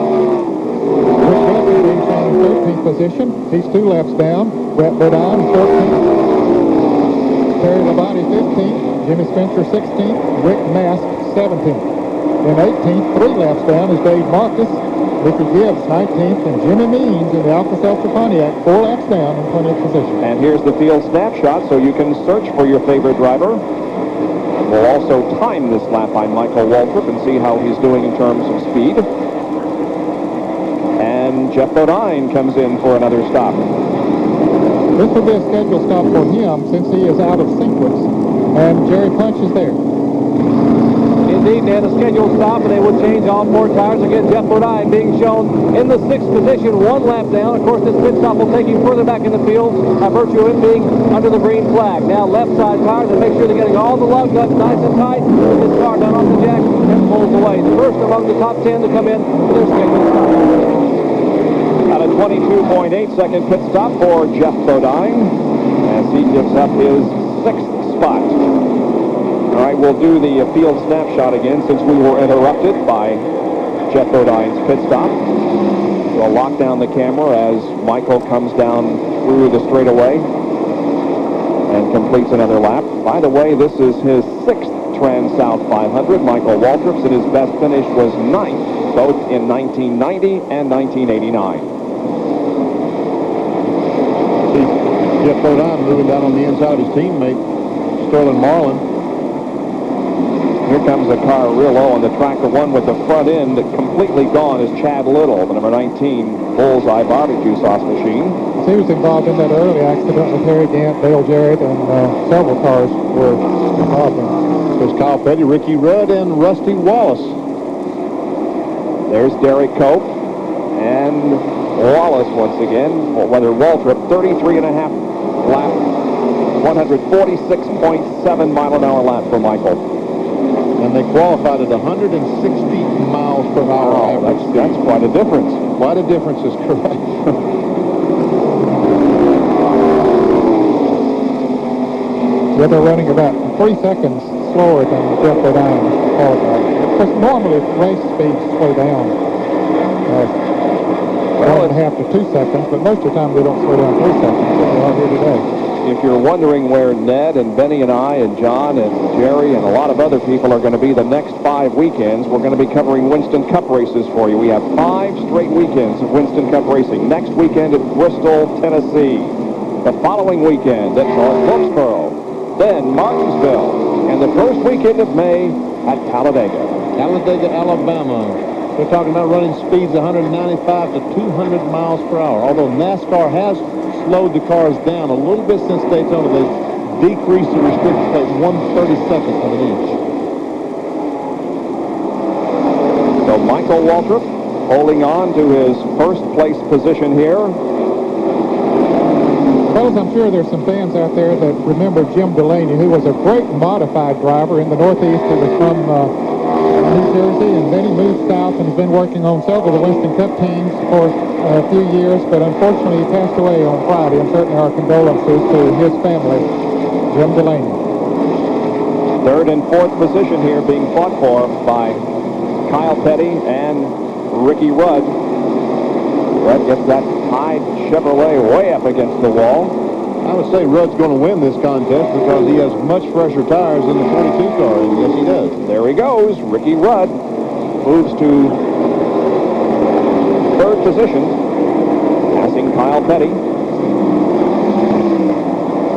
Rick Rudd being found in 13th position. He's 2 laps down. Brett Bodine, 14th. Terry Labonte, 15th. Jimmy Spencer, 16th. Rick Mask, 17th. In 18th, 3 laps down, is Dave Marcus. Ricky Gibbs, 19th. And Jimmy Means in the Alka-Seltzer Pontiac, 4 laps down in 20th position. And here's the field snapshot, so you can search for your favorite driver. We'll also time this lap by Michael Waltrip and see how he's doing in terms of speed. And Jeff Bodine comes in for another stop. This will be a scheduled stop for him since he is out of sequence. And Jerry Punch is there. Indeed, they had a scheduled stop, and they would change all 4 tires. Again, Jeff Bodine being shown in the 6th position, 1 lap down. Of course, this pit stop will take him further back in the field by virtue of him being under the green flag. Now, left side tires, and make sure they're getting all the lug nuts nice and tight. This car down off the jack and pulls away. The first among the top 10 to come in for their scheduled stop. At a 22.8-second pit stop for Jeff Bodine as he gives up his 6th spot. All right, we'll do the field snapshot again since we were interrupted by Jeff Bodine's pit stop. We'll lock down the camera as Michael comes down through the straightaway and completes another lap. By the way, this is his 6th Transouth 500. Michael Waltrip's, and his best finish was 9th, both in 1990 and 1989. Jeff Bodine moving down on the inside of his teammate, Sterling Marlin. Here comes a car real low on the track. The one with the front end that completely gone is Chad Little, the number 19 Bullseye barbecue sauce machine. He was involved in that early accident with Harry Gant, Dale Jarrett, and several cars were involved in. There's Kyle Petty, Ricky Rudd, and Rusty Wallace. There's Derek Cope and Wallace once again. Whether Waltrip, 33.5 lap, 146.7 mile an hour lap for Michael. And they qualified at 160 miles per hour average speed. That's quite a difference. Quite a difference is correct. Yeah, they're running about 3 seconds slower than Jeff Bodine qualified. Because normally race speeds slow down 1.5 to 2 seconds, but most of the time they don't slow down 3 seconds, so they are here today. If you're wondering where Ned and Benny and I and John and Jerry and a lot of other people are going to be the next 5 weekends, we're going to be covering Winston Cup races for you. We have 5 straight weekends of Winston Cup racing. Next weekend at Bristol, Tennessee. The following weekend at North Wilkesboro. Then Martinsville. And the first weekend of May at Talladega. Talladega, Alabama. They're talking about running speeds 195 to 200 miles per hour. Although NASCAR has slowed the cars down a little bit since Daytona, they decreased the restricted plate 1/32 of an inch. So Michael Waltrip holding on to his first place position here. Fellas, I'm sure there's some fans out there that remember Jim Delaney, who was a great modified driver in the Northeast. He was from New Jersey, and then he moved south and has been working on several of the Winston Cup teams for a few years, but unfortunately he passed away on Friday, and certainly our condolences to his family, Jim Delaney. Third and fourth position here being fought for by Kyle Petty and Ricky Rudd. Rudd gets that high Chevrolet way up against the wall. I would say Rudd's going to win this contest because he has much fresher tires than the 22 car, and yes, he does. There he goes. Ricky Rudd moves to third position, passing Kyle Petty.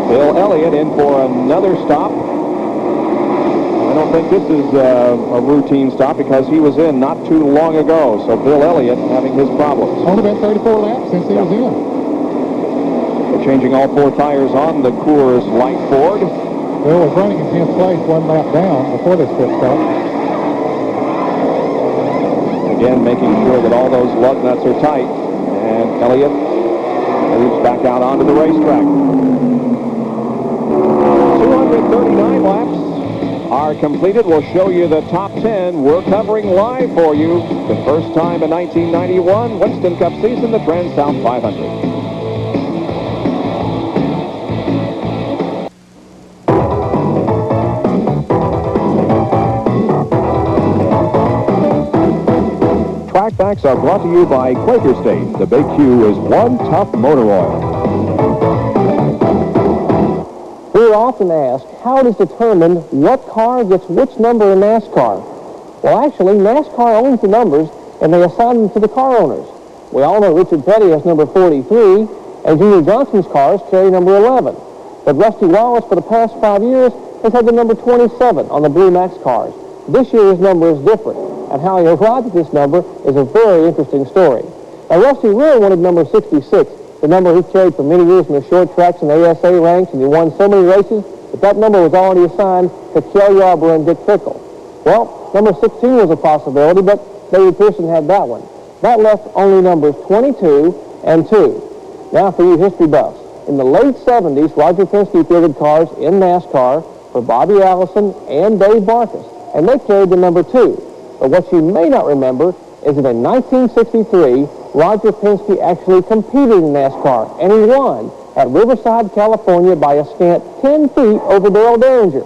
Bill Elliott in for another stop. I don't think this is a routine stop because he was in not too long ago. So Bill Elliott having his problems. Only been 34 laps since he was in. They're changing all 4 tires on the Coors Light Ford. Bill was running in 10th place, 1 lap down before this pit stop. Again, making sure that all those lug nuts are tight. And Elliott moves back out onto the racetrack. 239 laps are completed. We'll show you the top 10. We're covering live for you. The first time in 1991 Winston Cup season, the Transouth 500. Trackbacks are brought to you by Quaker State. The Big Q is one tough motor oil. We're often asked how it is determined what car gets which number in NASCAR. Well, actually, NASCAR owns the numbers, and they assign them to the car owners. We all know Richard Petty has number 43, and Junior Johnson's cars carry number 11. But Rusty Wallace, for the past 5 years, has had the number 27 on the Blue Max cars. This year, his number is different, and how he arrived at this number is a very interesting story. Now, Rusty really wanted number 66, the number he carried for many years in the short tracks and ASA ranks, and he won so many races, but that number was already assigned to Kel Yarborough and Dick Fickle. Well, number 16 was a possibility, but David Pearson had that one. That left only numbers 22 and 2. Now for you history buffs. In the late 70s, Roger Penske fielded cars in NASCAR for Bobby Allison and Dave Barkas, and they carried the number 2. But what you may not remember is that in 1963, Roger Penske actually competed in NASCAR, and he won at Riverside, California by a scant 10 feet over Darrell Derringer.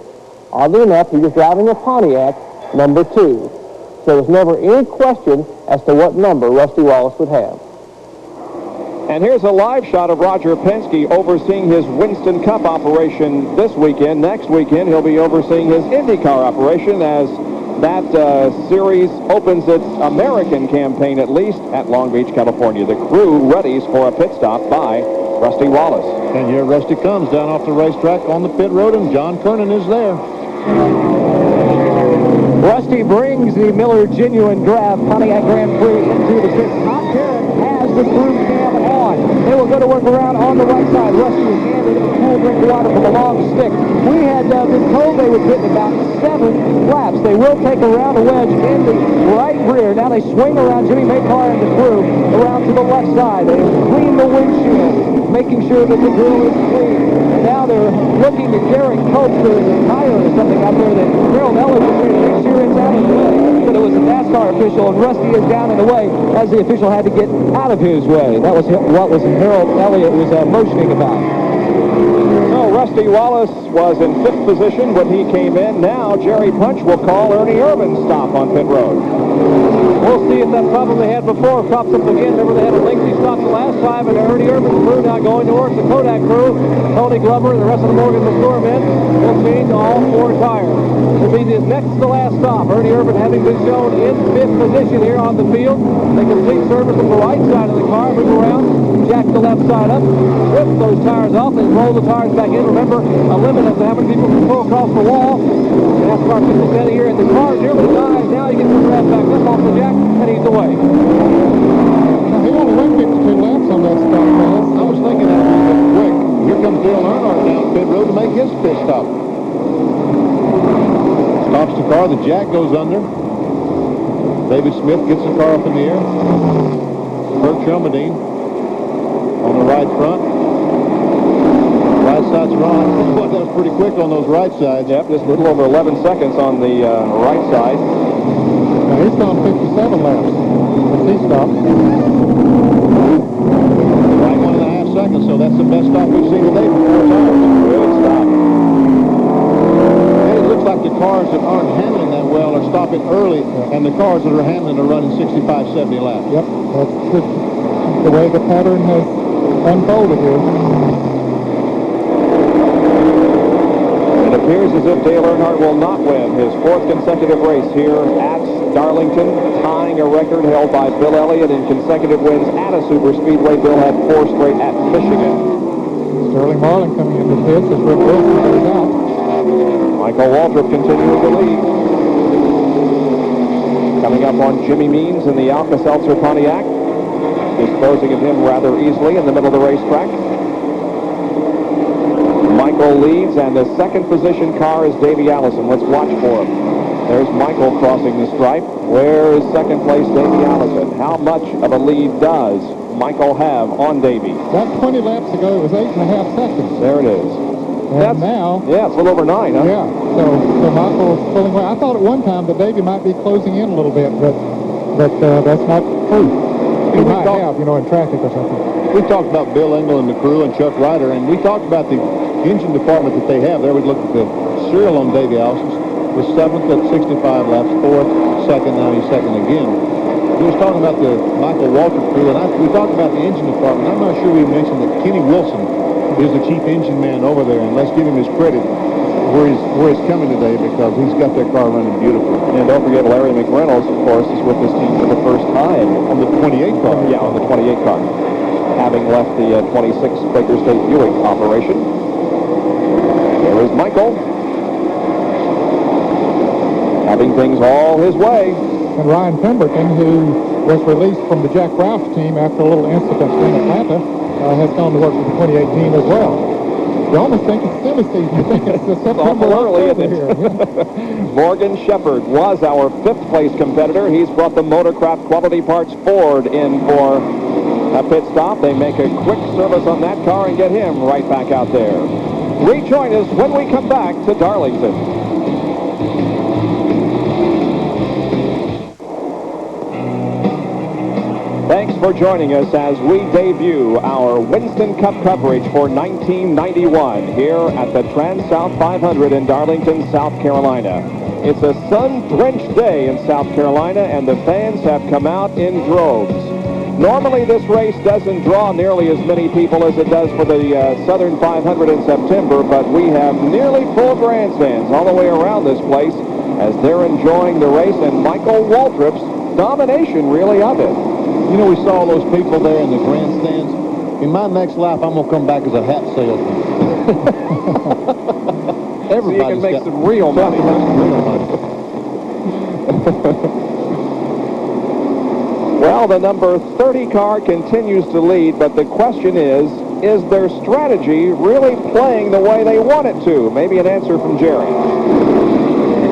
Oddly enough, he was driving a Pontiac number 2. So there was never any question as to what number Rusty Wallace would have. And here's a live shot of Roger Penske overseeing his Winston Cup operation this weekend. Next weekend, he'll be overseeing his IndyCar operation as that series opens its American campaign, at least, at Long Beach, California. The crew readies for a pit stop by Rusty Wallace. And here Rusty comes down off the racetrack on the pit road, and John Kernan is there. Rusty brings the Miller Genuine Draft Pontiac Grand Prix into the pit. Todd Garrett has the crew cam on. They will go to work around on the right side. Rusty is handed a cool drink of water from a long stick. We had been told they would pit in about 7 laps. They will take around a wedge in the right rear. Now they swing around Jimmy Maycar and the crew around to the left side. They clean the windshield, making sure that the grill is clean. And now they're looking to Derek Cope. There's a tire or something out there that Harold Elliott was trying to make sure it's out of the way. But it was a NASCAR official, and Rusty is down in the way as the official had to get out of his way. That was what Harold Elliott was motioning about. So Rusty Wallace was in 5th position when he came in. Now Jerry Punch will call Ernie Irvin's stop on pit road. We'll see if that problem they had before crops up again. Remember, they had a lengthy stop the last time, and Ernie Irvin's crew now going to work. The Kodak crew, Tony Glover, and the rest of the Morgan Masur men will change all 4 tires. It'll be the next to last stop. Ernie Irvin having been shown in 5th position here on the field. They complete service on the right side of the car, move around, jack the left side up, rip those tires off, and roll the tires back in. Remember, a limit as to how many people can pull across the wall. NASCAR people standing here, and the car nearly dies. Now he gets the grab back up off the jack, and he's away. Now, he only went 52 laps on that stop, fellas. I was thinking that was pretty quick. Here comes Dale Earnhardt down pit road to make his pit stop. Stops the car, the jack goes under. David Smith gets the car up in the air. Kurt Shelmadine on the right front. Right side's wrong. That was pretty quick on those right sides. Yep, just a little over 11 seconds on the right side. Now, he's gone 57 laps since he stopped. Right 1.5 seconds, so that's the best stop we've seen today for 4 tires. Good stop. It looks like the cars that aren't handling that well are stopping early, and the cars that are handling are running 65, 70 laps. Yep, that's the way the pattern has unfolded here. It appears as if Dale Earnhardt will not win his 4th consecutive race here at Darlington, tying a record held by Bill Elliott in consecutive wins at a superspeedway. Bill had 4 straight at Michigan. Sterling Marlin coming into this as Rick Wilson goes out. Michael Waltrip continuing to lead. Coming up on Jimmy Means in the Alka-Seltzer Pontiac. Disposing of him rather easily in the middle of the racetrack. Michael leads, and the 2nd position car is Davey Allison. Let's watch for him. There's Michael crossing the stripe. Where is 2nd place Davey Allison? How much of a lead does Michael have on Davey? About 20 laps ago, it was 8.5 seconds. There it is. And now... Yeah, it's a little over 9, huh? Yeah, so Michael's pulling away. I thought at one time that Davey might be closing in a little bit, but that's not true. He might have, in traffic or something. We talked about Bill Engel and the crew and Chuck Ryder, and we talked about the engine department that they have. There we look at the serial on Davey Allison. Was 7th at 65 laps, 4th, 2nd, now he's 2nd again. He was talking about the Michael Waltrip crew, and we talked about the engine department. I'm not sure we mentioned that Kenny Wilson is the chief engine man over there, and let's give him his credit where he's coming today, because he's got that car running beautifully. And don't forget Larry McReynolds, of course, is with this team for the first time. On the 28 car. Yeah, on the 28 car. Having left the 26 Quaker State Buick operation. There is Michael. Having things all his way. And Ryan Pemberton, who was released from the Jack Roush team after a little incident in Atlanta, has gone to work with the 28 team as well. You almost think it's silly season. You think it's September early, isn't here. Morgan Shepherd was our 5th place competitor. He's brought the Motorcraft Quality Parts Ford in for a pit stop. They make a quick service on that car and get him right back out there. Rejoin us when we come back to Darlington. Thanks for joining us as we debut our Winston Cup coverage for 1991 here at the Transouth 500 in Darlington, South Carolina. It's a sun-drenched day in South Carolina, and the fans have come out in droves. Normally, this race doesn't draw nearly as many people as it does for the Southern 500 in September, but we have nearly full grandstands all the way around this place as they're enjoying the race, and Michael Waltrip's domination, really, of it. You know, we saw all those people there in the grandstands. In my next lap, I'm going to come back as a hat salesman. Everybody can make some real money. Well, the number 30 car continues to lead, but the question is their strategy really playing the way they want it to? Maybe an answer from Jerry.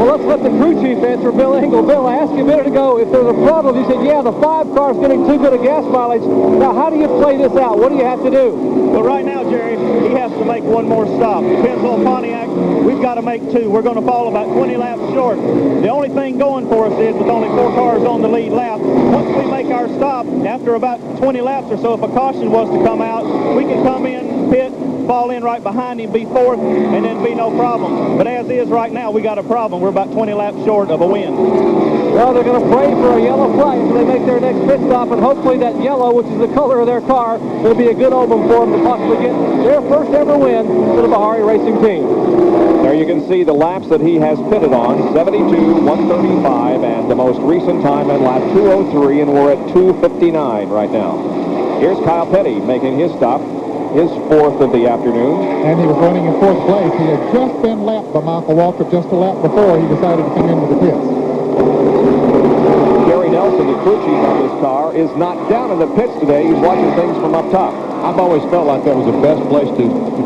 Well, let's let the crew chief answer, Bill Engel. Bill, I asked you a minute ago if there's a problem. You said, yeah, the 5 car's getting too good a gas mileage. Now, how do you play this out? What do you have to do? Well, right now, Jerry, he has to make one more stop. Pennzoil Pontiac, we've got to make 2. We're going to fall about 20 laps short. The only thing going for us is with only 4 cars on the lead lap, once we make our stop, after about 20 laps or so, if a caution was to come out, we can come in, pit, fall in right behind him, be 4th, and then be no problem. But as is right now, we got a problem. We're about 20 laps short of a win. Well, they're going to pray for a yellow flag until they make their next pit stop, and hopefully that yellow, which is the color of their car, will be a good omen for them to possibly get their first ever win for the Bahari Racing Team. There you can see the laps that he has pitted on, 72, 135, and the most recent time at lap 203, and we're at 259 right now. Here's Kyle Petty making his stop, his 4th of the afternoon. And he was running in 4th place. He had just been lapped by Michael Waltrip just a lap before he decided to come into the pits. Gary Nelson, the crew chief on this car, is not down in the pits today. He's watching things from up top. I've always felt like that was the best place to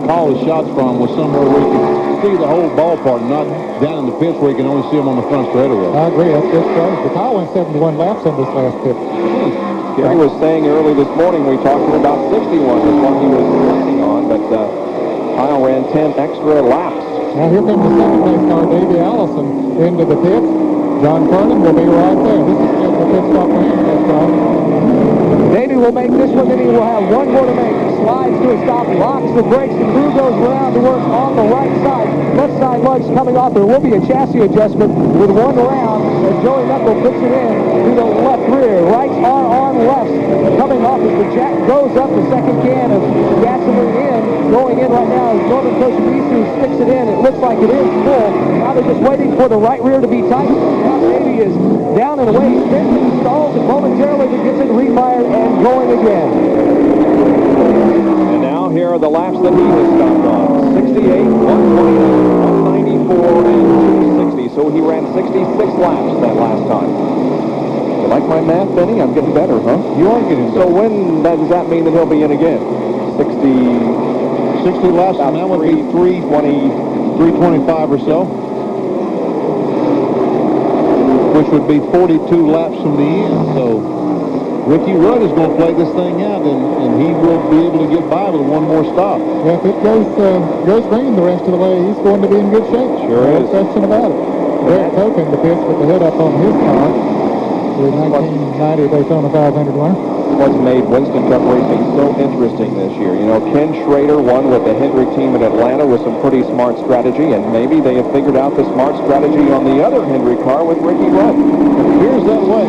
call his shots from, was somewhere where you can see the whole ballpark, not down in the pits where you can only see them on the front straightaway. I agree. That's good strategy. The car went 71 laps on this last pit. Gary was saying early this morning, we talked to him about 61 was what he was planning on, but Kyle ran 10 extra laps. Now here comes the 2nd place car, Davey Allison, into the pits. John Vernon will be right there. This is just a pit stop for him, that's all. Davey will make this one, then he will have one more to make. Slides to a stop, locks the brakes, the crew goes around to work on the right side. Left side lugs coming off. There will be a chassis adjustment with one round as Joey Knuckle puts it in to the left rear. Rights are on lefts coming off as the jack goes up. The second can of gasoline in. Going in right now as Norman Koshimitsu sticks it in. It looks like it is full. Now they're just waiting for the right rear to be tight. Now Davey is down and away, spins and stalls, and momentarily he gets it refired and going again. And now here are the laps that he has stopped on. 68, 129, 194, and 260. So he ran 66 laps that last time. You like my math, Benny? I'm getting better, huh? You are getting better. So when does that mean that he'll be in again? 60 laps, and that would be 325 or so, which would be 42 laps from the end. So Ricky Rudd is going to play this thing out, and he will be able to get by with one more stop. Yeah, if it goes green the rest of the way, he's going to be in good shape. Sure no is. question about it. Derek Koch in the pits with the hood up on his car. The 1990 Daytona 500 winner. What's made Winston Cup racing so interesting this year? You know, Ken Schrader won with the Hendrick team in Atlanta with some pretty smart strategy, and maybe they have figured out the smart strategy on the other Hendrick car with Ricky Rudd. Here's that way.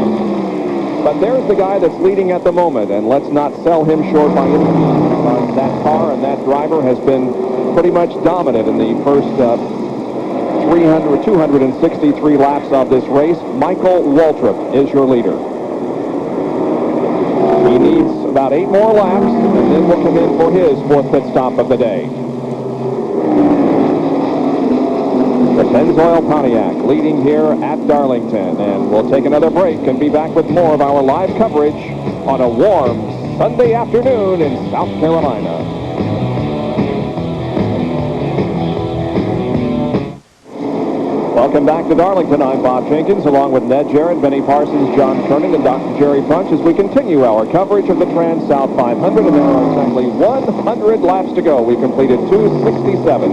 But there's the guy that's leading at the moment, and let's not sell him short by any means, because that car and that driver has been pretty much dominant in the first 263 laps of this race. Michael Waltrip is your leader. He needs about 8 more laps, and then will come in for his 4th pit stop of the day. The Pennzoil Pontiac leading here at Darlington, and we'll take another break and be back with more of our live coverage on a warm Sunday afternoon in South Carolina. Welcome back to Darlington. I'm Bob Jenkins, along with Ned Jarrett, Benny Parsons, John Kernan, and Dr. Jerry Punch as we continue our coverage of the Trans-South 500, and there are exactly 100 laps to go. We've completed 267.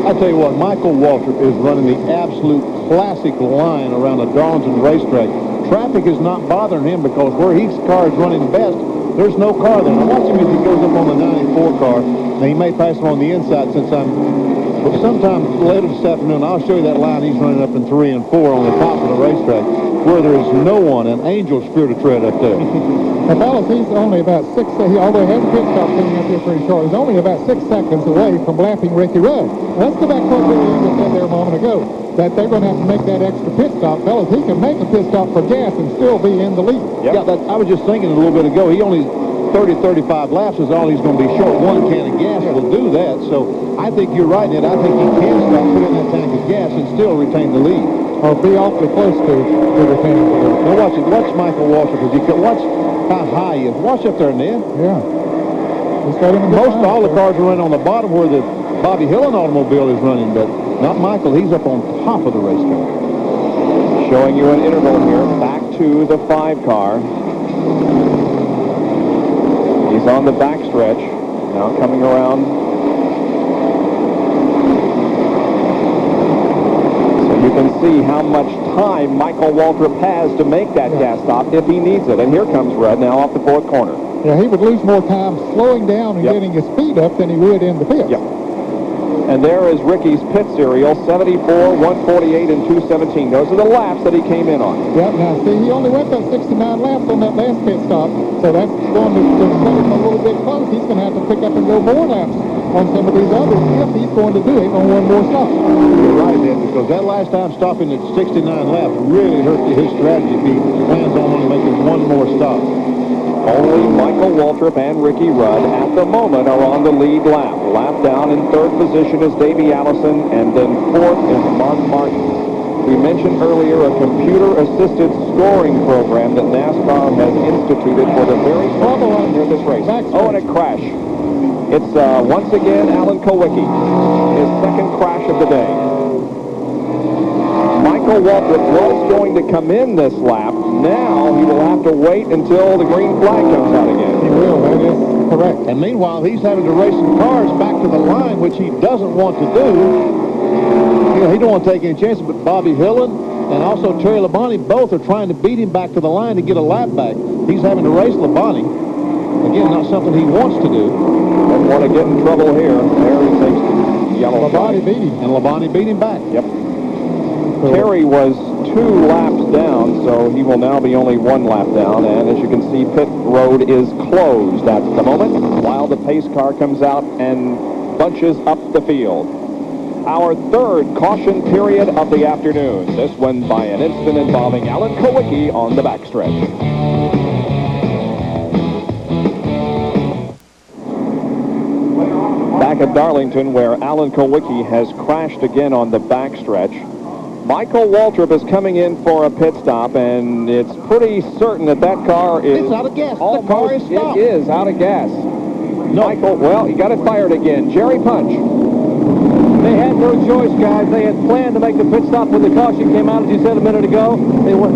I tell you what, Michael Waltrip is running the absolute classic line around the Darlington racetrack. Traffic is not bothering him because where his car is running best, there's no car there. Now watch him as he goes up on the 94 car. Now he may pass him on the inside since but sometime later this afternoon, I'll show you that line he's running up in 3 and 4 on the top of the racetrack, where there is no one, an angel's fear to tread up there. Now, fellas, he's only about 6, although he has pit stop coming up here pretty short, he's only about 6 seconds away from lapping Ricky Rudd. Now, let's go back to what Billy Engel said there a moment ago, that they're going to have to make that extra pit stop. Fellas, he can make a pit stop for gas and still be in the lead. Yep. Yeah, I was just thinking a little bit ago, he only 35 laps is all he's going to be short. 1 can of gas will do that. So I think you're right, Ned. I think he can stop, put in that tank of gas, and still retain the lead. or be awfully close to retaining the lead. Now watch Michael Waltrip, because you can watch how high he is. Watch up there, Ned. Yeah. Most all the cars are running on the bottom where the Bobby Hillen automobile is running, but not Michael. He's up on top of the racetrack. Showing you an interval here, back to the 5 car. He's on the back stretch, now coming around. So you can see how much time Michael Waltrip has to make that gas stop if he needs it. And here comes Red now off the 4th corner. Yeah, he would lose more time slowing down and getting his speed up than he would in the pits. Yep. And there is Ricky's pit serial, 74, 148, and 217. Those are the laps that he came in on. Yeah, now see, he only went that 69 laps on that last pit stop, so that's going to set him a little bit close. He's going to have to pick up and go more laps on some of these others if he's going to do it on one more stop. You're right, Ed, because that last time stopping at 69 laps really hurt his strategy if he plans on only making one more stop. Only Michael Waltrip and Ricky Rudd at the moment are on the lead lap. Lap down in 3rd position is Davey Allison, and then 4th is Mark Martin. We mentioned earlier a computer-assisted scoring program that NASCAR has instituted for the very first time near this race. Oh, and a crash. It's once again Alan Kulwicki, his 2nd crash of the day. Michael Waltrip was going to come in this lap. Now he will have to wait until the green flag comes out again. He will, that is correct. And meanwhile, he's having to race some cars back to the line, which he doesn't want to do. You know, he don't want to take any chances, but Bobby Hillen and also Terry Labonte both are trying to beat him back to the line to get a lap back. He's having to race Labonte. Again, not something he wants to do. Doesn't want to get in trouble here. There he takes the yellow flag. Labonte beat him. And Labonte beat him back. Yep. Terry was 2 laps down, so he will now be only 1 lap down. And as you can see, pit road is closed at the moment while the pace car comes out and bunches up the field. Our 3rd caution period of the afternoon. This one by an incident involving Alan Kulwicki on the backstretch. Back at Darlington, where Alan Kulwicki has crashed again on the backstretch. Michael Waltrip is coming in for a pit stop, and it's pretty certain that that car is... It's out of gas. Almost, the car is stopped. It is out of gas. No. Michael, well, he got it fired again. Jerry Punch. They had no choice, guys. They had planned to make the pit stop when the caution came out, as you said a minute ago. They went...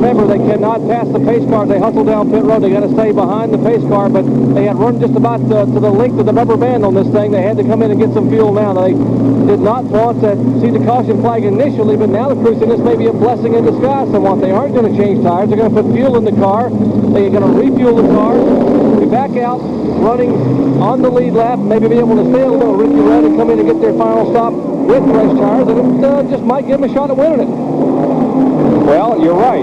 Remember, they cannot pass the pace car. They hustle down pit road. They got to stay behind the pace car, but they had run just about to the length of the rubber band on this thing. They had to come in and get some fuel now. They did not want to see the caution flag initially, but now the crew saying this may be a blessing in disguise somewhat. They aren't going to change tires. They're going to put fuel in the car. They're going to refuel the car. Be back out running on the lead lap, maybe be able to stay a little Ricky Rudd and come in and get their final stop with fresh tires, and it just might give them a shot at winning it. Well, you're right.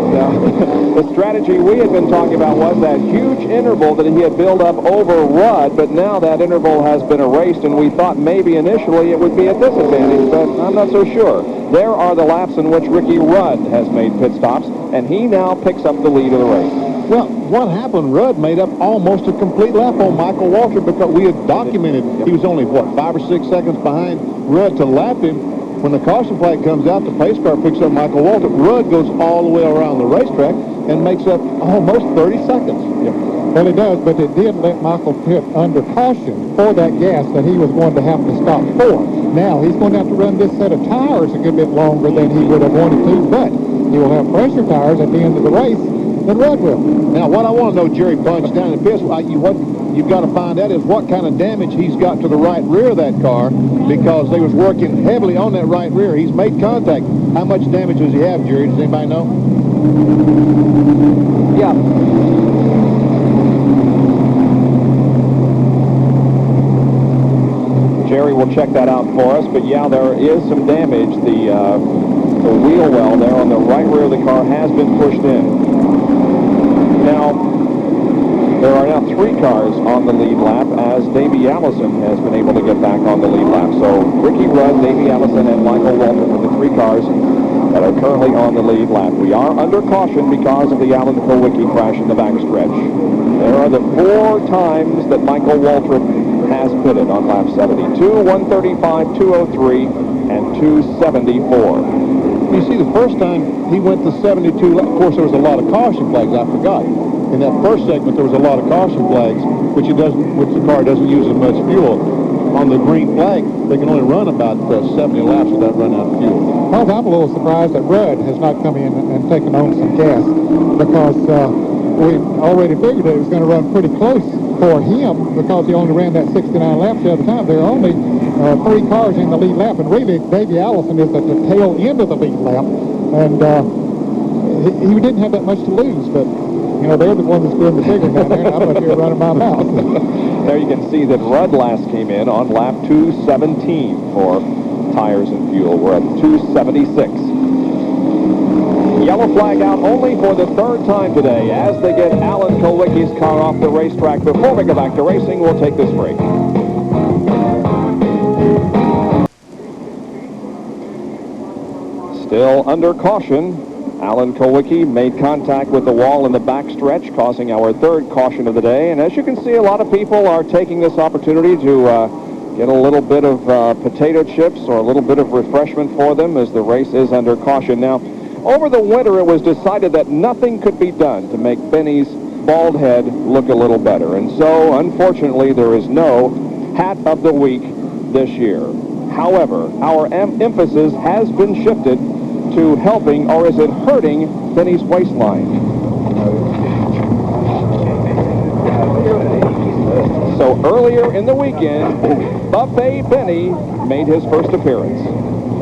The strategy we had been talking about was that huge interval that he had built up over Rudd, but now that interval has been erased, and we thought maybe initially it would be a disadvantage, but I'm not so sure. There are the laps in which Ricky Rudd has made pit stops, and he now picks up the lead of the race. Well, what happened? Rudd made up almost a complete lap on Michael Waltrip because we had documented he was only, 5 or 6 seconds behind Rudd to lap him. When the caution flag comes out, the pace car picks up Michael Waltrip. Rudd goes all the way around the racetrack and makes up almost 30 seconds. Yep. Well, it does, but it did let Michael pit under caution for that gas that he was going to have to stop for. Now, he's going to have to run this set of tires a good bit longer than he would have wanted to, but he will have fresher tires at the end of the race than Rudd will. Now, what I want to know, Jerry Punch, down in the pits, what you've got to find out is what kind of damage he's got to the right rear of that car, because they was working heavily on that right rear. He's made contact. How much damage does he have, Jerry? Does anybody know? Yeah. Jerry will check that out for us, but yeah, there is some damage. The wheel well there on the right rear of the car has been pushed in. Now, there are now 3 cars on the lead lap as Davey Allison has been able to get back on the lead lap. So Ricky Rudd, Davey Allison, and Michael Waltrip are the 3 cars that are currently on the lead lap. We are under caution because of the Alan Kulwicki crash in the backstretch. There are the 4 times that Michael Waltrip has pitted on lap 72, 135, 203, and 274. You see, the first time he went to 72, of course, there was a lot of caution flags. I forgot. In that first segment, there was a lot of caution flags, which the car doesn't use as much fuel. On the green flag, they can only run about 70 laps without running out of fuel. Well, I'm a little surprised that Rudd has not come in and taken on some gas, because we already figured that it was going to run pretty close for him, because he only ran that 69 laps the other time. There are only 3 cars in the lead lap, and really Davey Allison is at the tail end of the lead lap, and he didn't have that much to lose, but you know, they're the one that's doing the figuring down there, and I'm up here running my mouth. There you can see that Rudd last came in on lap 217 for tires and fuel. We're at 276. Yellow flag out only for the 3rd time today as they get Alan Kulwicki's car off the racetrack. Before we go back to racing, we'll take this break. Still under caution, Alan Kulwicki made contact with the wall in the backstretch, causing our 3rd caution of the day. And as you can see, a lot of people are taking this opportunity to get a little bit of potato chips or a little bit of refreshment for them as the race is under caution. Now, over the winter, it was decided that nothing could be done to make Benny's bald head look a little better. And so, unfortunately, there is no hat of the week this year. However, our emphasis has been shifted to helping, or is it hurting, Benny's waistline. So earlier in the weekend, Buffet Benny made his first appearance.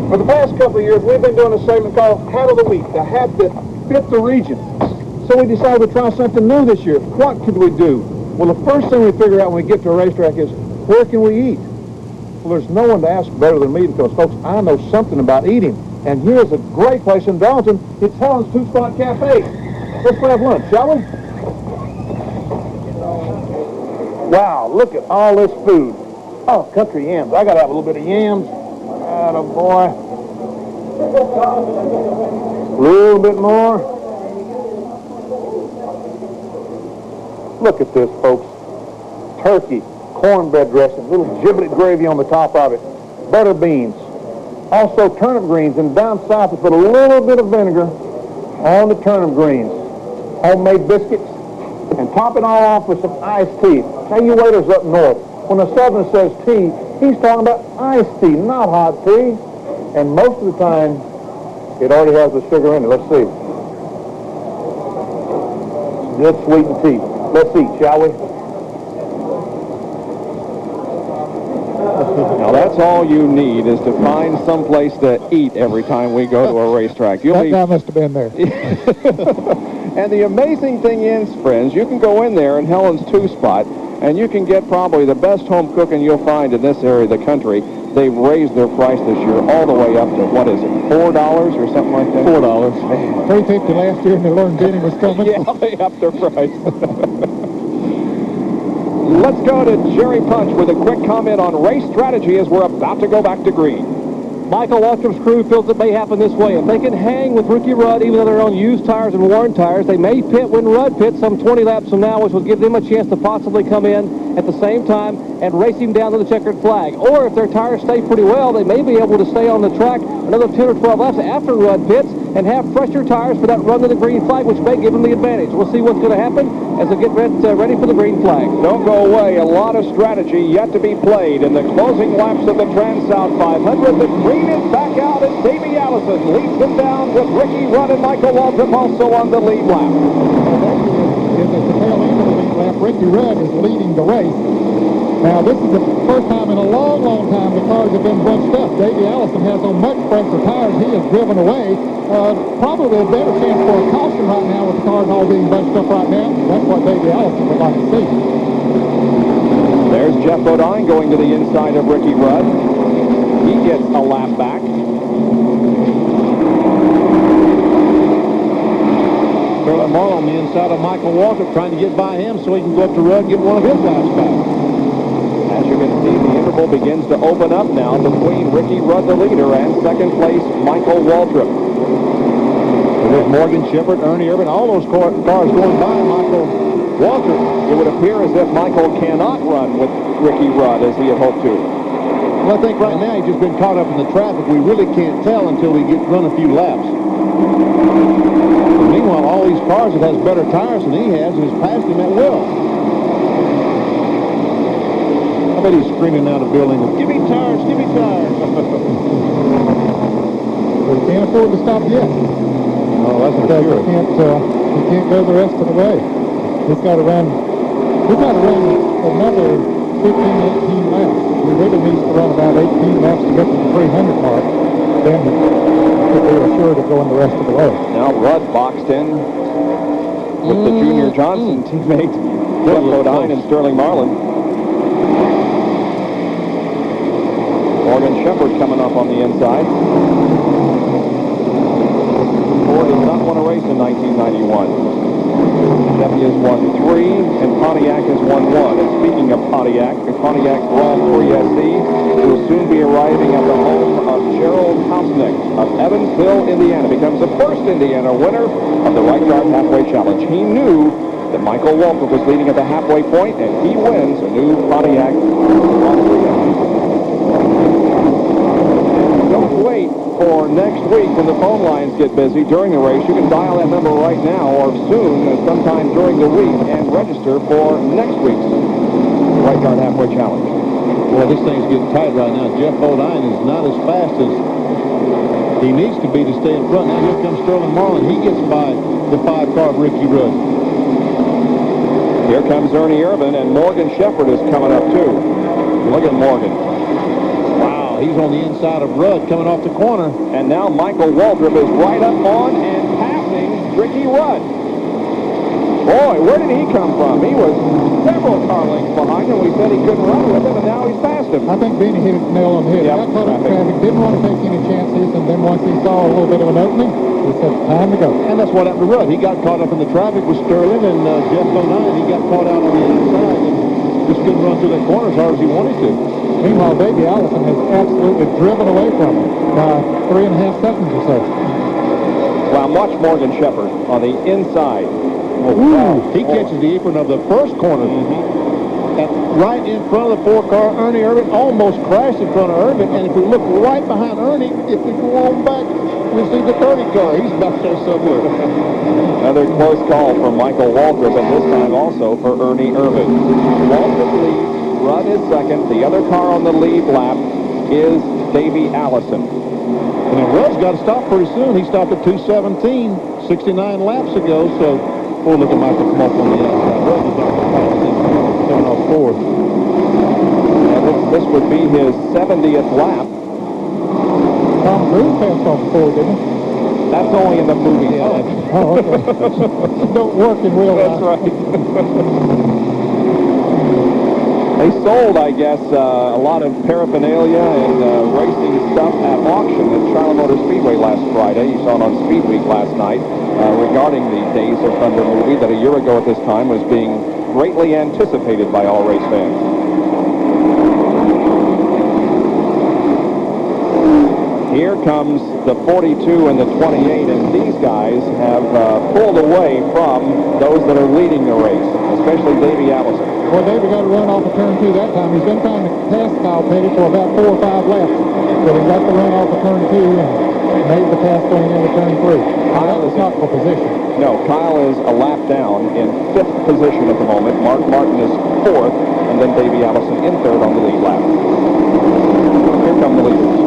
For the past couple of years, we've been doing a segment called Hat of the Week, the hat that fit the region. So we decided to try something new this year. What could we do? Well, the first thing we figure out when we get to a racetrack is, where can we eat? Well, there's no one to ask better than me, because, folks, I know something about eating. And here's a great place in Darlington. It's Helen's Two-Spot Cafe. Let's have lunch, shall we? Wow, look at all this food. Oh, country yams. I got to have a little bit of yams. Atta boy. A little bit more. Look at this, folks. Turkey, cornbread dressing, little giblet gravy on the top of it, butter beans. Also turnip greens, and down south we put a little bit of vinegar on the turnip greens. Homemade biscuits, and top it all off with some iced tea. Now you waiters up north, when a southerner says tea, he's talking about iced tea, not hot tea. And most of the time, it already has the sugar in it. Let's see. Good sweetened tea. Let's eat, shall we? Now that's all you need, is to find some place to eat every time we go to a racetrack. That guy must have been there. And the amazing thing is, friends, you can go in there in Helen's Two-Spot, and you can get probably the best home cooking you'll find in this area of the country. They've raised their price this year all the way up to, what is it, $4 or something like that? $4. $3.50 last year, and they learned Benny was coming. Yeah, they upped their price. Let's go to Jerry Punch with a quick comment on race strategy as we're about to go back to green. Michael Waltrip's crew feels it may happen this way. If they can hang with Ricky Rudd, even though they're on used tires and worn tires, they may pit when Rudd pits some 20 laps from now, which will give them a chance to possibly come in at the same time and race him down to the checkered flag. Or if their tires stay pretty well, they may be able to stay on the track another 10 or 12 laps after Rudd pits and have fresher tires for that run to the green flag, which may give them the advantage. We'll see what's going to happen as they get ready for the green flag. Don't go away. A lot of strategy yet to be played in the closing laps of the Transouth 500. The green is back out, and Davey Allison leads them down with Ricky Rudd and Michael Waltrip also on the lead lap. Is at the tail end of the lead lap. Ricky Rudd is leading the race. Now, this is the first time in a long, long time the cars have been bunched up. Davey Allison has on much fresher tires. He has driven away. Probably a better chance for a caution right now with the cars all being bunched up right now. That's what Davey Allison would like to see. There's Jeff Bodine going to the inside of Ricky Rudd. He gets a lap back. Charlie Marlowe on the inside of Michael Waltrip, trying to get by him so he can go up to Rudd and get one of his laps back. As you can see, the interval begins to open up now between Ricky Rudd, the leader, and second place Michael Waltrip. There's Morgan Shepard, Ernie Irvin, all those cars going by Michael Waltrip. It would appear as if Michael cannot run with Ricky Rudd as he had hoped to. Well, I think right now he's just been caught up in the traffic. We really can't tell until we run a few laps. And meanwhile, all these cars that has better tires than he has is passed him at will. I bet he's screaming out of the building, "Give me tires, give me tires." We can't afford to stop yet. Oh, that's for sure. He can't go the rest of the way. He's got to run another 15, 18 laps. He really needs to run about 18 laps to get to the 300 mark. Then he could be assured of going the rest of the way. Now Rudd boxed in with the Junior Johnson teammate, Jeff Bodine and Sterling Marlin. Morgan Shepherd coming up on the inside. Ford has not won a race in 1991. Chevy has won 3, and Pontiac has won 1. And speaking of Pontiac, the Pontiac Grand Prix SC will soon be arriving at the home of Gerald Hausnick of Evansville, Indiana. Becomes the first Indiana winner of the Right Yard Halfway Challenge. He knew that Michael Waltrip was leading at the halfway point, and he wins a new Pontiac Grand Prix SC. Don't wait for next week when the phone lines get busy during the race. You can dial that number right now or soon, sometime during the week, and register for next week's Right Yard Halfway Challenge. Well, this thing's getting tight right now. Jeff Bodine is not as fast as he needs to be to stay in front. Now here comes Sterling Marlin. He gets by the 5-car of Ricky Rudd. Here comes Ernie Irvin, and Morgan Shepherd is coming up too. Look at Morgan. He's on the inside of Rudd coming off the corner. And now Michael Waltrip is right up on and passing Ricky Rudd. Boy, where did he come from? He was several car lengths behind him. We said he couldn't run with him, and now he's passed him. I think Beanie hit it nail on the head. Yep, Got caught up in traffic, didn't want to take any chances, and then once he saw a little bit of an opening, he said, time to go. And that's what happened to Rudd. He got caught up in the traffic with Sterling and Jeff Bodine. He got caught out on the inside and just couldn't run through that corner as hard as he wanted to. Meanwhile, Davey Allison has absolutely driven away from him by 3.5 seconds or so. Well, watch Morgan Shepherd on the inside. He catches the apron of the first corner. And right in front of the 4-car, Ernie Irvin almost crashed in front of Irvin. And if we look right behind Ernie, if we go on back, we'll see the 30-car. He's back there somewhere. Another close call from Michael Waltrip, and this time also for Ernie Irvin. Waltrip leads. Rudd is second. The other car on the lead lap is Davey Allison. And then Rudd's got to stop pretty soon. He stopped at 2:17 69 laps ago. So we'll look at Michael come up on the outside. Rudd is coming off fourth. And this would be his 70th lap. Tom Cruise passed off before, didn't he? That's only in the movie. Oh, okay. Don't work in real life. That's right. They sold, I guess, a lot of paraphernalia and racing stuff at auction at Charlotte Motor Speedway last Friday. You saw it on Speed Week last night regarding the Days of Thunder movie that a year ago at this time was being greatly anticipated by all race fans. Here comes the 42 and the 28, and these guys have pulled away from those that are leading the race, especially Davey Allison. Well, Davey got a run off of turn 2 that time. He's been trying to pass Kyle Petty for about 4 or 5 laps. But he got the run off of turn 2 and made the pass going into turn 3. Kyle is not for position. No, Kyle is a lap down in 5th position at the moment. Mark Martin is 4th, and then Davey Allison in 3rd on the lead lap. Here come the leaders.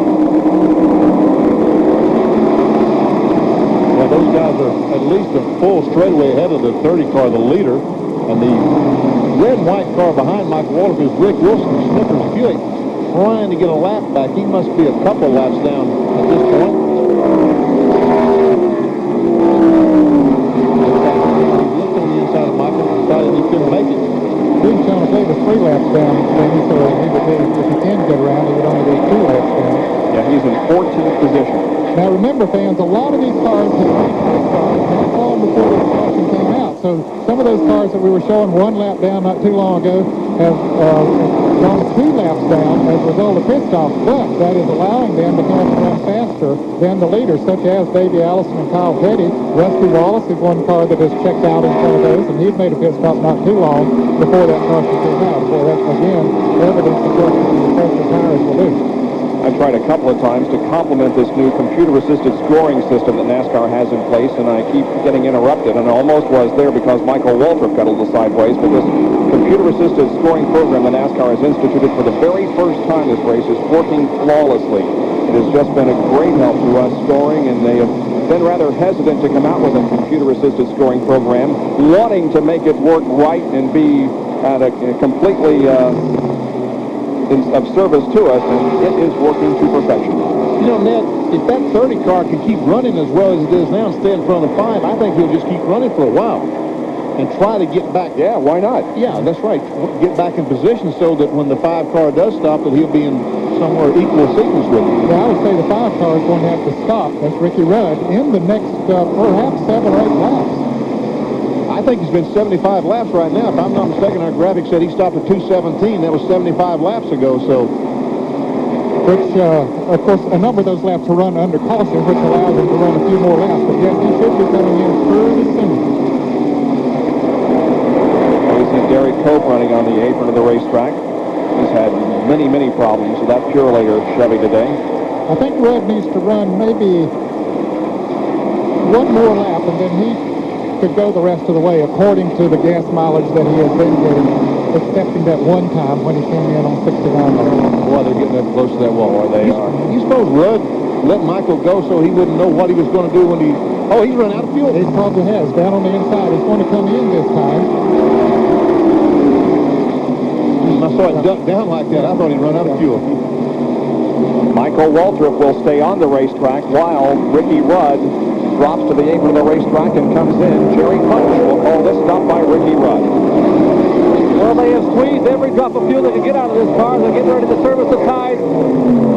Well, those guys are at least a full straightaway ahead of the 30 car, the leader. And the red and white car behind Michael Waltrip is Rick Wilson of Snickers Buick, trying to get a lap back. He must be a couple laps down at this point. He looked on the inside of Michael and decided he couldn't make it. He's trying to play the 3 laps down, so he would be, if he can get around, he would only be 2 laps down. Yeah, he's in 14th position. Now remember, fans, a lot of these cars have race cars not long before the caution came out. So some of those cars that we were showing 1 lap down not too long ago have gone 2 laps down as a result of pit stops, but that is allowing them to come run faster than the leaders, such as Davey Allison and Kyle Petty. Rusty Wallace is one car that has checked out in front of those, and he's made a pit stop not too long before that caution came out. Boy, that's, again, evidence of what the pressure tires will do. I tried a couple of times to complement this new computer-assisted scoring system that NASCAR has in place, and I keep getting interrupted, and I almost was there because Michael Waltrip got a little sideways, but this computer-assisted scoring program that NASCAR has instituted for the very first time this race is working flawlessly. It has just been a great help to us scoring, and they have been rather hesitant to come out with a computer-assisted scoring program, wanting to make it work right and be at a completely of service to us, and it is working to perfection. You know, Ned, if that 30 car can keep running as well as it is now and stay in front of the 5, I think he'll just keep running for a while and try to get back. Yeah, why not? Yeah, that's right. Get back in position so that when the 5 car does stop, that he'll be in somewhere equal sequence with it. Yeah, I would say the 5 car is going to have to stop. That's Ricky Rudd in the next perhaps 7 or 8 laps. I think he's been 75 laps right now. If I'm not mistaken, our graphic said he stopped at 2:17. That was 75 laps ago, so... Which, of course, a number of those laps are run under caution, which allows him to run a few more laps. But yes, he should be coming in pretty soon. We see Derek Cope running on the apron of the racetrack. He's had many, many problems with that Purelator Chevy today. I think Rudd needs to run maybe one more lap, and then he could go the rest of the way according to the gas mileage that he has been getting, excepting that one time when he came in on 69 laps. Boy, they're getting up close to that wall. You suppose Rudd let Michael go so he wouldn't know what he was going to do when he... Oh, he's run out of fuel. He probably has. Down on the inside. He's going to come in this time. When I saw it duck down like that, I thought he'd run out of fuel. Michael Waltrip will stay on the racetrack while Ricky Rudd drops to the apron of the racetrack and comes in. Jerry Punch will call this stop by Ricky Rudd. Well, they have squeezed every drop of fuel they can get out of this car. They're getting ready to service the Tide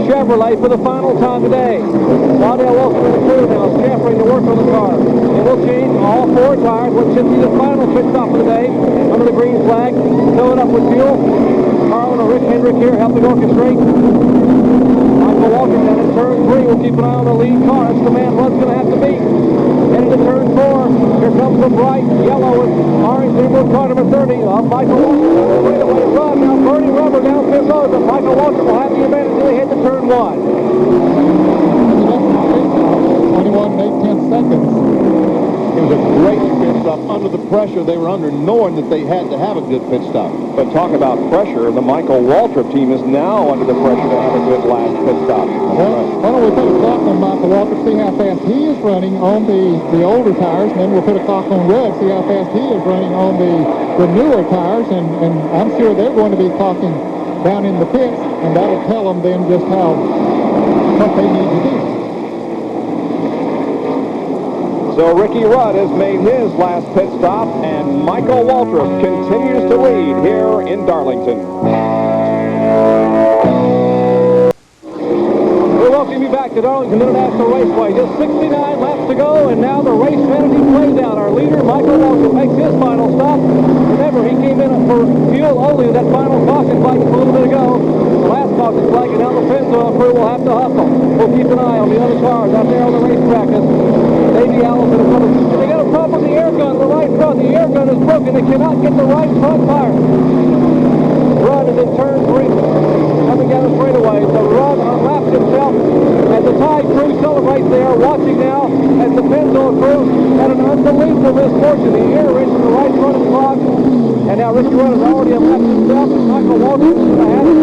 Chevrolet for the final time today. Waddell Wilson and the crew now scampering to work on the car. They will change all 4 tires, which should be the final pit stop of the day under the green flag. Fill it up with fuel. Carlin and Rick Hendrick here helping orchestrate. Michael Walker down in turn 3 will keep an eye on the lead car. That's the man Rudd's going to have to beat. Heading to turn 4. Here comes the bright yellow and orange Greenwood car number 30. Michael Walker straightaway Rudd now burning rubber down pit road, but Michael Walker will have the advantage until they head to turn 1. 21 8/10 seconds. It was a great pit stop under the pressure they were under, knowing that they had to have a good pit stop. But talk about pressure, the Michael Waltrip team is now under the pressure to have a good last pit stop. Well, why don't we put a clock on Michael Waltrip, see how fast he is running on the older tires, and then we'll put a clock on Rudd, see how fast he is running on the newer tires, and I'm sure they're going to be clocking down in the pits, and that'll tell them then just what they need to do. So Ricky Rudd has made his last pit stop, and Michael Waltrip continues to lead here in Darlington. We welcome you back to Darlington International Raceway. Just 69 laps to go, and now the race strategy plays out. Our leader, Michael Waltrip, makes his final stop. Remember, he came in for fuel only that final caution flag just a little bit ago. The last caution flag, and now the Transouth crew will have to hustle. We'll keep an eye on the other cars out there on the racetrack. Davey Allison in front of them. They got a problem with the air gun, the right front. The air gun is broken. They cannot get the right front tire. Rudd is in turn 3. Coming down the straightaway. So Rudd unlaps himself as the Tide crew celebrates. They are watching now as the Pennzoil crew had an unbelievable misfortune. The air wrench in the right front is clogged. And now Ricky Rudd has already unlapped himself. Michael Waltrip is going to have it.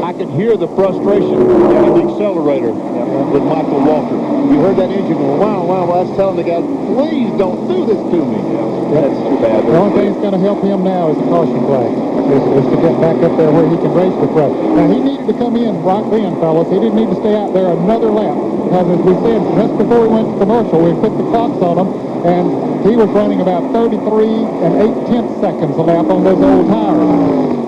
I could hear the frustration in the accelerator with Michael Walker. You heard that engine go, wow, wow, well, that's telling the guy, please don't do this to me. That's too bad. The only thing that's going to help him now is the caution flag, is to get back up there where he can race with Rudd. Now, he needed to come in right then, fellas. He didn't need to stay out there another lap, because as we said, just before we went to commercial, we put the clocks on him, and he was running about 33 8/10 seconds a lap on those old tires.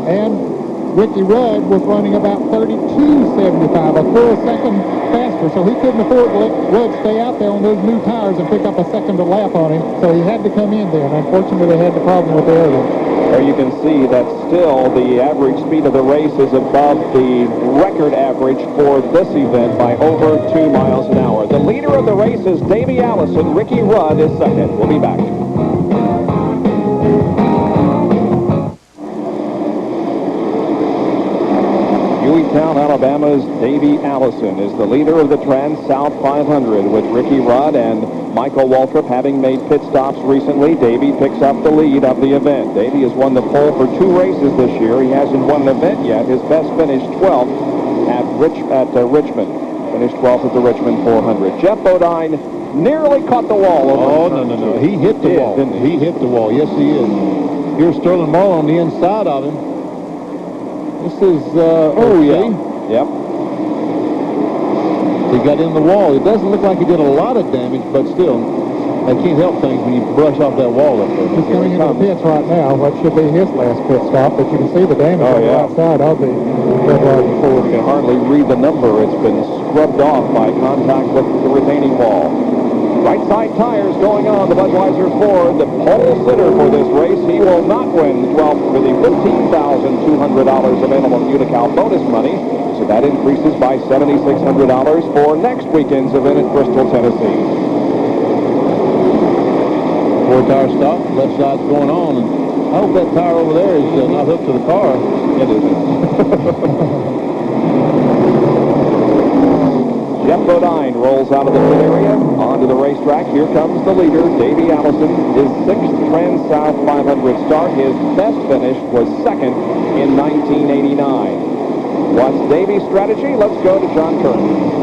And Ricky Rudd was running about 32.75, a full second faster, so he couldn't afford to let Rudd stay out there on those new tires and pick up a second a lap on him, so he had to come in there, and unfortunately they had the problem with the air wheel. There you can see that still the average speed of the race is above the record average for this event by over 2 miles an hour. The leader of the race is Davey Allison. Ricky Rudd is second. We'll be back. Hueytown, Alabama's Davey Allison is the leader of the Trans-South 500 with Ricky Rudd and Michael Waltrip having made pit stops recently. Davey picks up the lead of the event. Davey has won the pole for 2 races this year. He hasn't won an event yet. His best finish 12th at Richmond. Finished 12th at the Richmond 400. Jeff Bodine nearly caught the wall. No. He hit the wall. Didn't he? He hit the wall. Yes, he is. Here's Sterling Marlowe on the inside of him. This is, yeah. Yep. He got in the wall. It doesn't look like he did a lot of damage, but still, they can't help things when you brush off that wall up there. He's coming into the pits right now, what should be his last pit stop, but you can see the damage on the outside of the Red Ryder Ford. You can hardly read the number. It's been scrubbed off by contact with the retaining wall. Right side tires going on the Budweiser Ford. The pole sitter for this race. He will not win 12th for the $15,200 available Unical bonus money. So that increases by $7,600 for next weekend's event at Bristol, Tennessee. 4-tire stop. Left side's going on. And I hope that tire over there is not hooked to the car. It isn't. Jeff Bodine rolls out of the pit area onto the racetrack. Here comes the leader, Davey Allison. His 6th Trans-South 500 start. His best finish was 2nd in 1989. What's Davey's strategy? Let's go to John Curran.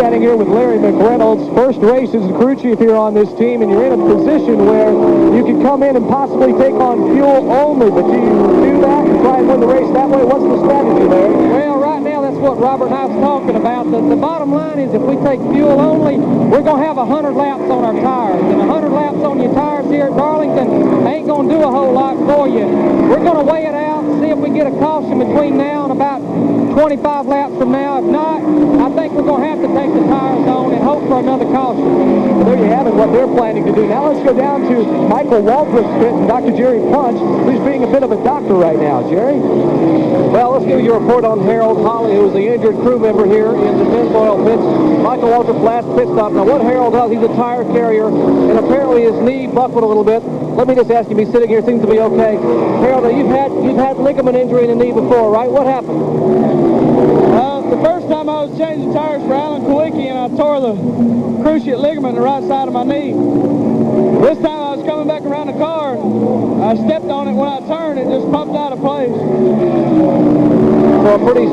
Standing here with Larry McReynolds. First race is the crew chief here on this team, and you're in a position where you could come in and possibly take on fuel only, but do you do that and try and win the race that way? What's the strategy there? Well, right now, that's what Robert and I was talking about. The bottom line is if we take fuel only, we're going to have 100 laps on our tires. And 100 laps on your tires here at Darlington ain't going to do a whole lot for you. We're going to weigh it out, see if we get a caution between now and about 25 laps from now. If not, I think we're going to have to take the tires on and hope for another caution. Well, there you have it, what they're planning to do. Now let's go down to Michael Waltrip's pit and Dr. Jerry Punch, who's being a bit of a doctor right now. Jerry? Well, let's give you a report on Harold Holly, who was the injured crew member here in the Pennzoil pits. Michael Waltrip's last pit stop. Now, what Harold does, he's a tire carrier, and apparently his knee buckled a little bit. Let me just ask you, he's sitting here, seems to be okay. Harold, you've had ligament injury in the knee before, right? What happened? The first time I was changing tires for Alan Kowicki, and I tore the cruciate ligament in the right side of my knee. This time I was coming back around the car, and I stepped on it when I turned, it just popped out of place. So a pretty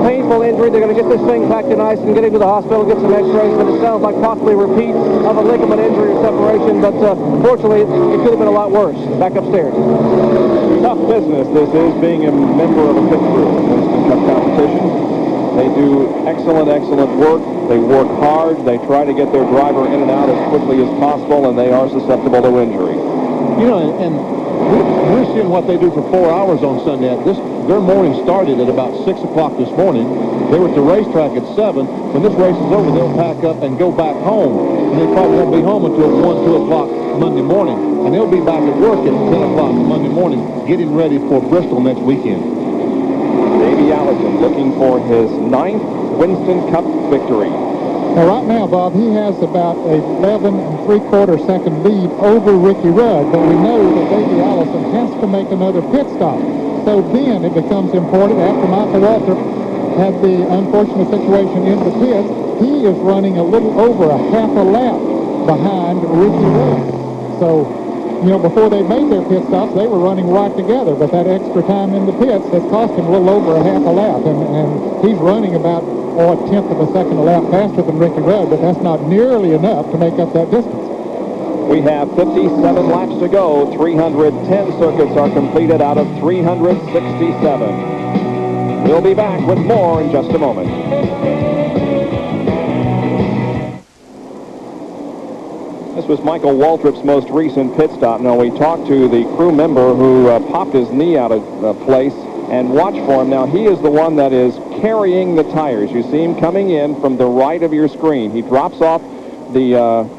painful injury. They're going to get this thing packed in ice and get into the hospital, get some x-rays, but it sounds like possibly a repeat of a ligament injury or separation, but fortunately it could have been a lot worse. Back upstairs. Tough business this is, being a member of a pit crew in Winston Cup competition. They do excellent work. They work hard. They try to get their driver in and out as quickly as possible, and they are susceptible to injury. You know, and we're seeing what they do for 4 hours on Sunday. Their morning started at about 6 o'clock this morning. They were at the racetrack at 7. When this race is over, they'll pack up and go back home. And they probably won't be home until 1, 2 o'clock Monday morning. And they'll be back at work at 10 o'clock Monday morning, getting ready for Bristol next weekend. Davey Allison looking for his 9th Winston Cup victory. Now, right now, Bob, he has about a 11 3/4 second lead over Ricky Rudd, but we know that Davey Allison has to make another pit stop. So then it becomes important, after Michael Waltrip had the unfortunate situation in the pits, he is running a little over a half a lap behind Ricky Rudd. So, you know, before they made their pit stops, they were running right together, but that extra time in the pits has cost him a little over a half a lap, and he's running about a tenth of a second a lap faster than Ricky Rudd, but that's not nearly enough to make up that distance. We have 57 laps to go. 310 circuits are completed out of 367. We'll be back with more in just a moment. This was Michael Waltrip's most recent pit stop. Now, we talked to the crew member who popped his knee out of place and watch for him. Now, he is the one that is carrying the tires. You see him coming in from the right of your screen. He drops off the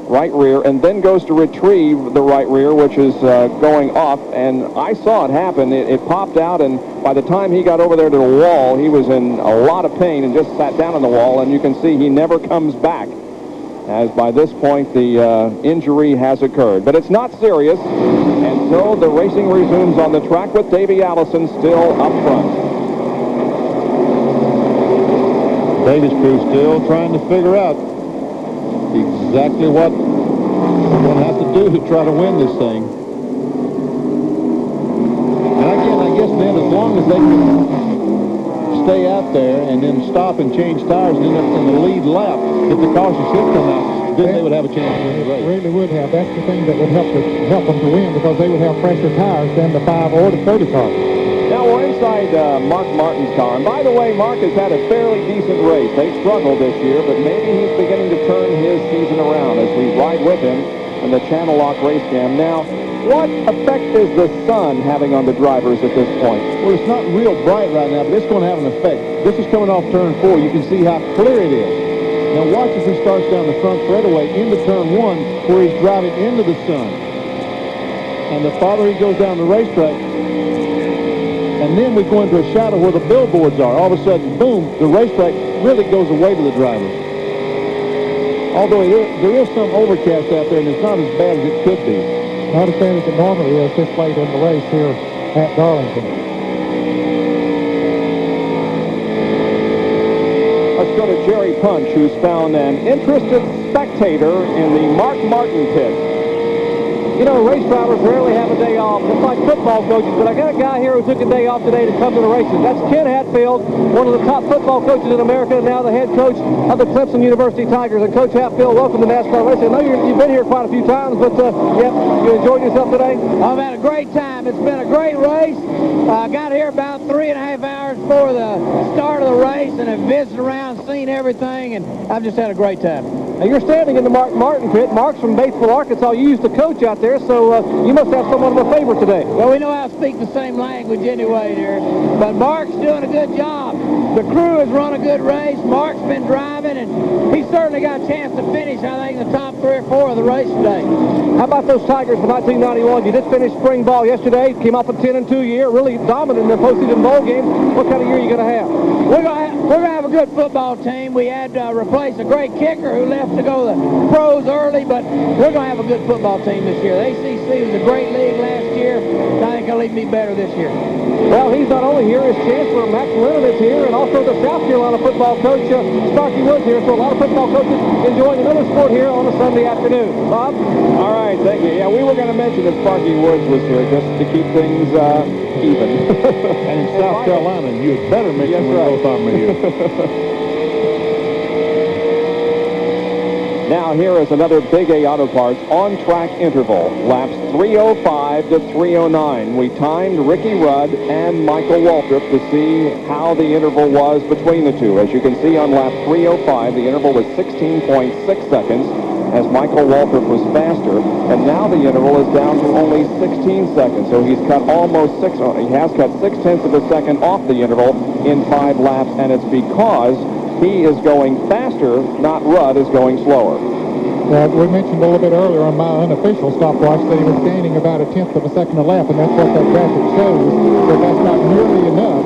right rear and then goes to retrieve the right rear, which is going off, and I saw it happen. It popped out, and by the time he got over there to the wall, he was in a lot of pain and just sat down on the wall, and you can see he never comes back, as by this point the injury has occurred. But it's not serious, and so the racing resumes on the track with Davey Allison still up front. Davis crew still trying to figure out exactly what we're going to have to do to try to win this thing. And again, I guess then as long as they can stay out there and then stop and change tires and end up in the lead lap, if the caution should come out, then they would have a chance to win the race. Really would have. That's the thing that would help them to win, because they would have fresher tires than the 5 or the 30 car. Now we're inside Mark Martin's car. And by the way, Mark has had a fairly decent race. They've struggled this year, but maybe he's beginning to turn his season around as we ride with him in the Channel Lock race cam. Now, what effect is the sun having on the drivers at this point? Well, it's not real bright right now, but it's going to have an effect. This is coming off turn 4. You can see how clear it is. Now watch as he starts down the front straightaway into turn 1, where he's driving into the sun. And the farther he goes down the racetrack, and then we go into a shadow where the billboards are. All of a sudden, boom, the racetrack really goes away to the drivers. Although there is some overcast out there, and it's not as bad as it could be. Not as bad as it normally is this late in the race here at Darlington. Let's go to Jerry Punch, who's found an interested spectator in the Mark Martin pit. You know, race drivers rarely have a day off, just like football coaches, but I got a guy here who took a day off today to come to the races. That's Ken Hatfield, one of the top football coaches in America, and now the head coach of the Clemson University Tigers. And Coach Hatfield, welcome to NASCAR Racing. I know you've been here quite a few times, but yep, you enjoyed yourself today? I've had a great time. It's been a great race. I got here about 3.5 hours before the start of the race, and have visited around, seen everything, and I've just had a great time. Now, you're standing in the Mark Martin pit. Mark's from Batesville, Arkansas. You used to coach out there, so you must have somewhat of a favorite today. Well, we know how to speak the same language anyway there. But Mark's doing a good job. The crew has run a good race. Mark's been driving, and he certainly got a chance to finish, I think, in the top 3 or 4 of the race today. How about those Tigers for 1991? You did finish spring ball yesterday. Came off a 10-2 year. Really dominant in their postseason bowl games. What kind of year are you going to have? We're going to have a good football team. We had to replace a great kicker who left to go to the pros early, but we're going to have a good football team this year. The ACC was a great league last year, and I think it'll even be better this year. Well, he's not only here, his Chancellor Max Lennon is here, and also the South Carolina football coach, Sparky Woods, here. So a lot of football coaches enjoying another sport here on a Sunday afternoon. Bob? All right, thank you. Yeah, we were going to mention that Sparky Woods was here just to keep things even. And in South Carolina, you had better mention when both of them are here. Now here is another Big A Auto Parts on-track interval. Laps 3:05 to 3:09. We timed Ricky Rudd and Michael Waltrip to see how the interval was between the two. As you can see on lap 3:05, the interval was 16.6 seconds as Michael Waltrip was faster. And now the interval is down to only 16 seconds. So he's cut almost he has cut 0.6 of a second off the interval in 5 laps. And it's because he is going faster, not Rudd is going slower. We mentioned a little bit earlier on my unofficial stopwatch that he was gaining about 1/10 of a second a lap, and that's what that graphic shows, but that's not nearly enough.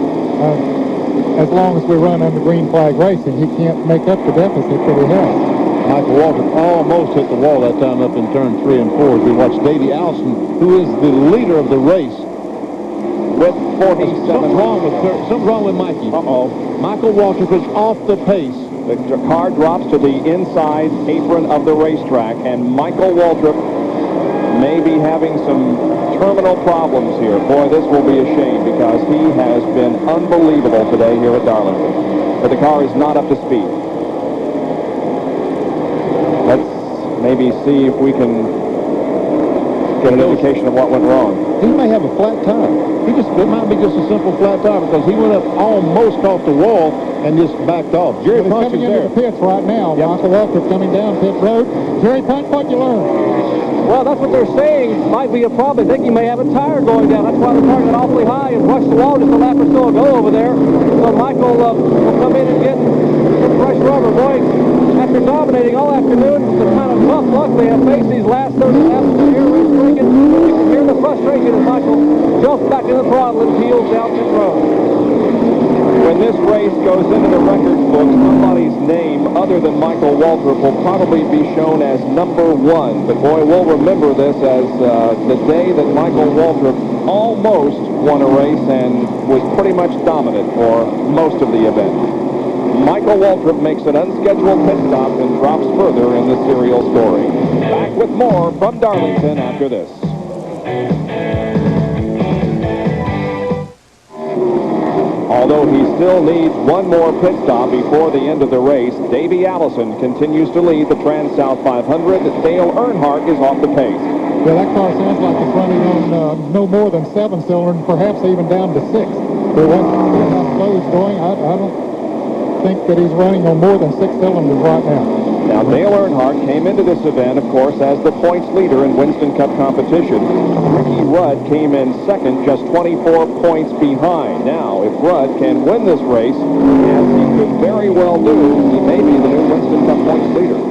As long as we run under green flag racing, he can't make up the deficit that he has. Michael Waltrip almost hit the wall that time up in turn 3 and 4 as we watched Davey Allison, who is the leader of the race, with 47. Something's wrong with Mikey. Michael Waltrip is off the pace. The car drops to the inside apron of the racetrack, and Michael Waltrip may be having some terminal problems here. Boy, this will be a shame because he has been unbelievable today here at Darlington. But the car is not up to speed. Let's maybe see if we can get an indication of what went wrong. He may have a flat tire. It might be just a simple flat tire because he went up almost off the wall and just backed off. Jerry Punch is coming into the pits right now. Yep. Michael Waltrip coming down pit road. Jerry Punch, what you learned? Well, that's what they're saying might be a problem. They think he may have a tire going down. That's why the car got awfully high and brushed the wall just a lap or so ago over there. So Michael will come in and get some fresh rubber. Boy, after dominating all afternoon, it's the kind of tough luck they have faced these last 30 laps of the year race drinking. You can hear the frustration as Michael jumps back in the throttle and peels down pit road. When this race goes into the records book, somebody's name other than Michael Waltrip will probably be shown as number 1. But boy, we'll remember this as the day that Michael Waltrip almost won a race and was pretty much dominant for most of the event. Michael Waltrip makes an unscheduled pit stop and drops further in the serial scoring. Back with more from Darlington after this. Although he still needs one more pit stop before the end of the race, Davey Allison continues to lead the Transouth 500. Dale Earnhardt is off the pace. Yeah, that car sounds like it's running on no more than 7-cylinder, perhaps even down to 6. But how slow he's going, I don't think that he's running on more than 6 cylinders right now. Now, Dale Earnhardt came into this event, of course, as the points leader in Winston Cup competition. Ricky Rudd came in second, just 24 points behind. Now, if Rudd can win this race, as he could very well do, he may be the new Winston Cup points leader.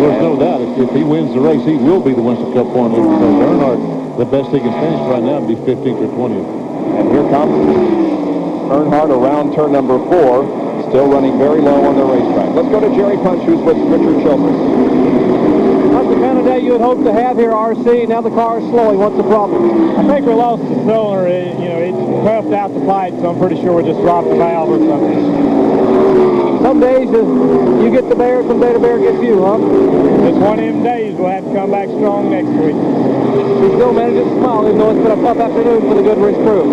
There's no doubt. If he wins the race, he will be the Winston Cup point leader. Because Earnhardt, the best he can finish right now would be 15th or 20th. And here comes Earnhardt around turn number 4. Still running very low on the racetrack. Let's go to Jerry Punch, who's with Richard Childress. That's the kind of day you would hope to have here, RC. Now the car is slowing. What's the problem? I think we lost the cylinder. It puffed out the pipe, so I'm pretty sure we just dropped the valve or something. Some days you get the bear, some day the bear gets you, huh? Just one of them days. We'll have to come back strong next week. He still manages to smile, even though it's been a tough afternoon for the Goodrich crew.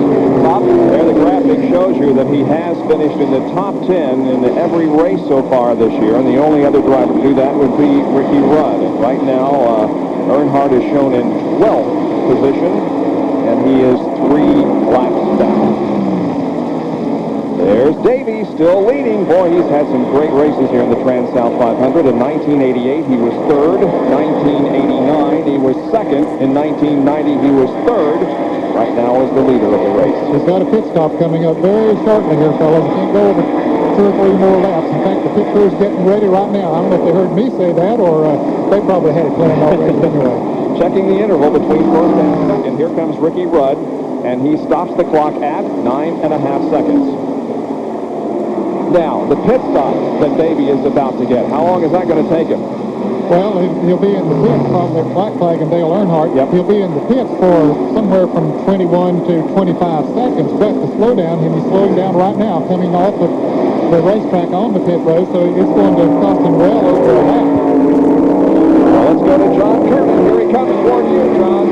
Bob? There the graphic shows you that he has finished in the top 10 in every race so far this year, and the only other driver to do that would be Ricky Rudd. And right now, Earnhardt is shown in 12th position, and he is 3 laps down. There's Davey still leading. Boy, he's had some great races here in the Transouth 500. In 1988, he was 3rd. 1989, he was 2nd. In 1990, he was 3rd. Right now is the leader of the race. He's got a pit stop coming up very shortly here, fellas. He can't go over 2 or 3 more laps. In fact, the pit crew's getting ready right now. I don't know if they heard me say that or they probably had it planned already anyway. Checking the interval between first and second. Here comes Ricky Rudd, and he stops the clock at 9.5 seconds. Now, the pit stop that Davey is about to get, how long is that going to take him? Well, he'll be in the pits, probably Black Flag and Dale Earnhardt. Yep. He'll be in the pits for somewhere from 21 to 25 seconds, but the slowdown, he's slowing down right now, coming off of the racetrack on the pit road, so it's going to cost him well over a lap. Well, let's go to John Kernan. Here he comes toward you, John.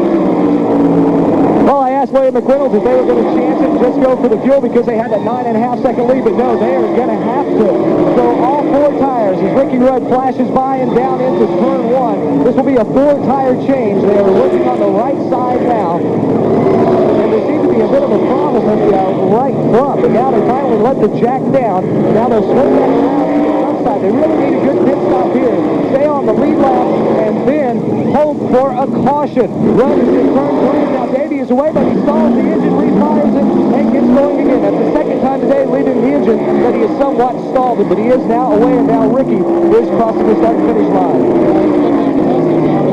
Well, I asked William McReynolds if they were going to chance it and just go for the fuel because they had that 9.5 second lead, but no, they are going to have to go all 4 tires as Ricky Rudd flashes by and down into turn 1. This will be a 4-tire change. They are working on the right side now, and there seems to be a bit of a problem with the right front, but now they finally let the jack down. Now they'll swing that around to the left side. They really need a good pit stop here. Stay on the lead lap and then hope for a caution. Rudd is in turn 3. Now Davey is away, but he stalls. The engine refires it and gets going again. That's the second time today leaving the engine that he is somewhat stalled, but he is now away, and now Ricky is crossing the start-finish line.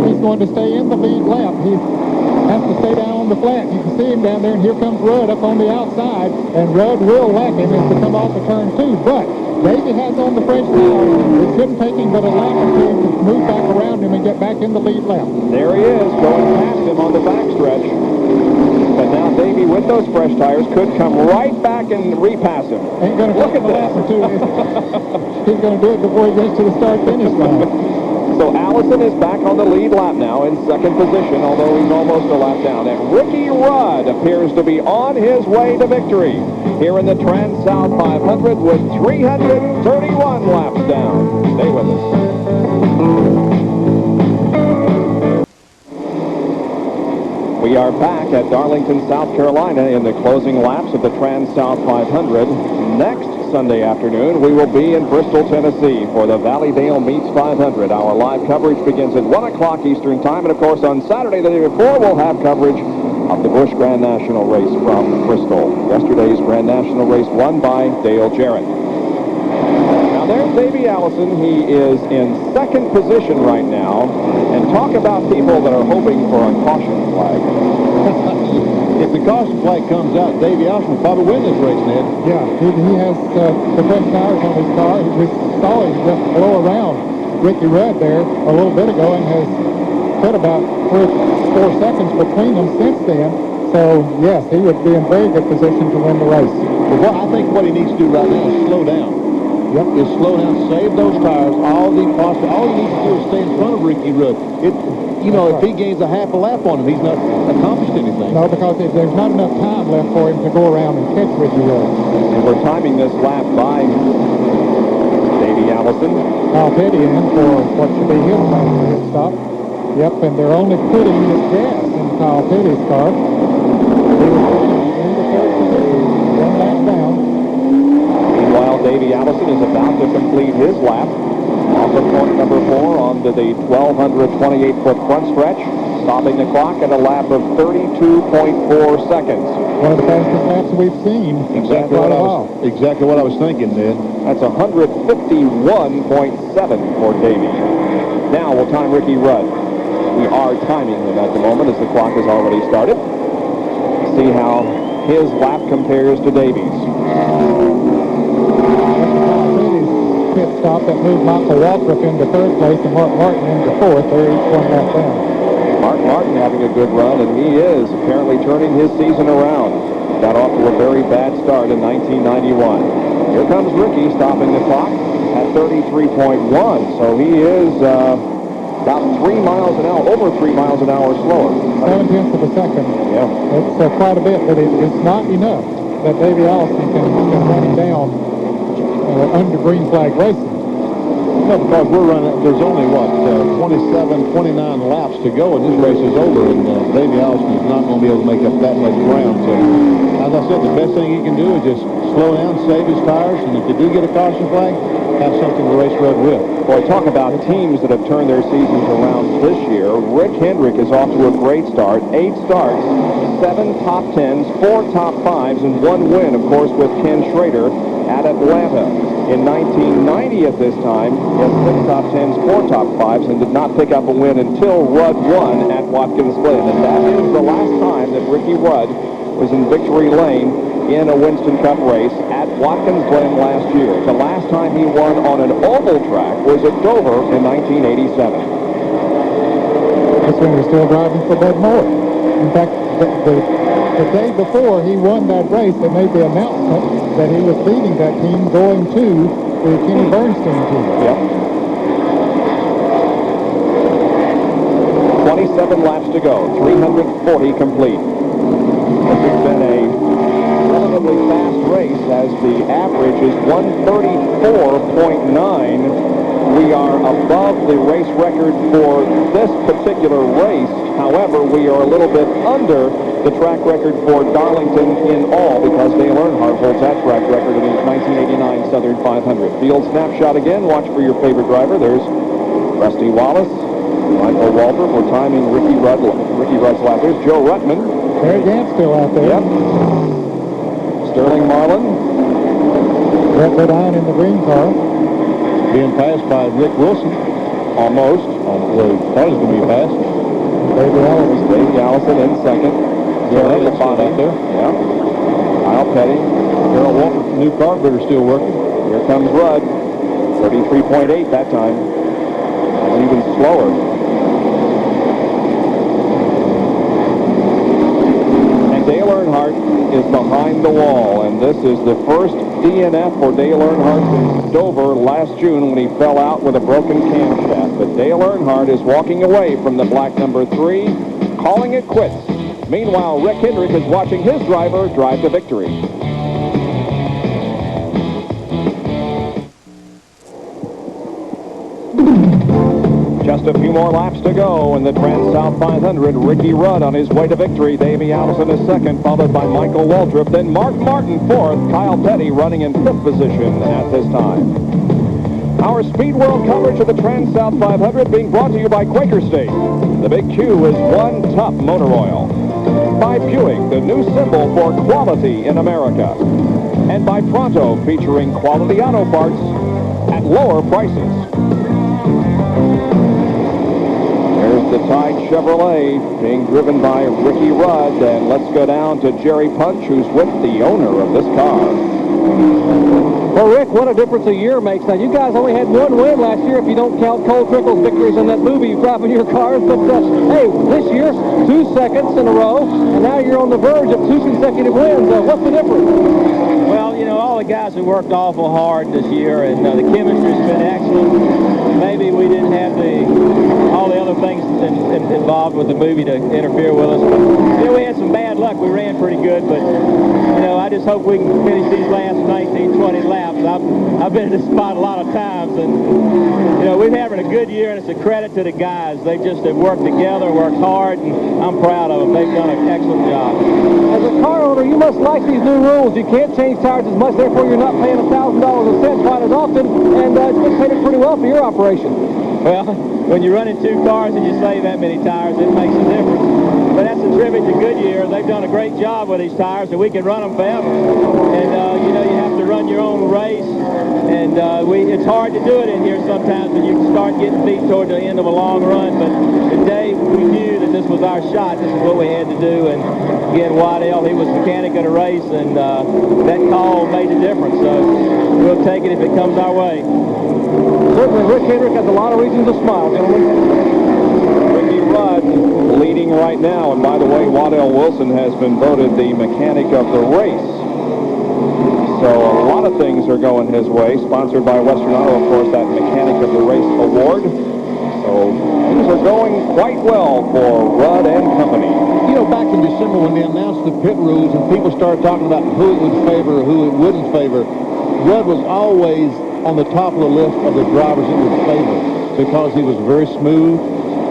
He's going to stay in the lead lap. He has to stay down on the flat. You can see him down there, and here comes Rudd up on the outside, and Rudd will lap him as to come off of turn 2, but Davey has on the French tire. It shouldn't take him but a lap or 2 to move back around him and get back in the lead lap. There he is, going past him on the backstretch. But now Davey, with those fresh tires, could come right back and repass him. Ain't going to take him a lap or 2. He's going to do it before he gets to the start-finish line. So Allison is back on the lead lap now in second position, although he's almost a lap down. And Ricky Rudd appears to be on his way to victory here in the Transouth 500 with 331 laps down. Stay with us. We We are back at Darlington, South Carolina in the closing laps of the Trans-South 500. Next Sunday afternoon, we will be in Bristol, Tennessee for the Valleydale Meets 500. Our live coverage begins at 1 o'clock Eastern Time, and of course on Saturday the day before, we'll have coverage of the Busch Grand National Race from Bristol. Yesterday's Grand National Race won by Dale Jarrett. Now there's Davey Allison. He is in second position right now, and talk about people that are hoping for a caution flag. If the caution flag comes out, Davey Allison will probably win this race, Ned. Yeah, he has the fresh tires on his car. We saw him just blow around Ricky Rudd there a little bit ago and has put about 3 or 4 seconds between them since then. So, yes, he would be in very good position to win the race. Well, I think what he needs to do right now is slow down. Yep. Is slow down, save those tires. All he needs to do is stay in front of Ricky Rudd. If he gains a half a lap on him, he's not accomplished anything. No, because there's not enough time left for him to go around and catch Ricky Rudd. And we're timing this lap by Davey Allison. Kyle Petty in for what should be his last pit stop. Yep, and they're only putting his gas in Kyle Petty's car. He was in the third position, 1 lap down. Meanwhile, Davey Allison is about to complete his lap off of corner number 4 onto the 1,228-foot front stretch, stopping the clock at a lap of 32.4 seconds. One of the fastest laps we've seen. Exactly what I was thinking, Ned. That's 151.7 for Davey. Now we'll time Ricky Rudd. We are timing him at the moment as the clock has already started. See how his lap compares to Davey's. Pit stop that moved Michael Waltrip into third place and Mark Martin into fourth. They're each 1 lap down. Mark Martin having a good run, and he is apparently turning his season around. Got off to a very bad start in 1991. Here comes Ricky stopping the clock at 33.1, so he is about 3 miles an hour, over 3 miles an hour slower. 7/10 of a second. Yeah. It's quite a bit, but it's not enough that Davey Allison can run him down under green flag racing. No, because we're running, there's only, 27, 29 laps to go, and this race is over, and Davey Allison is not going to be able to make up that much ground. So, as I said, the best thing he can do is just slow down, save his tires, and if they do get a caution flag, have something to race Rudd with. Boy, talk about teams that have turned their seasons around this year. Rick Hendrick is off to a great start. 8 starts, 7 top 10s, 4 top 5s, and 1 win, of course, with Ken Schrader at Atlanta. In 1990 at this time, he had 6 top 10s, 4 top 5s, and did not pick up a win until Rudd won at Watkins Glen. And that is the last time that Ricky Rudd was in victory lane in a Winston Cup race at Watkins Glen last year. The last time he won on an oval track was at Dover in 1987. That's when he was still driving for Bud Moore. In fact, the day before he won that race, they made the announcement that he was leading that team going to the Kenny Bernstein team. Yep. 27 laps to go, 340 complete. This has been a relatively fast race as the average is 134.9. We are above the race record for this particular race. However, we are a little bit under the track record for Darlington in all because Dale Earnhardt holds that track record in his 1989 Southern 500. Field snapshot again. Watch for your favorite driver. There's Rusty Wallace, Michael Waltrip. We're timing Ricky Rudd's lap. There's Joe Ruttman. Terry Gant still out there. Yep. Sterling Marlin. Brett Bodine in the green car. Being passed by Rick Wilson. Almost. Well, thought he was going to be passed. Davey Allison in second. Gary Lafayette out there. Yeah. Kyle Petty. Darrell Walker, new carburetor still working. Here comes Rudd. 33.8 that time. And even slower. And Dale Earnhardt is behind the wall. And this is the first DNF for Dale Earnhardt since Dover last June when he fell out with a broken camshaft. But Dale Earnhardt is walking away from the black number 3, calling it quits. Meanwhile, Rick Hendrick is watching his driver drive to victory. Just a few more laps to go in the Trans-South 500. Ricky Rudd on his way to victory. Davey Allison is second, followed by Michael Waltrip. Then Mark Martin fourth. Kyle Petty running in fifth position at this time. Our Speed World coverage of the Trans-South 500 being brought to you by Quaker State. The Big Q is One Tough Motor Oil. By Buick, the new symbol for quality in America. And by Pronto, featuring quality auto parts at lower prices. There's the Tide Chevrolet being driven by Ricky Rudd. And let's go down to Jerry Punch, who's with the owner of this car. Well, Rick, what a difference a year makes. Now, you guys only had one win last year if you don't count Cole Trickle's victories on that movie you drive in your cars. But, hey, this year, 2 seconds in a row, and now you're on the verge of 2 consecutive wins. What's the difference? Well, you know, all the guys have worked awful hard this year, and the chemistry's been excellent. Maybe we didn't have all the other things involved with the movie to interfere with us. But, you know, we had some bad luck. We ran pretty good, but, you know, I just hope we can finish these last 19, 20 laps. I've been in this spot a lot of times, and, you know, we're having a good year, and it's a credit to the guys. They've worked together, worked hard, and I'm proud of them. They've done an excellent job. As a car owner, you must like these new rules. You can't change tires as much, therefore you're not paying $1,000 a set quite as often, and it's been paid pretty well for your operation. Well, when you're running 2 cars and you save that many tires, it makes a difference. But that's a tribute to Goodyear. They've done a great job with these tires, and we can run them forever. And, you know, you have to run your own race, and it's hard to do it in here sometimes when you start getting beat toward the end of a long run. But today we knew that this was our shot. This is what we had to do. And again, Waddell, he was mechanic of the race, and that call made a difference. So we'll take it if it comes our way. Certainly, Rick Hendrick has a lot of reasons to smile, gentlemen. Ricky Rudd leading right now. And by the way, Waddell Wilson has been voted the mechanic of the race. So a lot of things are going his way. Sponsored by Western Auto, of course, that mechanic of the race award. So things are going quite well for Rudd and company. You know, back in December when they announced the pit rules and people started talking about who it would favor or who it wouldn't favor, Rudd was always on the top of the list of the drivers it would favor because he was very smooth,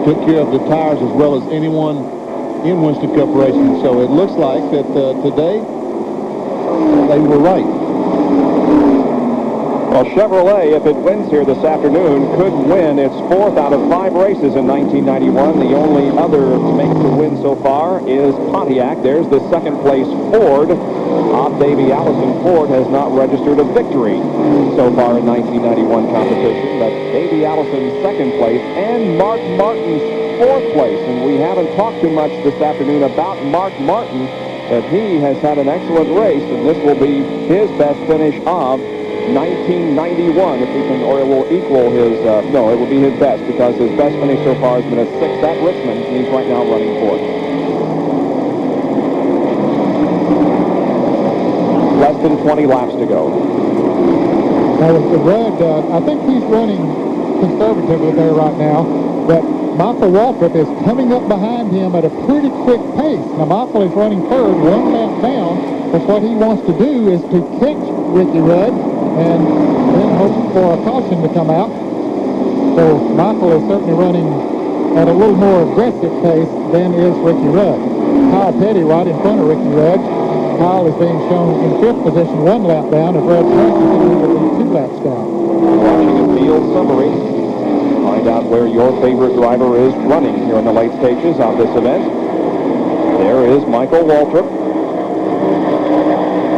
took care of the tires as well as anyone in Winston Cup racing. So it looks like that today they were right. Well, Chevrolet, if it wins here this afternoon, could win its 4th out of 5 races in 1991. The only other make to win so far is Pontiac. There's the 2nd place Ford. Davey Allison Ford has not registered a victory so far in 1991 competition, but Davey Allison's 2nd place and Mark Martin's 4th place. And we haven't talked too much this afternoon about Mark Martin, but he has had an excellent race, and this will be his best finish of 1991, if he can, or it will equal his, no, it will be his best, because his best finish so far has been a 6th at Richmond, and he's right now running 4th. Less than 20 laps to go. Now with the Rudd, I think he's running conservatively there right now, but Michael Waltrip is coming up behind him at a pretty quick pace. Now Michael is running 3rd, 1 lap down, but what he wants to do is to catch Ricky Rudd and then hope for a caution to come out. So Michael is certainly running at a little more aggressive pace than is Ricky Rudd. Kyle Petty right in front of Ricky Rudd. Kyle is being shown in 5th position, 1 lap down, and Rudd is 2 laps down. Watching a field summary, find out where your favorite driver is running here in the late stages of this event. There is Michael Waltrip.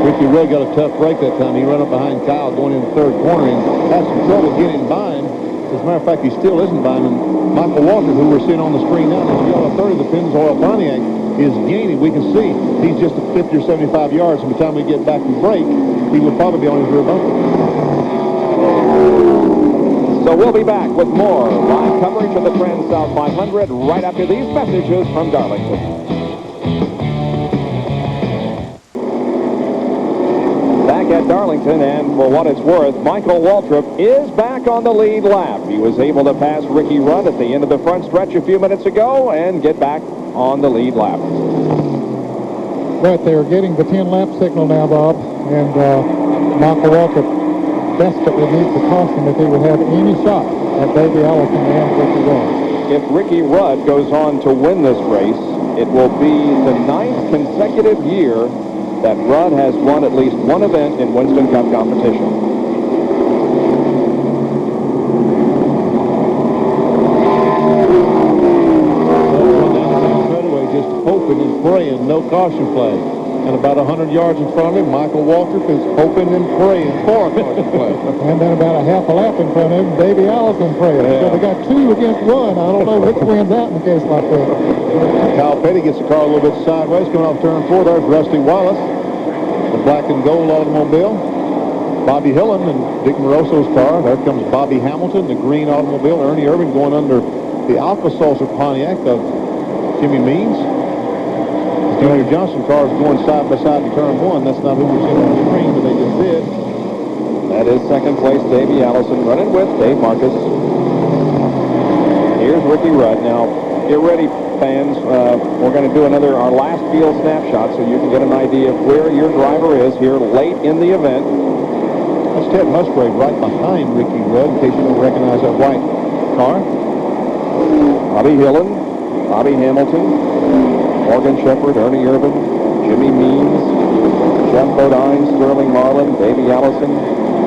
Ricky Rudd got a tough break that time. He ran up behind Kyle going in the 3rd corner and had some trouble getting by him. As a matter of fact, he still isn't by him. And Michael Waltrip, who we're seeing on the screen now, this yellow 30, the Pennzoil Pontiac, is gaining. We can see he's just at 50 or 75 yards. And by the time we get back and break, he will probably be on his rear bumper. So we'll be back with more live coverage of the Trans-South 500 right after these messages from Darlington. Back at Darlington, and for what it's worth, Michael Waltrip is back on the lead lap. He was able to pass Ricky Rudd at the end of the front stretch a few minutes ago and get back on the lead lap. But they're getting the 10-lap signal now, Bob, and Michael Waltrip desperately needs a caution if he would have any shot at Davey Allison and Ricky Rudd. If Ricky Rudd goes on to win this race, it will be the 9th consecutive year that Rudd has won at least one event in Winston Cup competition. Just hoping and praying, no caution flag. And about 100 yards in front of him, Michael Waltrip is hoping and praying for a caution flag. And then about a half a lap in front of him, Davey Allison praying. So they got 2 against 1. I don't know which wins out in a case like that. Kyle Petty gets the car a little bit sideways, coming off turn 4. There's Rusty Wallace, the black and gold automobile. Bobby Hillen and Dick Moroso's car. There comes Bobby Hamilton, the green automobile. Ernie Irvin going under the Alka-Seltzer Pontiac of Jimmy Means. Junior Johnson cars going side by side in turn 1. That's not who we're seeing on the screen, but they just did. That is second place Davey Allison running with Dave Marcus. Here's Ricky Rudd. Now, get ready, fans. We're going to do our last field snapshot so you can get an idea of where your driver is here late in the event. That's Ted Musgrave right behind Ricky Rudd, in case you don't recognize that white car. Bobby Hillen, Bobby Hamilton, Morgan Shepherd, Ernie Irvin, Jimmy Means, Jeff Bodine, Sterling Marlin, Davey Allison,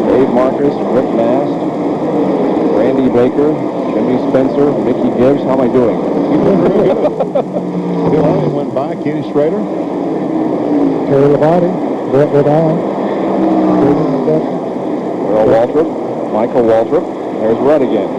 Dave Marcus, Rick Mast, Randy Baker, Jimmy Spencer, Mickey Gibbs. How am I doing? Bill Allen went by, Kenny Schrader. Terry Labonte, Brett Bodine, Earl Waltrip, Michael Waltrip. There's Rudd again.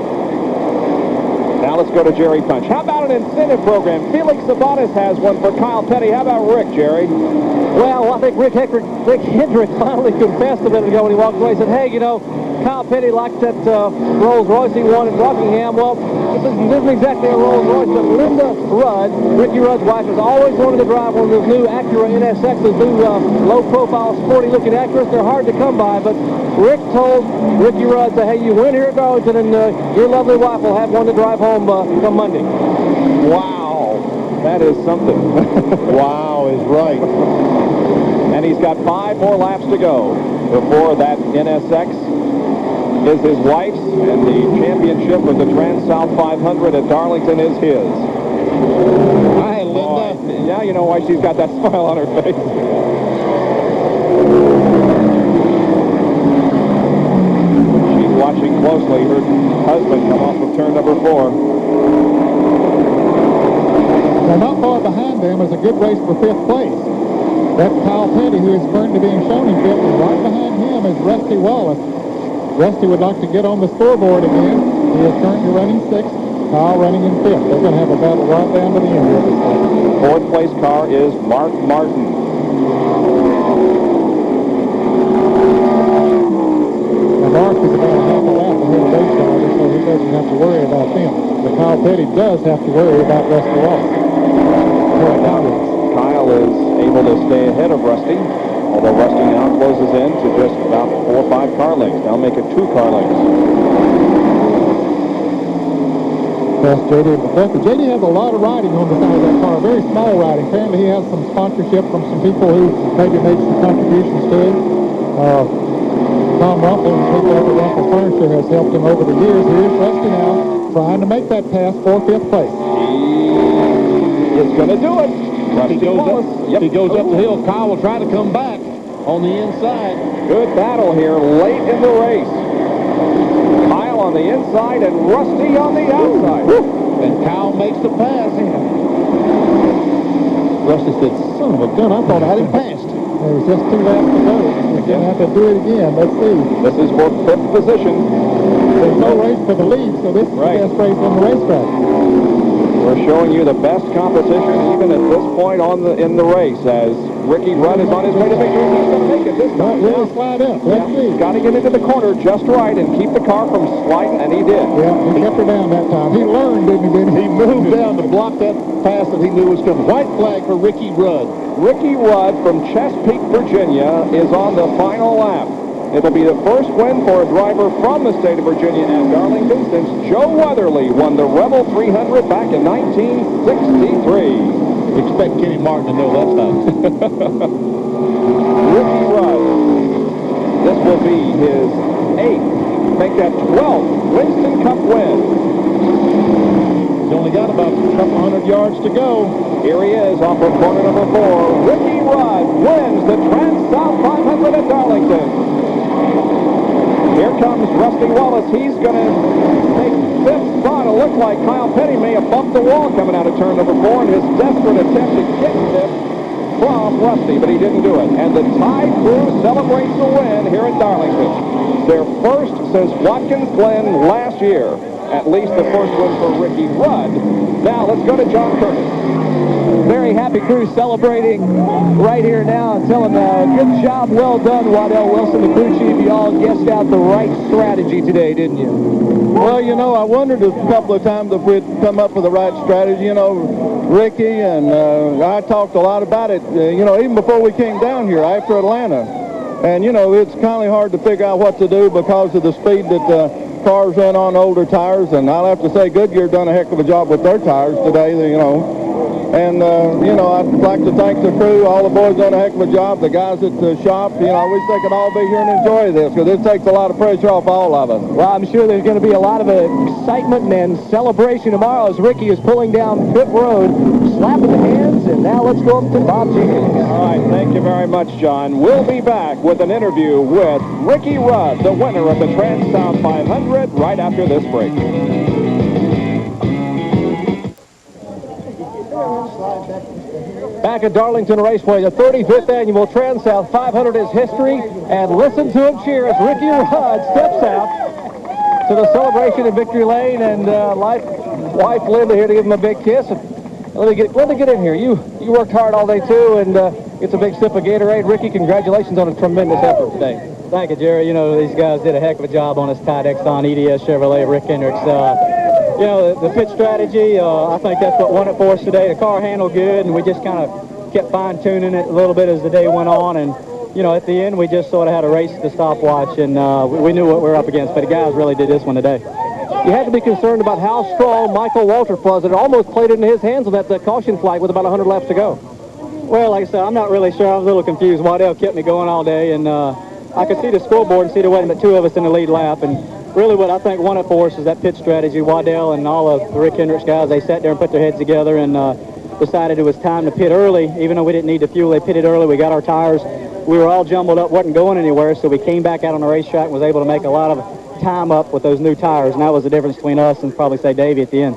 Now let's go to Jerry Punch. How about an incentive program? Felix Sabates has one for Kyle Petty. How about Rick, Jerry? Well, I think Rick Hendrick finally confessed a minute ago when he walked away. He said, hey, you know, Kyle Petty liked that Rolls Royce he won in Rockingham. Well, this isn't exactly a Rolls Royce, but Linda Rudd, Ricky Rudd's wife, has always wanted to drive one of those new Acura NSXs, new low-profile, sporty-looking Acuras. They're hard to come by, but Rick told Ricky Rudd, say, hey, you win here at Darlington, and your lovely wife will have one to drive home come Monday. Wow. That is something. Wow is right. And he's got 5 more laps to go before that NSX is his wife's, and the championship with the Transouth 500 at Darlington is his. Hi, Linda. Now you know why she's got that smile on her face. She's watching closely her husband come off of turn number 4. Now, not far behind them is a good race for 5th place. That's Kyle Petty, who is currently being shown in 5th, and right behind him is Rusty Wallace. Rusty would like to get on the scoreboard again. He is currently running 6th, Kyle running in 5th. They're going to have a battle right down to the end of this thing. 4th place car is Mark Martin. Now, Mark is about a half a lap ahead of those drivers, so he doesn't have to worry about them. But Kyle Petty does have to worry about Rusty Wallace. Kyle is able to stay ahead of Rusty, although Rusty now closes in to just about 4 or 5 car lengths. Now make it 2 car lengths. That's JD McCluskey. JD has a lot of riding on the side of that car, very small riding. Apparently he has some sponsorship from some people who maybe made some contributions to him. Tom Rumpel and people over at Rumpel Furniture has helped him over the years. Here's Rusty now trying to make that pass for 5th place. It's going to do it. He goes up the hill. Kyle will try to come back on the inside. Good battle here late in the race. Kyle on the inside and Rusty on the outside. And Kyle makes the pass. Rusty said, son of a gun, I thought I had him passed. There was just 2 laps to go. He's going to have to do it again. Let's see. This is for 5th position. There's no race for the lead, so this is the best race on the racetrack. We're showing you the best competition even at this point in the race as Ricky Rudd is on his way to victory. He's going to make it this time. Really slide up. Let's see. Got to get into the corner just right and keep the car from sliding, and he did. Yeah, he kept her down that time. He learned, didn't he? He moved down to block that pass that he knew was coming. White flag for Ricky Rudd. Ricky Rudd from Chesapeake, Virginia is on the final lap. It'll be the first win for a driver from the state of Virginia at Darlington since Joe Weatherly won the Rebel 300 back in 1963. Expect Kenny Martin to know that time. Ricky Rudd. This will be his 8th. Make that 12th Winston Cup win. He's only got about a couple hundred yards to go. Here he is off of corner number 4. Ricky Rudd wins the Trans-South 500 at Darlington. Here comes Rusty Wallace. He's going to take 5th spot. It looks like Kyle Petty may have bumped the wall coming out of turn number 4 in his desperate attempt to get 5th from Rusty, but he didn't do it. And the Tide crew celebrates the win here at Darlington. Their first since Watkins Glen last year. At least the first one for Ricky Rudd. Now let's go to John Curtis. Very happy crew celebrating right here now and telling good job, well done, Waddell Wilson, the crew chief. You all guessed out the right strategy today, didn't you? Well, you know, I wondered a couple of times if we'd come up with the right strategy. You know, Ricky and I talked a lot about it, you know, even before we came down here after Atlanta. And, you know, it's kind of hard to figure out what to do because of the speed that cars run on older tires, and I'll have to say Goodyear done a heck of a job with their tires today, you know. And, you know, I'd like to thank the crew. All the boys done a heck of a job. The guys at the shop, you know, I wish they could all be here and enjoy this because it takes a lot of pressure off all of us. Well, I'm sure there's going to be a lot of excitement and celebration tomorrow as Ricky is pulling down pit road, slapping the hands, and now let's go up to Bob Jenkins. All right, thank you very much, John. We'll be back with an interview with Ricky Rudd, the winner of the Trans-South 500, right after this break. Back at Darlington Raceway, the 35th annual Trans-South 500 is history, and listen to him cheer as Ricky Rudd steps out to the celebration in Victory Lane, and wife Linda here to give him a big kiss. Let me get in here. You worked hard all day too, and it's a big sip of Gatorade. Ricky, congratulations on a tremendous effort today. Thank you, Jerry. You know, these guys did a heck of a job on this Tide Exxon EDS Chevrolet Rick Hendricks. You know, the pit strategy, I think that's what won it for us today. The car handled good, and we just kind of kept fine-tuning it a little bit as the day went on. And, you know, at the end, we just sort of had a race to stopwatch, and we knew what we were up against. But the guys really did this one today. You had to be concerned about how strong Michael Waltrip was. It almost played into his hands with that caution flag with about 100 laps to go. Well, like I said, I'm not really sure. I was a little confused. Waddell kept me going all day, and I could see the scoreboard and see there wasn't but 2 of us in the lead lap. And really what I think won it for us is that pit strategy. Waddell and all of the Rick Hendricks guys, they sat there and put their heads together and decided it was time to pit early. Even though we didn't need the fuel, they pitted early. We got our tires. We were all jumbled up, wasn't going anywhere, so we came back out on the racetrack and was able to make a lot of time up with those new tires, and that was the difference between us and probably, say, Davey at the end.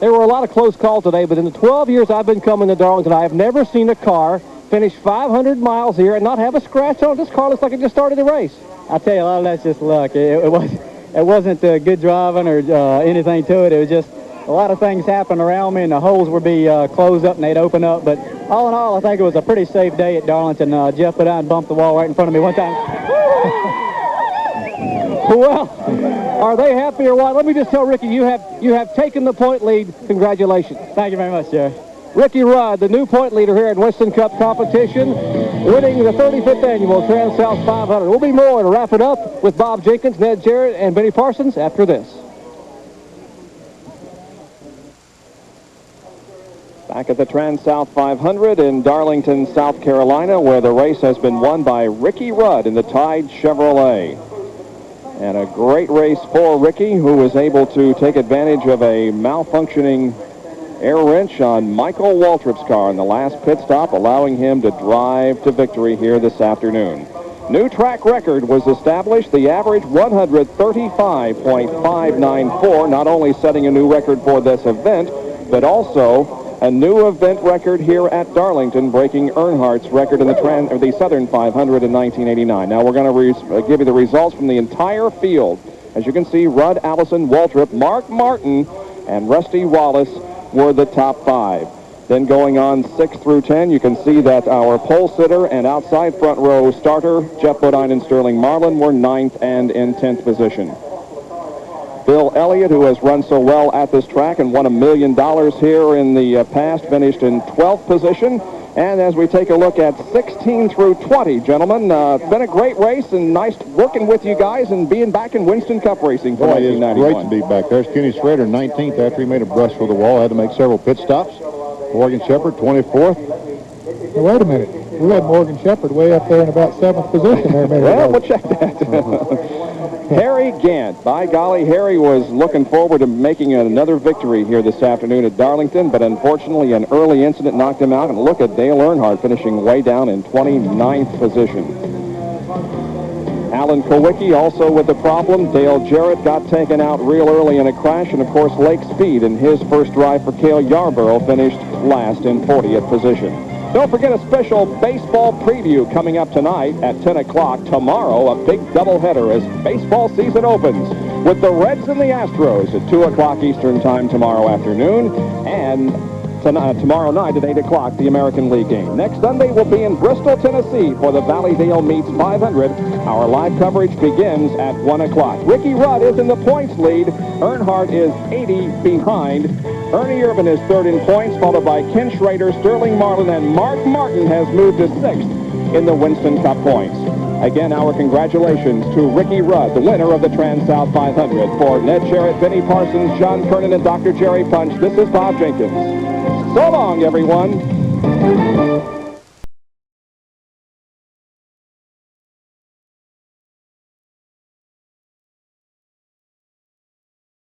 There were a lot of close calls today, but in the 12 years I've been coming to Darlington, I have never seen a car finish 500 miles here and not have a scratch on it. This car looks like it just started the race. I tell you, a lot of that's just luck. It wasn't good driving or anything to it. It was just a lot of things happened around me, and the holes would be closed up and they'd open up. But all in all, I think it was a pretty safe day at Darlington. Jeff put out and bumped the wall right in front of me one time. Well, are they happy or what? Let me just tell Ricky, you have taken the point lead. Congratulations. Thank you very much, Jerry. Ricky Rudd, the new point leader here at Winston Cup competition, winning the 35th annual Trans-South 500. We'll be more to wrap it up with Bob Jenkins, Ned Jarrett, and Benny Parsons after this. Back at the Trans-South 500 in Darlington, South Carolina, where the race has been won by Ricky Rudd in the Tide Chevrolet. And a great race for Ricky, who was able to take advantage of a malfunctioning air wrench on Michael Waltrip's car in the last pit stop, allowing him to drive to victory here this afternoon. New track record was established, the average 135.594, not only setting a new record for this event, but also a new event record here at Darlington, breaking Earnhardt's record in the Southern 500 in 1989. Now we're going to give you the results from the entire field. As you can see, Rudd, Allison, Waltrip, Mark Martin, and Rusty Wallace were the top 5. Then going on 6 through 10, you can see that our pole sitter and outside front row starter, Jeff Bodine and Sterling Marlin, were 9th and in 10th position. Bill Elliott, who has run so well at this track and won $1 million here in the past, finished in 12th position. And as we take a look at 16 through 20, gentlemen, been a great race and nice working with you guys and being back in Winston Cup racing for 1991. It's great to be back. There's Kenny Schrader, 19th after he made a brush for the wall. Had to make several pit stops. Morgan Shepherd, 24th. Now, wait a minute. We had Morgan Shepherd way up there in about 7th position there a minute Well, ago. we'll check that. Harry Gant. By golly, Harry was looking forward to making another victory here this afternoon at Darlington, but unfortunately an early incident knocked him out. And look at Dale Earnhardt finishing way down in 29th position. Alan Kowicki also with the problem. Dale Jarrett got taken out real early in a crash, and of course Lake Speed in his first drive for Cale Yarborough finished last in 40th position. Don't forget a special baseball preview coming up tonight at 10 o'clock. Tomorrow, a big doubleheader as baseball season opens with the Reds and the Astros at 2 o'clock Eastern Time tomorrow afternoon. And tomorrow night at 8 o'clock, the American League game. Next Sunday, we'll be in Bristol, Tennessee for the Valleydale Meets 500. Our live coverage begins at 1 o'clock. Ricky Rudd is in the points lead. Earnhardt is 80 behind. Ernie Irvin is third in points, followed by Ken Schrader, Sterling Marlin, and Mark Martin has moved to sixth in the Winston Cup points. Again, our congratulations to Ricky Rudd, the winner of the Transouth 500. For Ned Jarrett, Benny Parsons, John Kernan, and Dr. Jerry Punch, this is Bob Jenkins. So long, everyone.